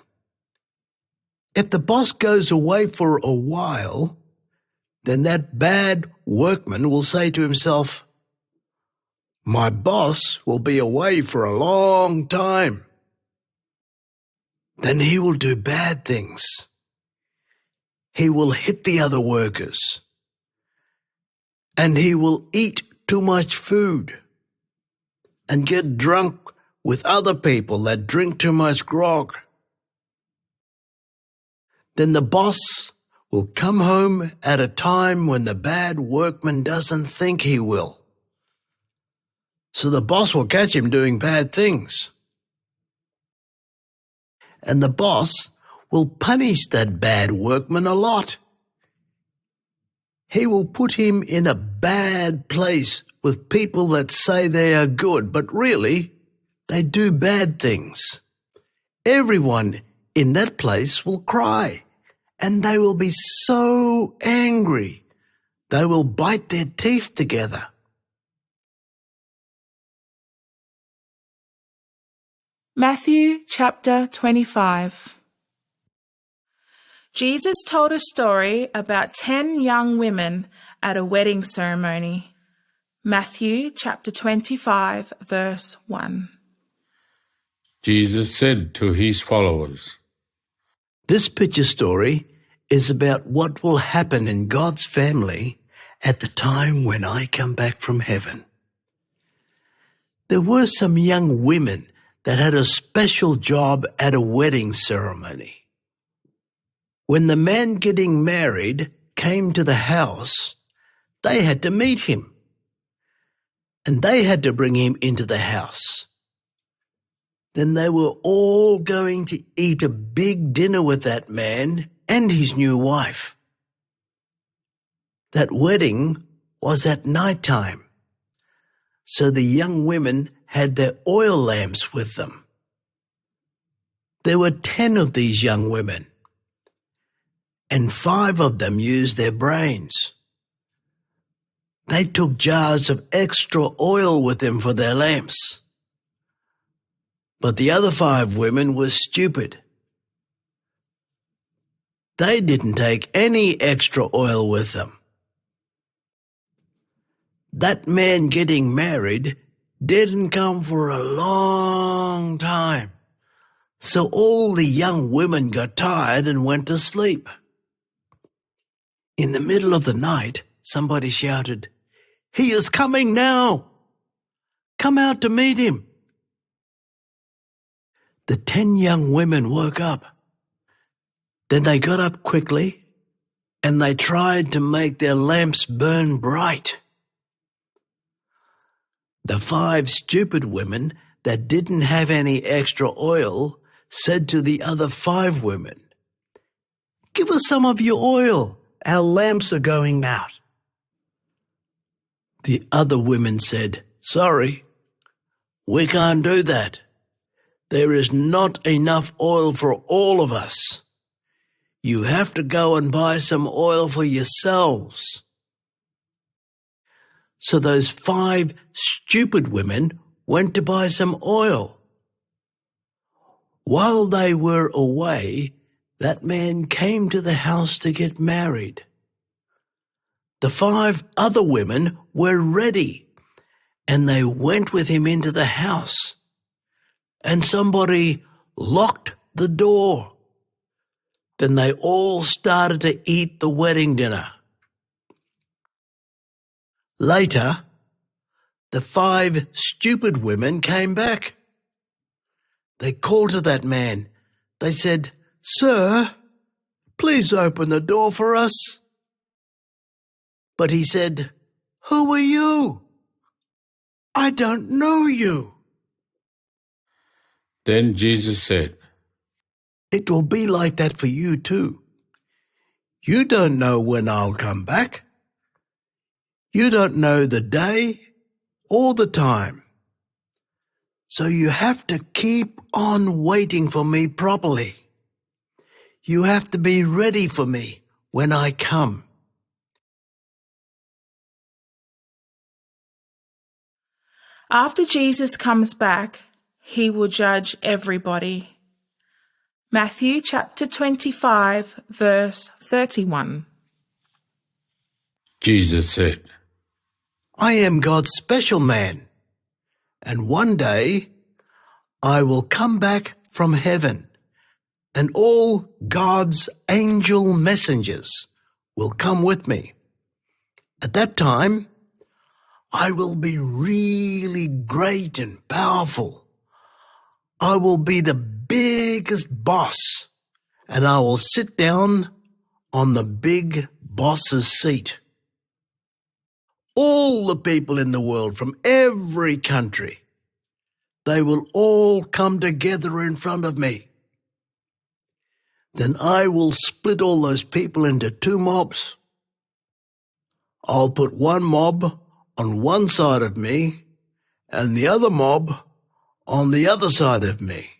If the boss goes away for a while, then that bad workman will say to himself, "My boss will be away for a long time." Then he will do bad things. He will hit the other workers. And he will eat too much food and get drunk with other people that drink too much grog. Then the boss will come home at a time when the bad workman doesn't think he will. So the boss will catch him doing bad things. And the boss will punish that bad workman a lot. He will put him in a bad place with people that say they are good, but really they do bad things. Everyone in that place will cry, and they will be so angry, they will bite their teeth together. Matthew chapter 25. Jesus told a story about 10 young women at a wedding ceremony. Matthew chapter 25, verse 1. Jesus said to his followers, This picture story is about what will happen in God's family at the time when I come back from heaven. There were some young women that had a special job at a wedding ceremony. When the man getting married came to the house, they had to meet him. And they had to bring him into the house. Then they were all going to eat a big dinner with that man and his new wife. That wedding was at night time, so the young women had their oil lamps with them. There were 10 of these young women, and 5 of them used their brains. They took jars of extra oil with them for their lamps. But the other 5 women were stupid. They didn't take any extra oil with them. That man getting married didn't come for a long time, so all the young women got tired and went to sleep. In the middle of the night, somebody shouted, "He is coming now! Come out to meet him!" The 10 young women woke up. Then they got up quickly and they tried to make their lamps burn bright. The 5 stupid women that didn't have any extra oil said to the other 5 women, "Give us some of your oil. Our lamps are going out." The other women said, "Sorry, we can't do that. There is not enough oil for all of us. You have to go and buy some oil for yourselves." So those 5 stupid women went to buy some oil. While they were away, that man came to the house to get married. The 5 other women were ready, and they went with him into the house. And somebody locked the door. Then they all started to eat the wedding dinner. Later, the 5 stupid women came back. They called to that man. They said, "Sir, please open the door for us." But he said, "Who are you? I don't know you." Then Jesus said, It will be like that for you too. You don't know when I'll come back. You don't know the day or the time. So you have to keep on waiting for me properly. You have to be ready for me when I come. After Jesus comes back, he will judge everybody. Matthew chapter 25, verse 31. Jesus said, I am God's special man, and one day I will come back from heaven, and all God's angel messengers will come with me. At that time, I will be really great and powerful. I will be the biggest boss, and I will sit down on the big boss's seat. All the people in the world from every country, they will all come together in front of me. Then I will split all those people into 2 mobs. I'll put one mob on one side of me and the other mob on the other side of me.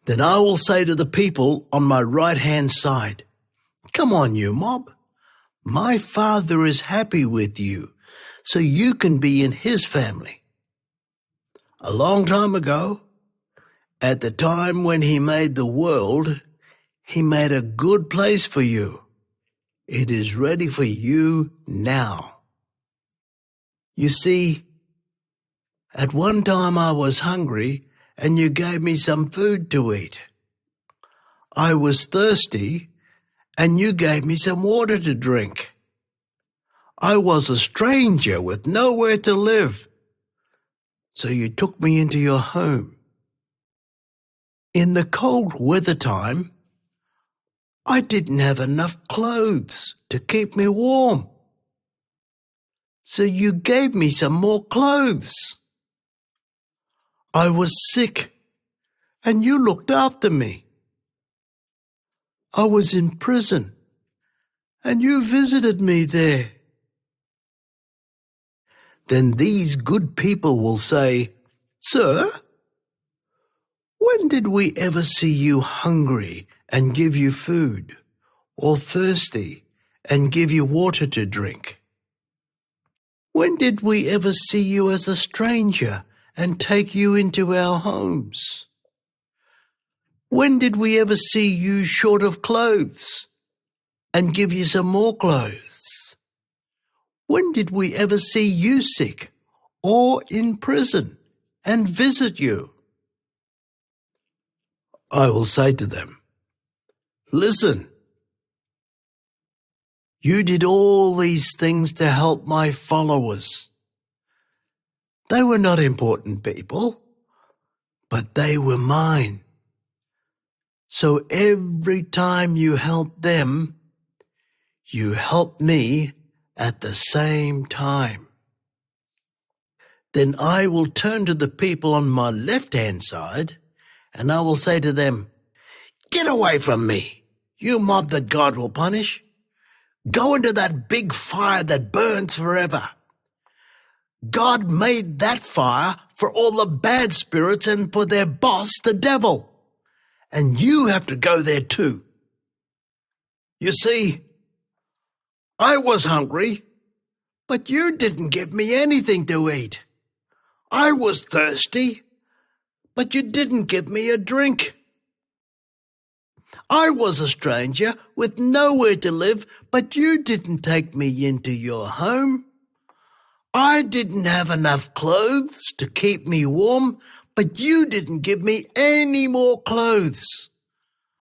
Then I will say to the people on my right-hand side, "Come on, you mob. My Father is happy with you, so you can be in his family. A long time ago, at the time when he made the world, he made a good place for you. It is ready for you now." You see, at one time I was hungry and you gave me some food to eat. I was thirsty and you gave me some water to drink. I was a stranger with nowhere to live, so you took me into your home. In the cold weather time, I didn't have enough clothes to keep me warm, so you gave me some more clothes. I was sick, and you looked after me. I was in prison, and you visited me there. Then these good people will say, "Sir, when did we ever see you hungry and give you food, or thirsty and give you water to drink? When did we ever see you as a stranger and take you into our homes? When did we ever see you short of clothes and give you some more clothes? When did we ever see you sick or in prison and visit you?" I will say to them, "Listen, you did all these things to help my followers. They were not important people, but they were mine. So every time you helped them, you helped me at the same time." Then I will turn to the people on my left-hand side, and I will say to them, "Get away from me, you mob that God will punish. Go into that big fire that burns forever." God made that fire for all the bad spirits and for their boss, the devil. And you have to go there too. You see, I was hungry, but you didn't give me anything to eat. I was thirsty, but you didn't give me a drink. I was a stranger with nowhere to live, but you didn't take me into your home. I didn't have enough clothes to keep me warm, but you didn't give me any more clothes.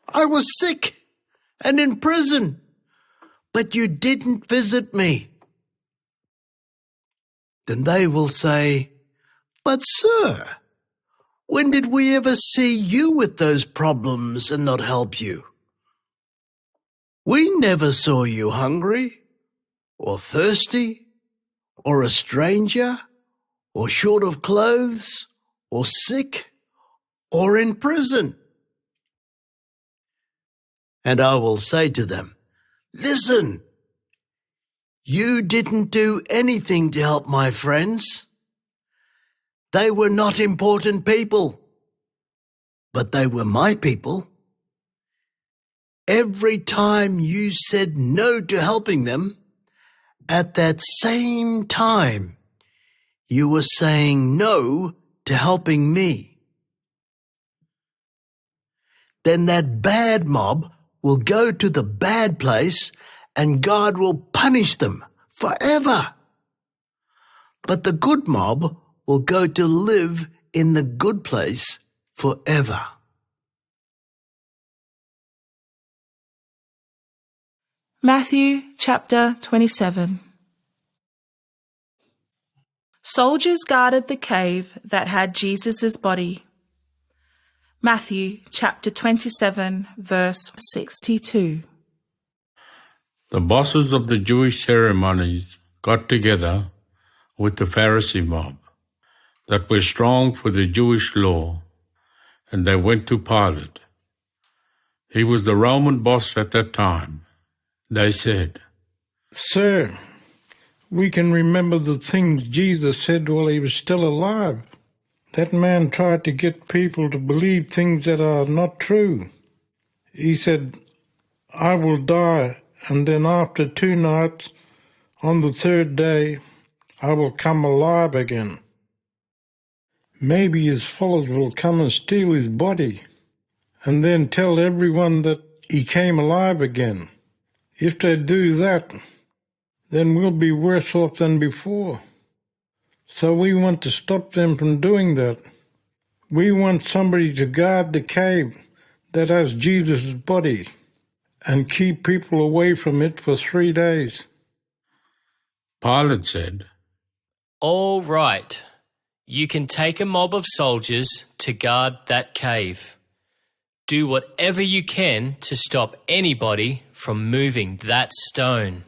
I was sick and in prison, but you didn't visit me. Then they will say, "But sir, when did we ever see you with those problems and not help you? We never saw you hungry or thirsty or a stranger or short of clothes or sick or in prison." And I will say to them, "Listen, you didn't do anything to help my friends. They were not important people, but they were my people. Every time you said no to helping them, at that same time, you were saying no to helping me. Then that bad mob will go to the bad place and God will punish them forever. But the good mob will go to live in the good place forever." Matthew chapter 27. Soldiers guarded the cave that had Jesus' body. Matthew chapter 27, verse 62. The bosses of the Jewish ceremonies got together with the Pharisee mob that were strong for the Jewish law, and they went to Pilate. He was the Roman boss at that time. They said, "Sir, we can remember the things Jesus said while he was still alive. That man tried to get people to believe things that are not true. He said, 'I will die, and then after 2 nights, on the 3rd day, I will come alive again.' Maybe his followers will come and steal his body, and then tell everyone that he came alive again. If they do that, then we'll be worse off than before. So we want to stop them from doing that. We want somebody to guard the cave that has Jesus' body and keep people away from it for 3 days." Pilate said, All right, you can take a mob of soldiers to guard that cave. Do whatever you can to stop anybody from moving that stone.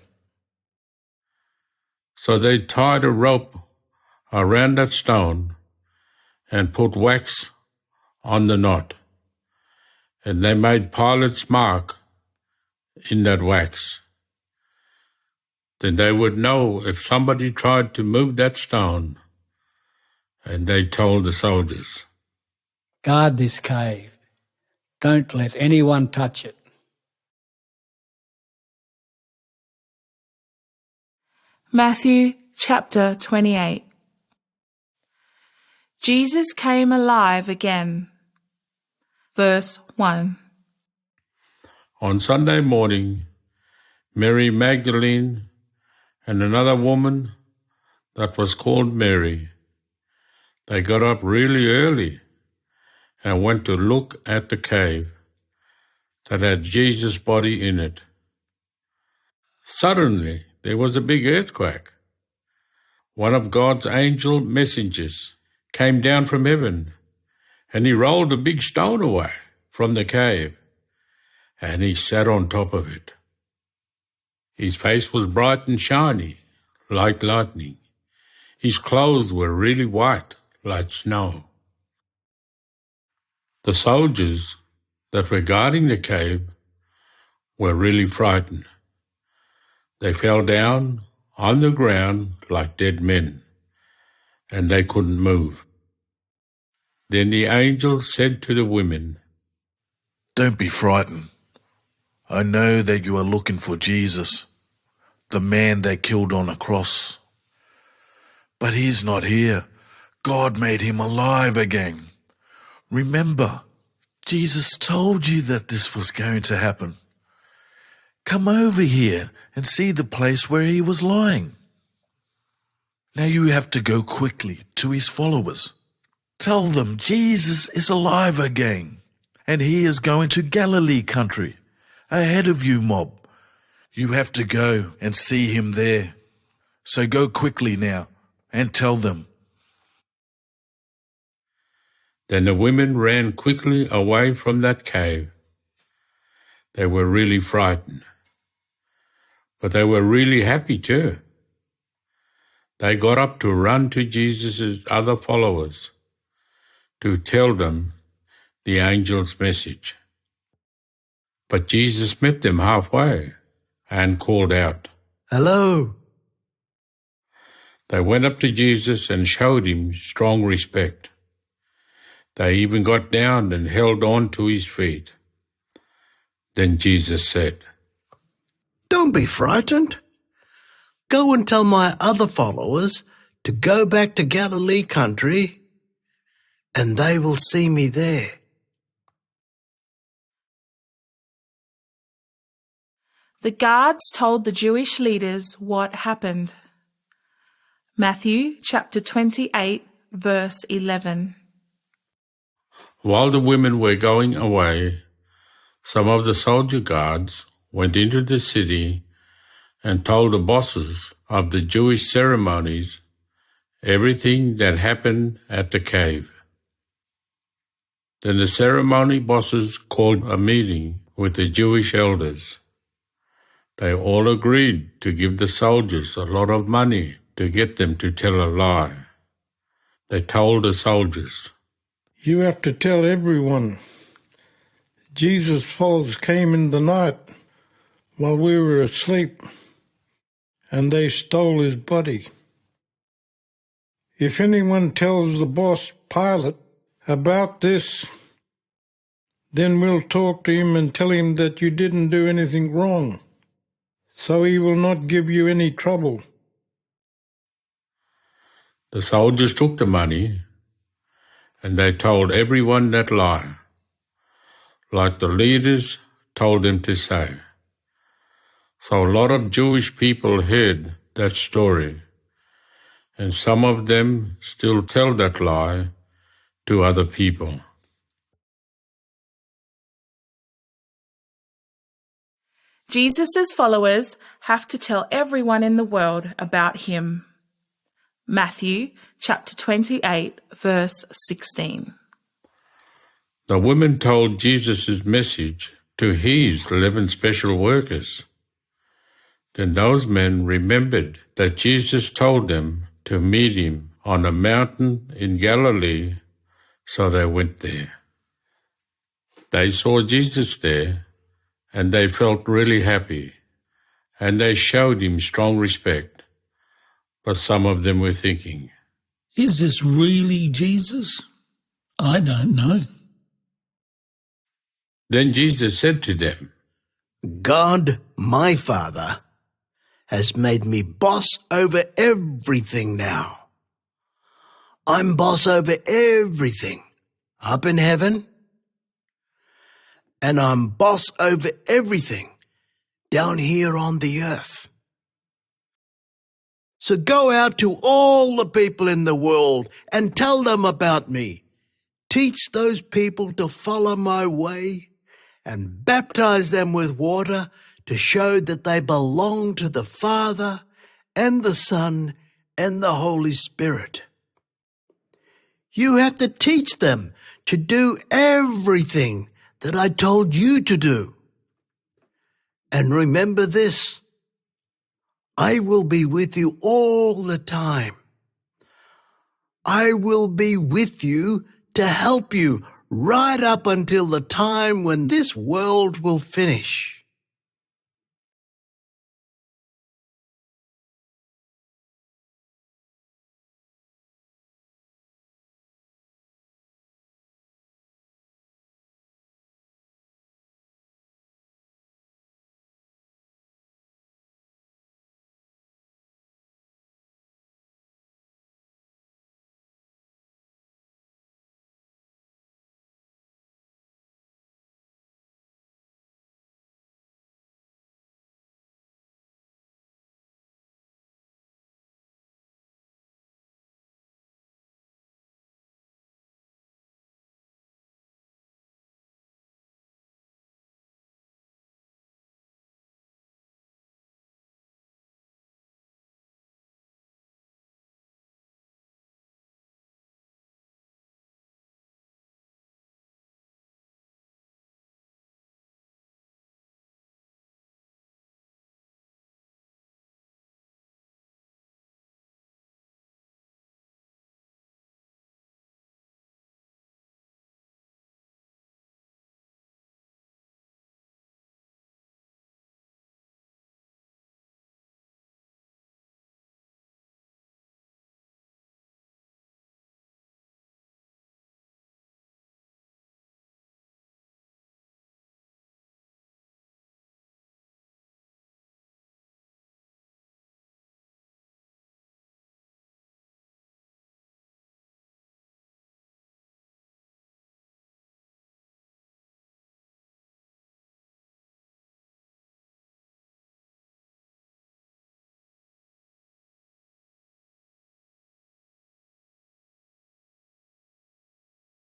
So they tied a rope around that stone and put wax on the knot, and they made Pilate's mark in that wax. Then they would know if somebody tried to move that stone, and they told the soldiers, Guard this cave. Don't let anyone touch it. Matthew chapter 28. Jesus came alive again. Verse 1. On Sunday morning, Mary Magdalene and another woman that was called Mary, they got up really early and went to look at the cave that had Jesus' body in it. Suddenly, there was a big earthquake. One of God's angel messengers came down from heaven, and he rolled a big stone away from the cave, and he sat on top of it. His face was bright and shiny, like lightning. His clothes were really white, like snow. The soldiers that were guarding the cave were really frightened. They fell down on the ground like dead men, and they couldn't move. Then the angel said to the women, Don't be frightened. I know that you are looking for Jesus, the man they killed on a cross. But he's not here. God made him alive again. Remember, Jesus told you that this was going to happen. Come over here and see the place where he was lying. Now you have to go quickly to his followers. Tell them Jesus is alive again, and he is going to Galilee country, ahead of you, mob. You have to go and see him there. So go quickly now and tell them. Then the women ran quickly away from that cave. They were really frightened, but they were really happy too. They got up to run to Jesus' other followers to tell them the angel's message. But Jesus met them halfway and called out, Hello. They went up to Jesus and showed him strong respect. They even got down and held on to his feet. Then Jesus said, Don't be frightened. Go and tell my other followers to go back to Galilee country, and they will see me there. The guards told the Jewish leaders what happened. Matthew chapter 28, verse 11. While the women were going away, some of the soldier guards went into the city and told the bosses of the Jewish ceremonies everything that happened at the cave. Then the ceremony bosses called a meeting with the Jewish elders. They all agreed to give the soldiers a lot of money to get them to tell a lie. They told the soldiers, You have to tell everyone. Jesus' followers came in the night while we were asleep, and they stole his body. If anyone tells the boss Pilate about this, then we'll talk to him and tell him that you didn't do anything wrong, so he will not give you any trouble. The soldiers took the money and they told everyone that lie, like the leaders told them to say. So a lot of Jewish people heard that story, and some of them still tell that lie to other people. Jesus' followers have to tell everyone in the world about him. Matthew chapter 28, verse 16. The women told Jesus' message to his 11 special workers. Then those men remembered that Jesus told them to meet him on a mountain in Galilee, so they went there. They saw Jesus there, and they felt really happy, and they showed him strong respect. But some of them were thinking, Is this really Jesus? I don't know. Then Jesus said to them, God, my Father, has made me boss over everything now. I'm boss over everything up in heaven, and I'm boss over everything down here on the earth. So go out to all the people in the world and tell them about me. Teach those people to follow my way and baptize them with water to show that they belong to the Father and the Son and the Holy Spirit. You have to teach them to do everything that I told you to do. And remember this, I will be with you all the time, I will be with you to help you right up until the time when this world will finish.